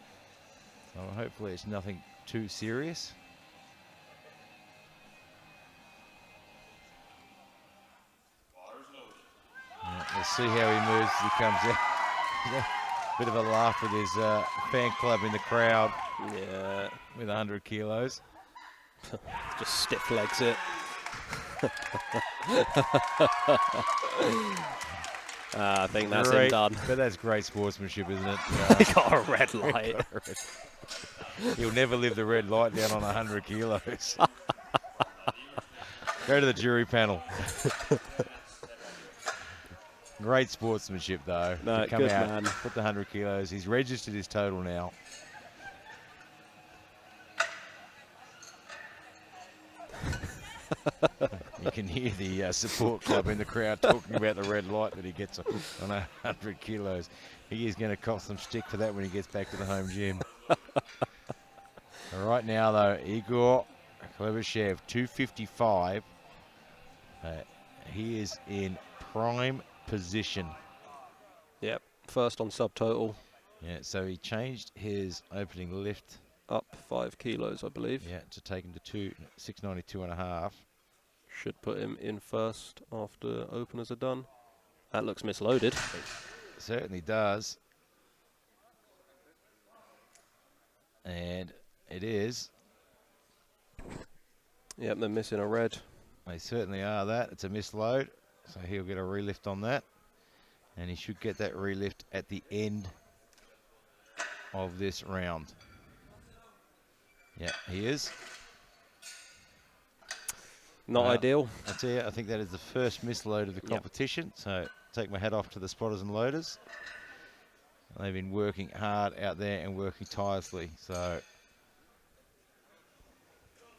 So hopefully it's nothing too serious. Yeah, we'll see how he moves as he comes out. Bit of a laugh with his fan club in the crowd. Yeah. With 100 kilos. Just stiff legs it. I think that's him done. But that's great sportsmanship, isn't it? He got a red light. He'll never live the red light down on 100 kilos. Go to the jury panel. Great sportsmanship, though. No, to come good out, man. put the 100 kilos. He's registered his total now. You can hear the support club in the crowd talking about the red light that he gets on 100 kilos. He is going to cop some stick for that when he gets back to the home gym. Right now, though, Igor Klebyshev, 255. He is in prime position. Yep, first on subtotal. Yeah, so he changed his opening lift. Up 5 kilos, I believe. Yeah, to take him to 692.5. Should put him in first after openers are done. That looks misloaded. It certainly does. And it is. Yep, they're missing a red. They certainly are that. It's a misload. So he'll get a relift on that. And he should get that relift at the end of this round. Yeah, he is. Not ideal. I tell you, I think that is the first misload of the competition. So take my hat off to the spotters and loaders. They've been working hard out there and working tirelessly. So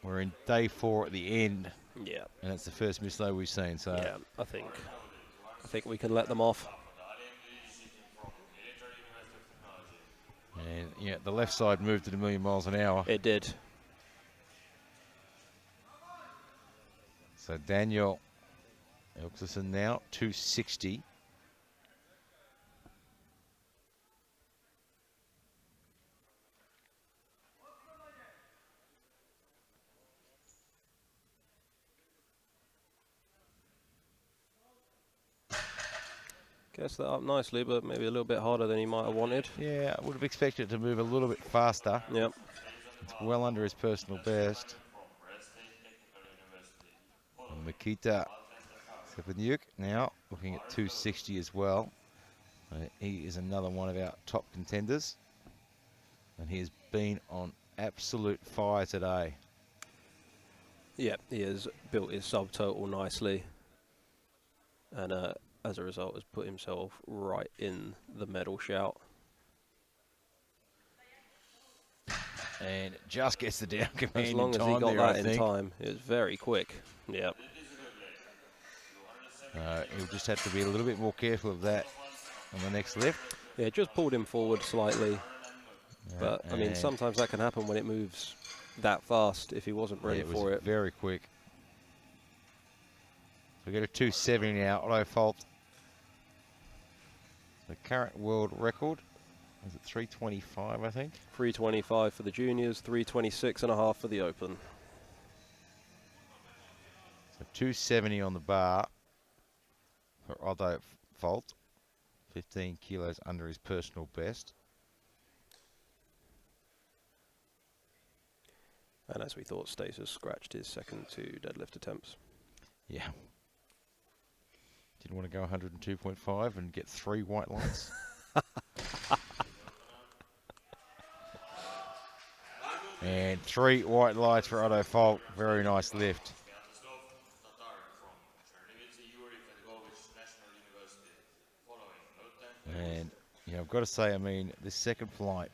we're in day 4 at the end. Yeah. And that's the first misload we've seen. So yeah, I think we can let them off. And yeah, the left side moved at 1,000,000 miles an hour. It did. So Daniel Elkson now 260. Gets that up nicely, but maybe a little bit harder than he might have wanted. Yeah, I would have expected it to move a little bit faster. Yep. It's well under his personal best. And Mikita Stepanuik now looking at 260 as well. He is another one of our top contenders. And he has been on absolute fire today. Yep, he has built his subtotal nicely. And as a result has put himself right in the medal shout. And just gets the down command As long in as he time got there, I that in think. time, it was very quick. Yep. He'll just have to be a little bit more careful of that on the next lift. Yeah, just pulled him forward slightly. Yeah, But, I mean, and sometimes that can happen when it moves that fast if he wasn't ready it for was it. very quick. So we get a 270 now, auto fault. The current world record is at 325, I think. 325 for the juniors, 326.5 for the open. So 270 on the bar for auto fault. 15 kilos under his personal best. And as we thought, Stasis scratched his second 2 deadlift attempts. Yeah. Didn't want to go 102.5 and get 3 white lights. And 3 white lights for Otto Folk. Very nice lift. And you know, I've got to say, I mean, this second flight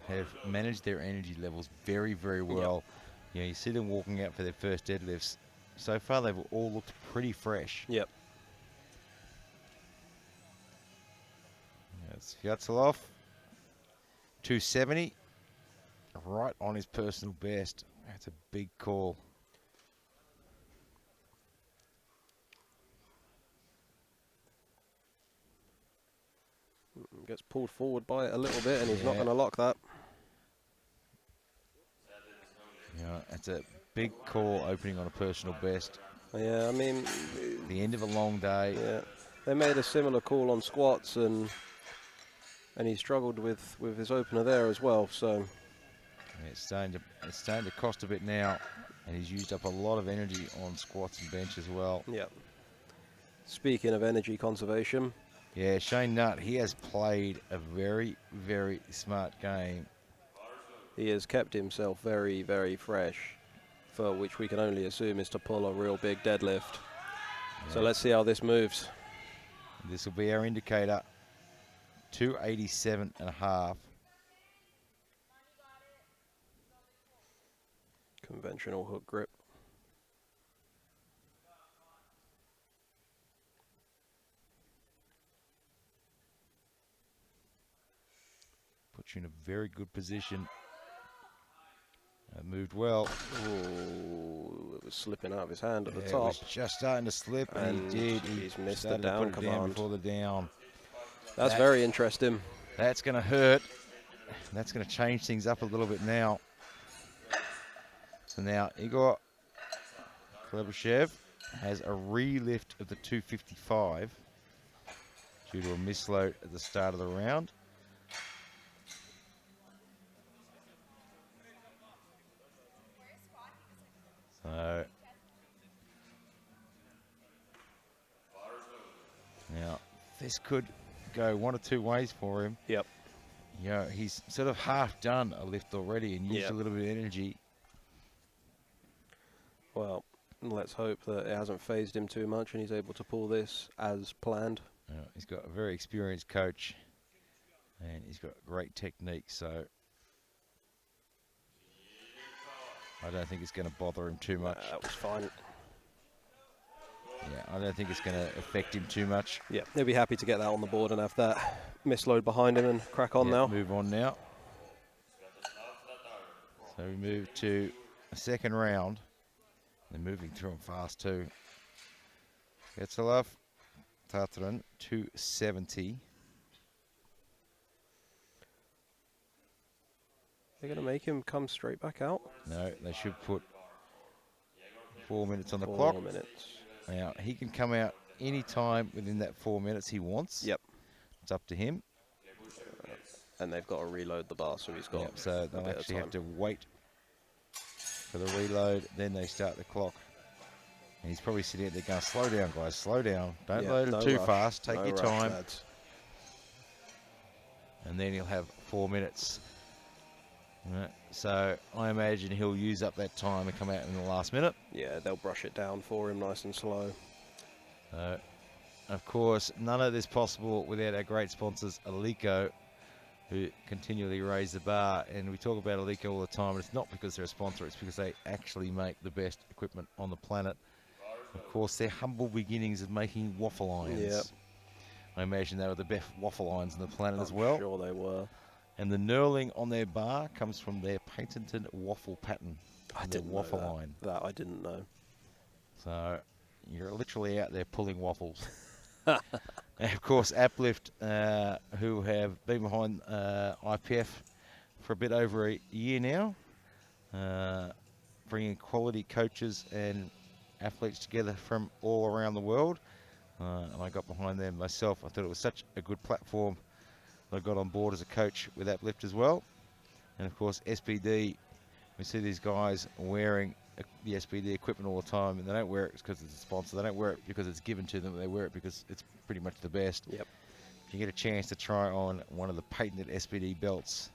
have managed their energy levels very, very well. Yep. You know, you see them walking out for their first deadlifts. So far, they've all looked pretty fresh. Yep. That's Vyacheslav. 270. Right on his personal best. That's a big call. Gets pulled forward by it a little bit, and he's not going to lock that. Yeah, it's a big call opening on a personal best. Yeah, I mean, the end of a long day. Yeah, they made a similar call on squats, and he struggled with his opener there as well. So yeah, it's starting to cost a bit now, and he's used up a lot of energy on squats and bench as well. Yeah. Speaking of energy conservation. Yeah, Shane Nutt, he has played a very, very smart game. He has kept himself very, very fresh, for which we can only assume is to pull a real big deadlift. Yeah. So let's see how this moves. This will be our indicator. 287.5. Conventional hook grip. Puts you in a very good position. Moved well. Ooh, it was slipping out of his hand at the top. It was just starting to slip, and he's missed the down command. Down before the down. That's very interesting. That's going to hurt. That's going to change things up a little bit now. So now Igor Klebyshev has a relift of the 255 due to a misload at the start of the round. So now this could go one or two ways for him. Yep. You know, he's sort of half done a lift already and used a little bit of energy. Well, let's hope that it hasn't phased him too much and he's able to pull this as planned. He's got a very experienced coach and he's got great technique, so I don't think it's going to bother him too much. That was fine. Yeah, I don't think it's going to affect him too much. Yeah, he'll be happy to get that on the board and have that misload behind him and crack on now. Move on now. So we move to a second round. They're moving through them fast too. Vyacheslav Tatran, 270. They're going to make him come straight back out? No, they should put 4 minutes on the clock. 4 minutes. Now, he can come out any time within that 4 minutes he wants. Yep. It's up to him. And they've got to reload the bar, so he's got so they'll actually have to wait for the reload, then they start the clock. And he's probably sitting there going, slow down, guys, slow down. Don't load it too fast. Take your time. Lads. And then he'll have 4 minutes. So I imagine he'll use up that time and come out in the last minute. Yeah, they'll brush it down for him nice and slow. Of course, none of this possible without our great sponsors, Alico, who continually raise the bar. And we talk about Alico all the time, and it's not because they're a sponsor, it's because they actually make the best equipment on the planet. Of course, their humble beginnings of making waffle irons. Yep. I imagine they were the best waffle irons on the planet I'm as well. sure they were. And the knurling on their bar comes from their patented waffle pattern. I on didn't their waffle know iron. that I didn't know. So you're literally out there pulling waffles. And of course, Uplift, who have been behind IPF for a bit over a year now, bringing quality coaches and athletes together from all around the world. And I got behind them myself. I thought it was such a good platform that I got on board as a coach with Uplift as well. And of course, SBD, we see these guys wearing the SBD equipment all the time, and they don't wear it because it's a sponsor. They don't wear it because it's given to them. They wear it because it's pretty much the best. Yep. If you get a chance to try on one of the patented SBD belts,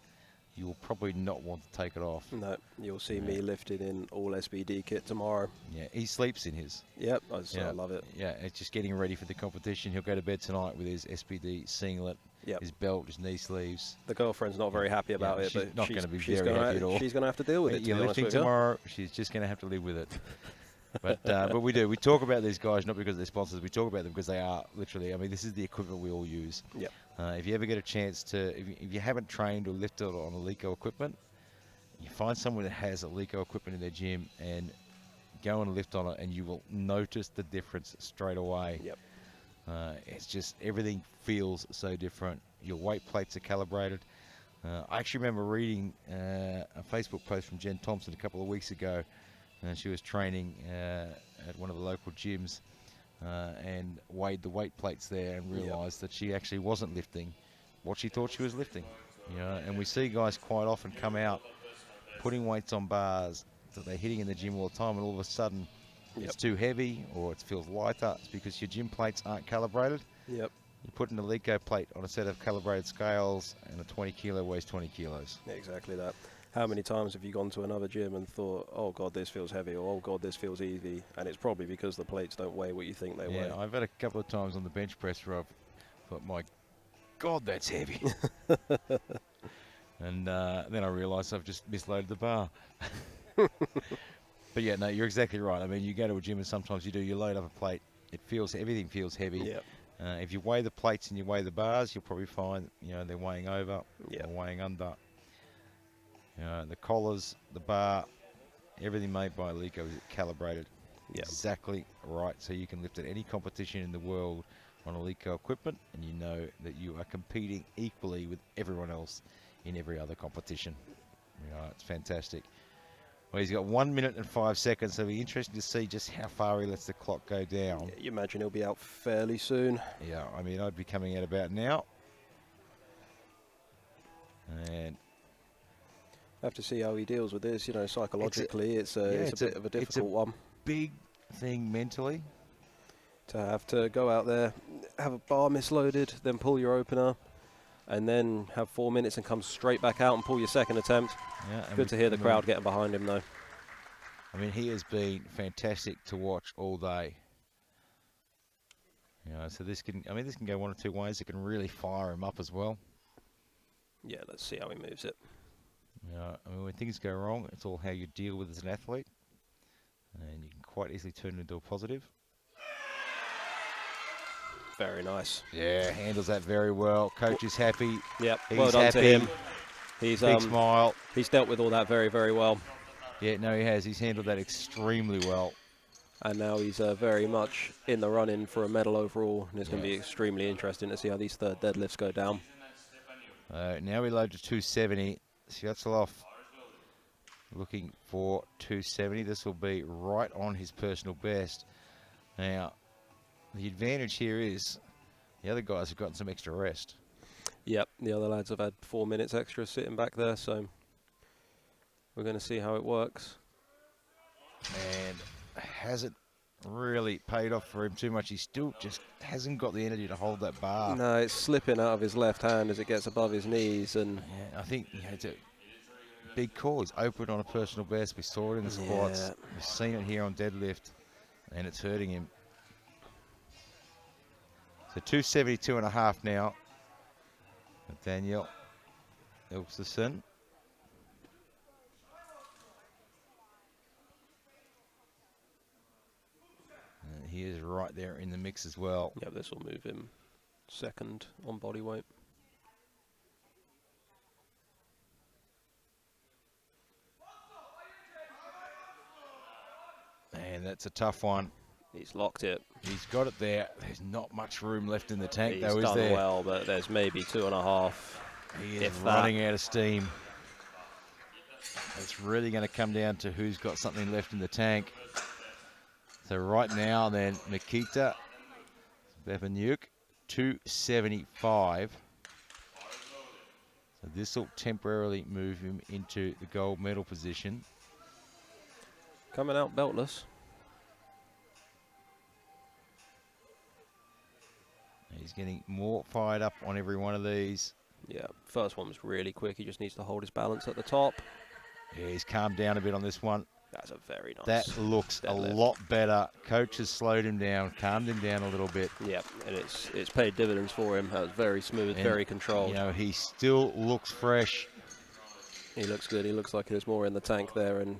you will probably not want to take it off. No, you'll see me lifted in all SBD kit tomorrow. Yeah, he sleeps in his. Yep, I love it. Yeah, it's just getting ready for the competition. He'll go to bed tonight with his SBD singlet, his belt, his knee sleeves. The girlfriend's not very happy about it, she's but not going to be very happy at all. She's going to have to deal with it. You're lifting tomorrow. She's just going to have to live with it. But we do. We talk about these guys not because they're sponsors. We talk about them because they are literally. I mean, this is the equipment we all use. Yep. If you ever get a chance to, if you haven't trained or lifted on Alico equipment, you find someone that has Alico equipment in their gym and go and lift on it, and you will notice the difference straight away. Yep. It's just everything feels so different. Your weight plates are calibrated. I actually remember reading a Facebook post from Jen Thompson a couple of weeks ago. She was training at one of the local gyms and weighed the weight plates there and realised that she actually wasn't lifting what she thought she was lifting. You know, and we see guys quite often come out putting weights on bars that they're hitting in the gym all the time, and all of a sudden it's too heavy or it feels lighter. It's because your gym plates aren't calibrated. Yep. You put an Alico plate on a set of calibrated scales, and a 20 kilo weighs 20 kilos. Exactly that. How many times have you gone to another gym and thought, oh God, this feels heavy, or oh God, this feels easy? And it's probably because the plates don't weigh what you think they weigh. Yeah, I've had a couple of times on the bench press where I've thought, my God, that's heavy. And then I realised I've just misloaded the bar. But yeah, no, you're exactly right. I mean, you go to a gym and sometimes you load up a plate. Everything feels heavy. Yep. If you weigh the plates and you weigh the bars, you'll probably find, they're weighing over or weighing under. The collars, the bar, everything made by Alico is calibrated exactly right, so you can lift at any competition in the world on Alico equipment, and you know that you are competing equally with everyone else in every other competition. It's fantastic. Well, he's got 1 minute and 5 seconds, so it'll be interesting to see just how far he lets the clock go down. Yeah, you imagine he'll be out fairly soon. Yeah, I mean, I'd be coming out about now. And have to see how he deals with this. Psychologically, it's a bit of a difficult one. Big thing mentally. To have to go out there, have a bar misloaded, then pull your opener, and then have 4 minutes and come straight back out and pull your second attempt. Yeah, good to hear the crowd getting behind him, though. I mean, he has been fantastic to watch all day. So this can go one or two ways. It can really fire him up as well. Yeah, let's see how he moves it. I mean, when things go wrong, it's all how you deal with as an athlete, and you can quite easily turn it into a positive. Very nice. Yeah, handles that very well. Coach is happy. Yep, He's well done happy. to him. He's big smile. He's dealt with all that very, very well. Yeah, no, he has. He's handled that extremely well. And now he's very much in the run-in for a medal overall, and it's going to be extremely interesting to see how these third deadlifts go down. Now we load to 270. Sviatslov looking for 270. This will be right on his personal best. Now, the advantage here is the other guys have gotten some extra rest. Yep, the other lads have had 4 minutes extra sitting back there, so we're going to see how it works. And hasn't really paid off for him too much. He still just hasn't got the energy to hold that bar. No, it's slipping out of his left hand as it gets above his knees, and yeah, I think it's a big call. He's open on a personal best. We saw it in the squats. Yeah. We've seen it here on deadlift, and it's hurting him. So 272.5 now. Daniel. Ilkson. And he is right there in the mix as well. Yeah, this will move him second on body weight. And that's a tough one. He's locked it. He's got it there. There's not much room left in the tank, He's though, is done there? well, but there's maybe 2.5. He is if running out of steam. It's really going to come down to who's got something left in the tank. So right now, then, Mikita Bevanuk, 275. So this will temporarily move him into the gold medal position. Coming out beltless. He's getting more fired up on every one of these. Yeah, first one was really quick. He just needs to hold his balance at the top. Yeah, he's calmed down a bit on this one. That's a very nice. That looks deadlift. a lot better. Coach has slowed him down, calmed him down a little bit. Yep, and it's paid dividends for him. That was very smooth, And, very controlled. You know, he still looks fresh. He looks good. He looks like there's more in the tank there, and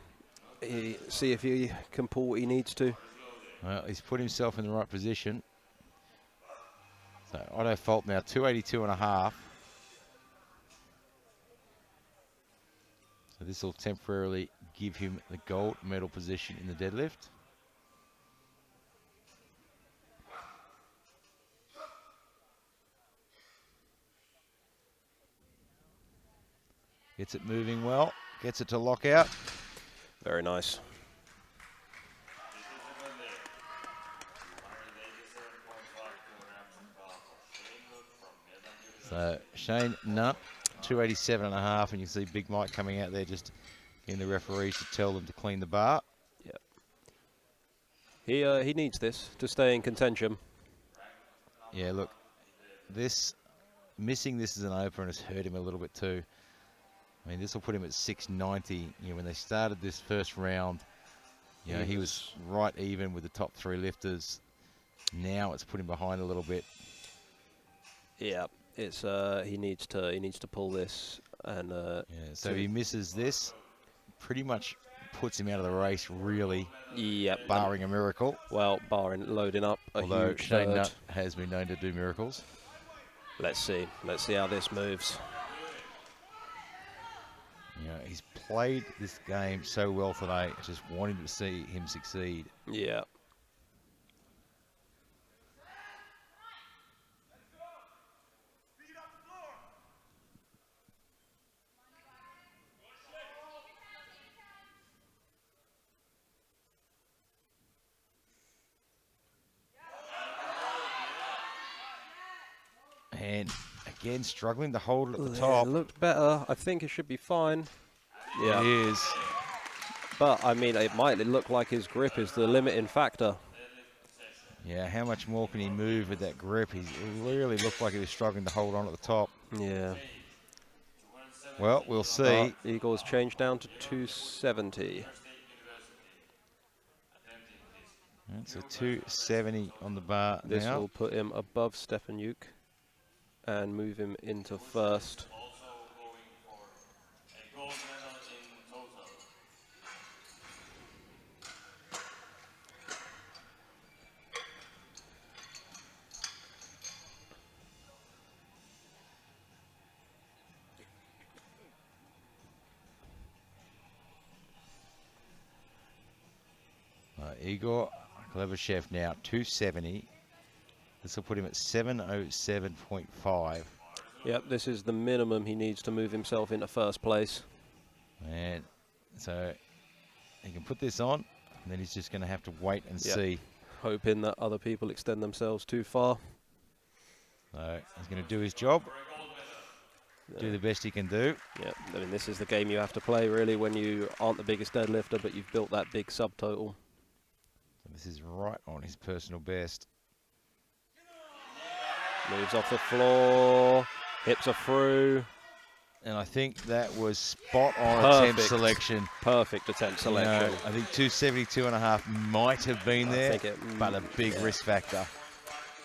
see if he can pull what he needs to. Well, he's put himself in the right position. So Otto Fault now 282.5. So this will temporarily give him the gold medal position in the deadlift. Gets it moving well, gets it to lock out. Very nice. So Shane Nutt, 287.5, and you see Big Mike coming out there just getting the referees to tell them to clean the bar. Yep. He needs this to stay in contention. Yeah, look, missing this as an opener has hurt him a little bit too. I mean, this will put him at 690. You know, when they started this first round, you know, he was right even with the top three lifters. Now it's put him behind a little bit. Yeah, it's he needs to pull this, and Yeah, so he misses this, pretty much puts him out of the race, really. Yep. Barring a miracle. Well, barring loading up a Although huge Shane third. Nutt has been known to do miracles. Let's see how this moves. You know, he's played this game so well today. Just wanting to see him succeed. Yeah. And again, struggling to hold it at the Yeah, top. it looked better. I think it should be fine. Yeah. It is. But, I mean, it might look like his grip is the limiting factor. Yeah, how much more can he move with that grip? He really looked like he was struggling to hold on at the top. Yeah. Well, we'll see. Eagles changed down to 270. So 270 on the bar This now. will put him above Stepanuk and move him into first. Igor Klevashev now 270. This will put him at 707.5. Yep, this is the minimum he needs to move himself into first place. And so he can put this on, and then he's just going to have to wait and Yep. see. Hoping that other people extend themselves too far. So he's going to do his job, do the best he can do. Yeah, I mean, this is the game you have to play, really, when you aren't the biggest deadlifter, but you've built that big subtotal. So this is right on his personal best. Moves off the floor, hips are through. And I think that was spot on Perfect. attempt selection. Perfect attempt You know, selection. I think 272.5 might have been there, think it- but a big risk factor.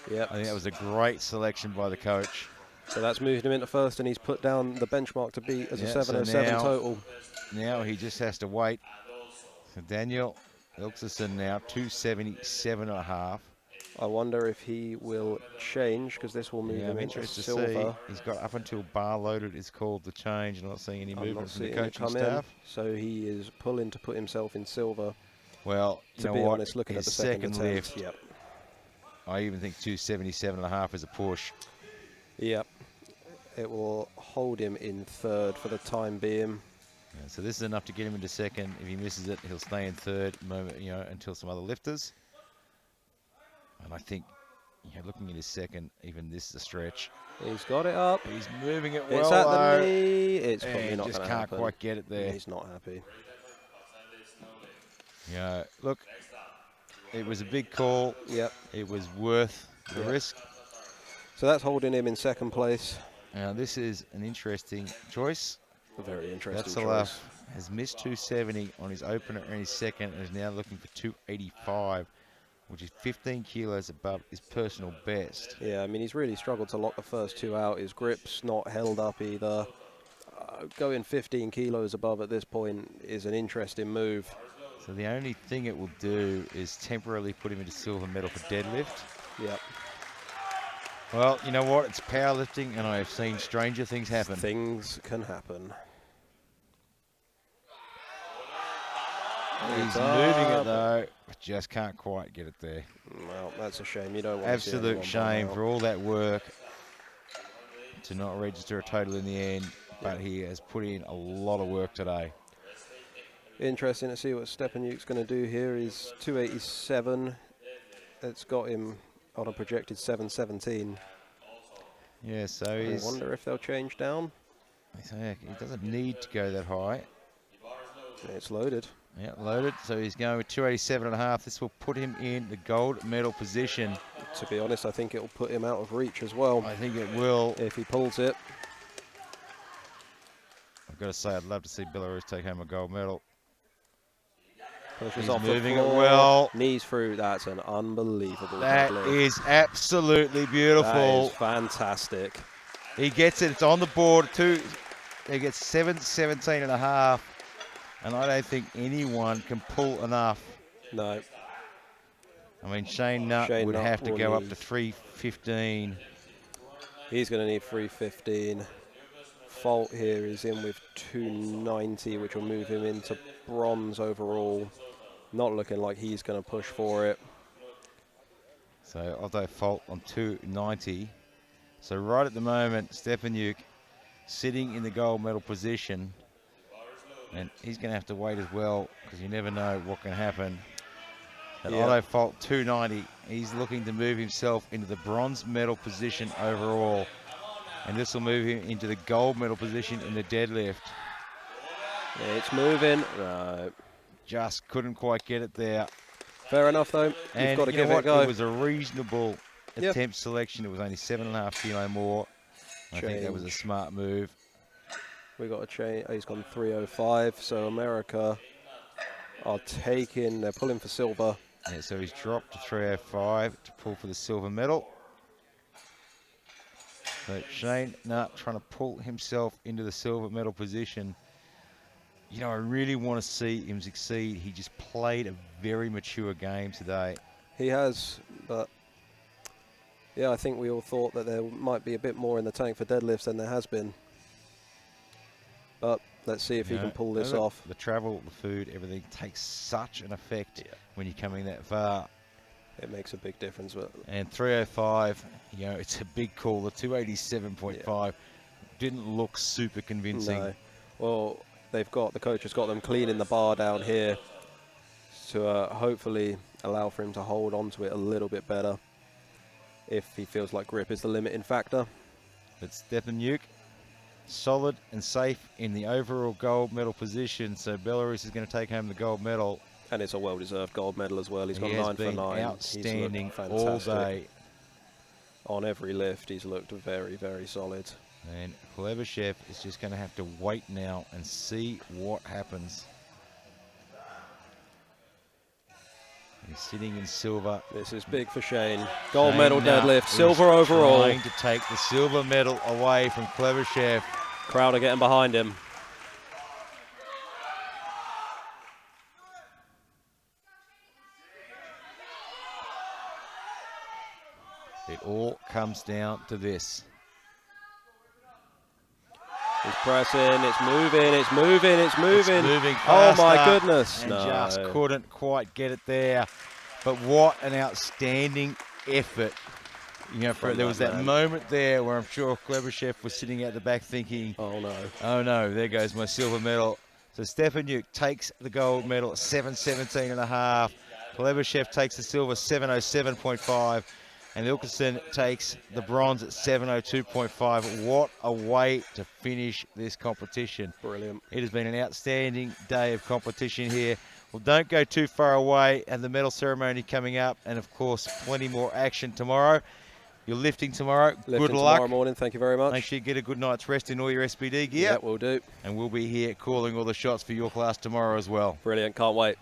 Yep. I think that was a great selection by the coach. So that's moved him into first, and he's put down the benchmark to beat as a Yeah, so 7:07 now- total. Now he just has to wait. So Daniel Ilkson now 277.5. I wonder if he will change, because this will move Yeah, him I'm into interested to silver. see. He's got up until bar loaded is called the change. I'm not seeing any I'm not movement from the seeing it coaching come in. staff. So he is pulling to put himself in silver. Well, you To know be what? honest, looking at His the second attempt, lift, yep. I even think 277.5 is a push. Yep. It will hold him in third for the time being. Yeah, so this is enough to get him into second. If he misses it, he'll stay in third, until some other lifters. And I think, looking at his second, even this is a stretch. He's got it up. He's moving it well, It's at though. the knee. It's probably And not just going to can't happen. quite get it there. He's not happy. Yeah, look, it was a big call. Yep. It was worth the risk. So that's holding him in second place. Now, this is an interesting choice. A very interesting Vatsalov choice. has missed 270 on his opener and his second, and is now looking for 285, which is 15 kilos above his personal best. Yeah, I mean, he's really struggled to lock the first two out. His grip's not held up either. Going 15 kilos above at this point is an interesting move. So the only thing it will do is temporarily put him into silver medal for deadlift. Yep. Well, you know what? It's powerlifting, and I have seen stranger things happen. Things can happen. He's It's moving it up. though, but just can't quite get it there. Well, that's a shame. You don't want to see Absolute anyone shame burn for all that work to not register a total in the end, but he has put in a lot of work today. out. Interesting to see what Stepanuke's going to do here. He's 287. It's got him on a projected 717. Yeah, so I he's, wonder if they'll change down. he doesn't need to go that high. It's loaded. Yeah, loaded. So he's going with 287.5. This will put him in the gold medal position. To be honest, I think it'll put him out of reach as well I think it will. if he pulls it. I've got to say, I'd love to see Belarus take home a gold medal. Pushes He's off the moving it floor, well. Knees through. That's an unbelievable That deadlift. is absolutely That beautiful. is fantastic. He gets it. It's on the board too. He gets 717.5, and I don't think anyone can pull enough. No. I mean, Shane Nutt Shane would Nutt have to will go up need- to 315. He's going to need 315. Fault here is in with 290, which will move him into bronze overall. Not looking like he's going to push for it. So although Fault on 290. So right at the moment, Stepanuk sitting in the gold medal position, and he's going to have to wait as well, because you never know what can happen. At Yeah. Otto Fault 290, he's looking to move himself into the bronze medal position overall, and this will move him into the gold medal position in the deadlift. It's moving. No. Just couldn't quite get it there. Fair enough, though. You've And got to you know give it a what? go. It was a reasonable Yep. attempt selection. It was only 7.5 kilo more. I think that was a Change. smart move. We got a change. He's gone 305. So America are taking. They're pulling for silver. Yeah, so he's dropped to 305 to pull for the silver medal. So Shane Nutt trying to pull himself into the silver medal position. You know, I really want to see him succeed. He just played a very mature game today. He has, but yeah, I think we all thought that there might be a bit more in the tank for deadlifts than there has been. But let's see if he You can know, pull this look, off. The travel, the food, everything takes such an effect when you're coming that far. It makes a big difference. But And 305, you know, it's a big call. The 287.5 didn't look super convincing. no, well, the coach has got them cleaning the bar down here to hopefully allow for him to hold on to it a little bit better if he feels like grip is the limiting factor. But Stepanuk, solid and safe in the overall gold medal position. So Belarus is going to take home the gold medal. And it's a well-deserved gold medal as well. He's He gone has 9 for been 9. outstanding He's looked all fantastic. day. On every lift, he's looked very, very solid. And Kulevashev is just going to have to wait now and see what happens. He's sitting in silver. This is big for Shane. Gold Shane medal Nutt deadlift, is silver overall. Trying to take the silver medal away from Clever Chef. Crowd are getting behind him. It all comes down to this. He's pressing, it's moving, it's moving, it's moving. It's moving Oh my faster goodness. and No. just couldn't quite get it there. But what an outstanding effort. You know, there was that moment there where I'm sure Clever Chef was sitting at the back thinking, oh no, there goes my silver medal. So Stefanuk takes the gold medal at 7:17.5. Clever Chef takes the silver 7:07.5. And Ilkeston takes the bronze at 7:02.5. What a way to finish this competition. Brilliant. It has been an outstanding day of competition here. Well, don't go too far away, and the medal ceremony coming up, and of course, plenty more action tomorrow. You're lifting tomorrow. Good luck. Tomorrow morning, thank you very much. Make sure you get a good night's rest in all your SBD gear. Yeah, we'll do. And we'll be here calling all the shots for your class tomorrow as well. Brilliant, can't wait.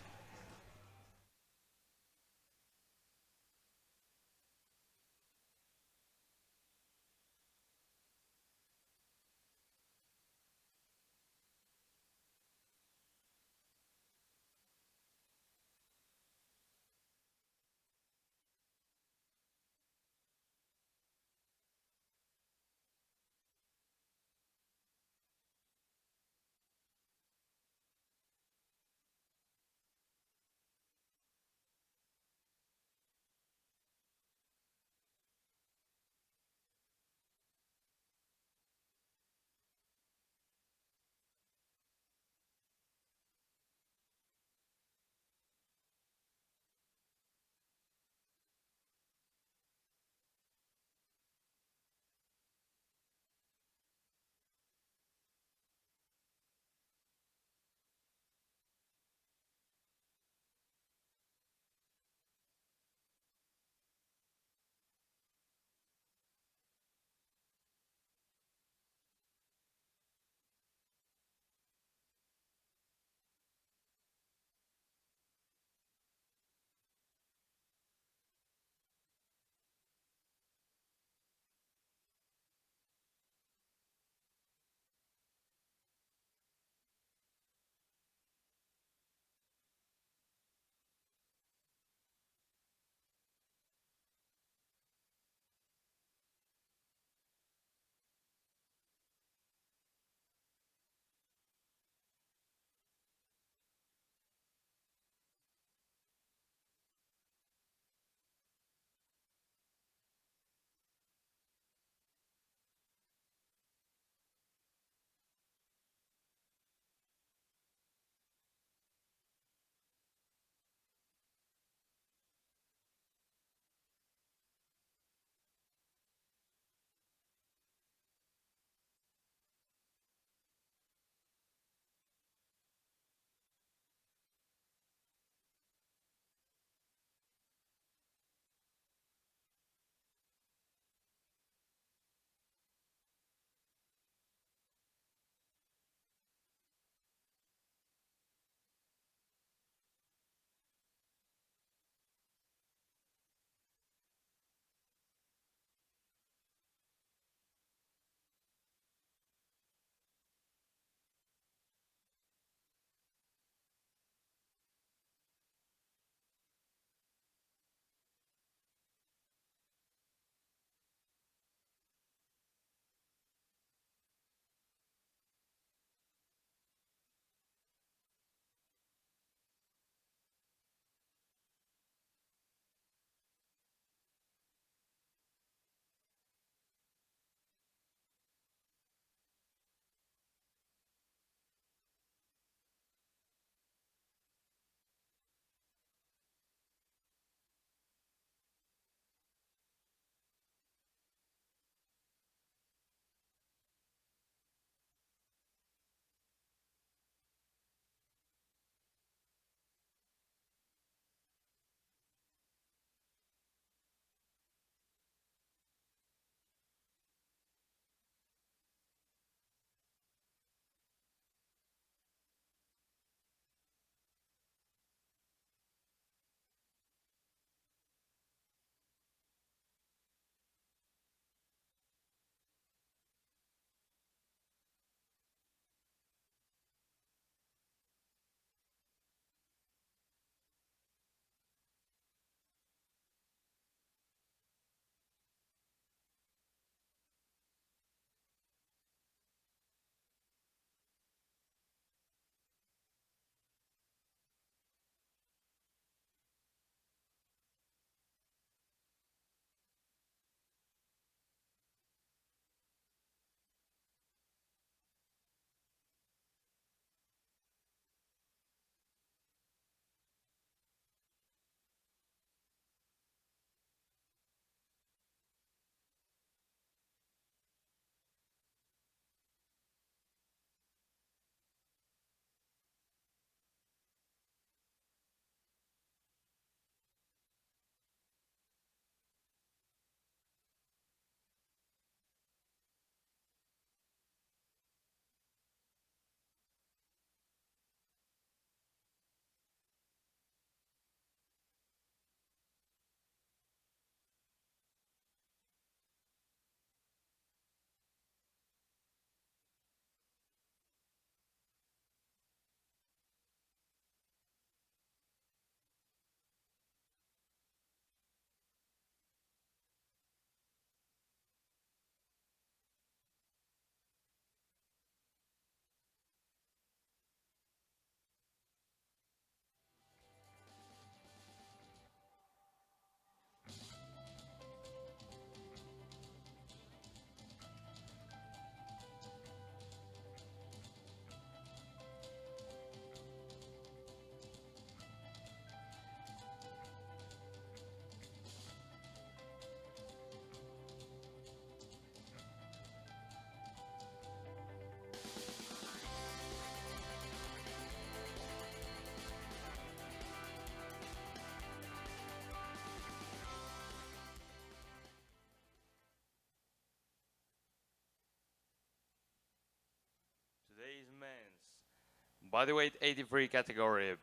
Bodyweight 83 category.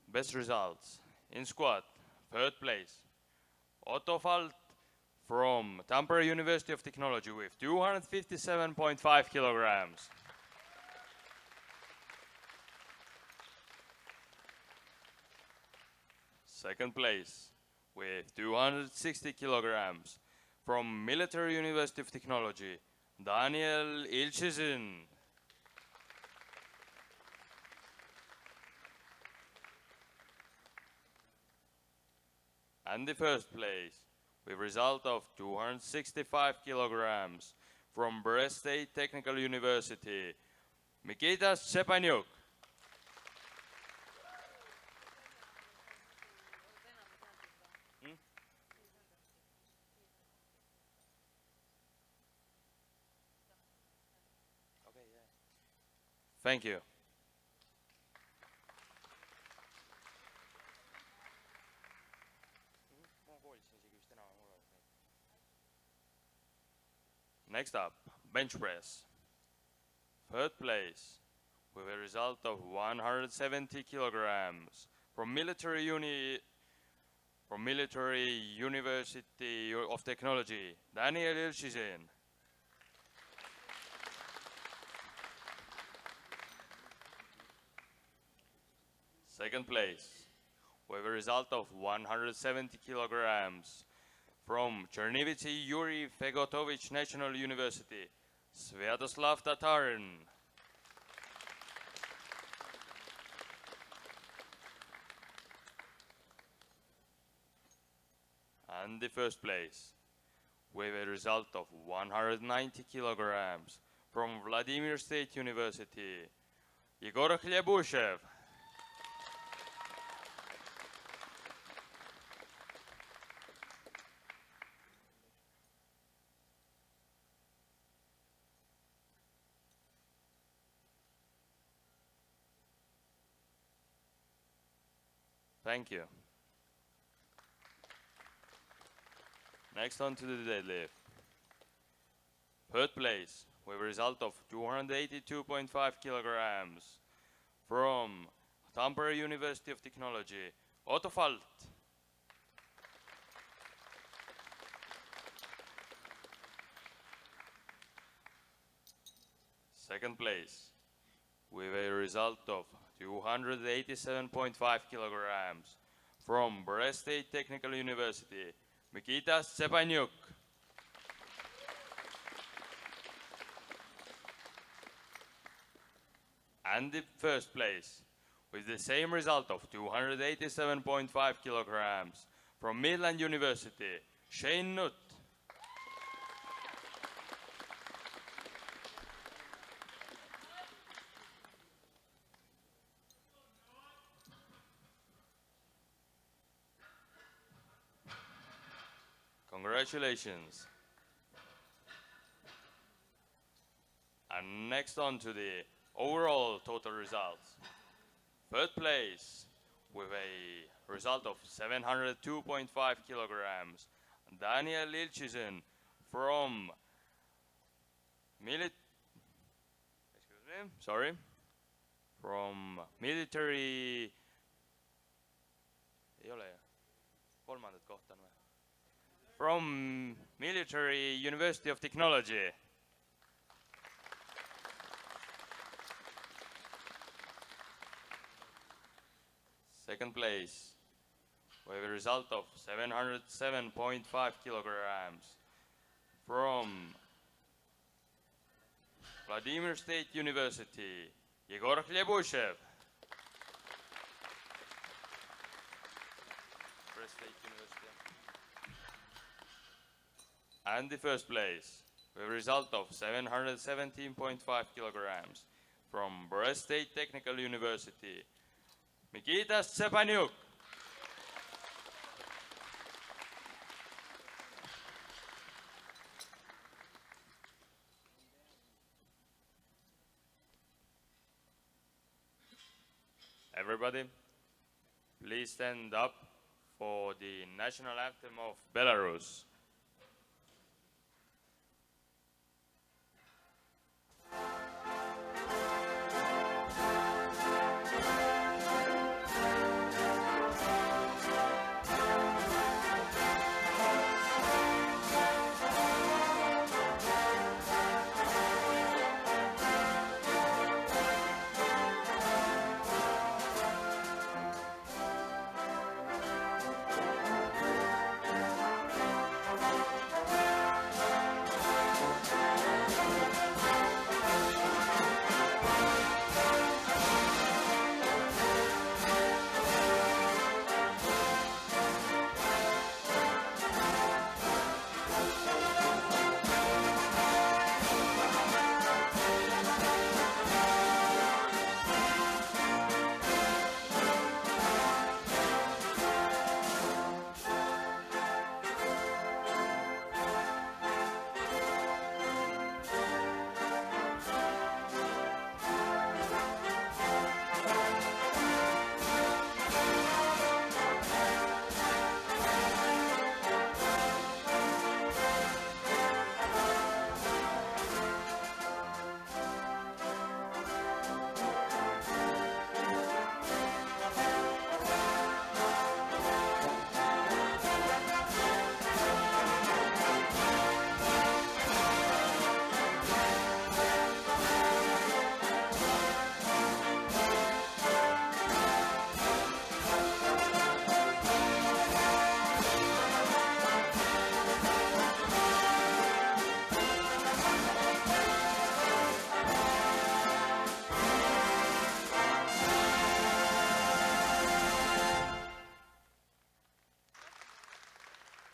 Best results. In squat, third place. Otto Falt from Tampere University of Technology with 257.5 kilograms. Second place with 260 kilograms from Military University of Technology, Daniel Ilchizin. And the first place with result of 265 kilograms from Brest State Technical University, Mikita Stepanyuk. Thank you. Next up, bench press. Third place with a result of 170 kilograms from Military University of Technology, Daniel Ilchizin. Second place with a result of 170 kilograms from Chernivtsi Yuri Fegotovich National University, Sviatoslav Tatarin. And the first place with a result of 190 kilograms from Vladimir State University, Igor Khlyebushev. Thank you. Next on to the deadlift. Third place with a result of 282.5 kilograms from Tampere University of Technology, Otto Falt. Second place with a result of 287.5 kilograms from Brest State Technical University, Mikita Stepanyuk. And the first place with the same result of 287.5 kilograms from Midland University, Shane Nutt. Congratulations. And next on to the overall total results. Third place with a result of 702.5 kilograms, Daniel Ilchizin from military, from Military University of Technology. Second place with a result of 707.5 kilograms from Vladimir State University, Igor Khlyebushev. And the first place with a result of 717.5 kilograms from Brest State Technical University, Mikita Stepanyuk. Everybody, please stand up for the national anthem of Belarus.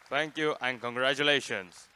Thank you and congratulations.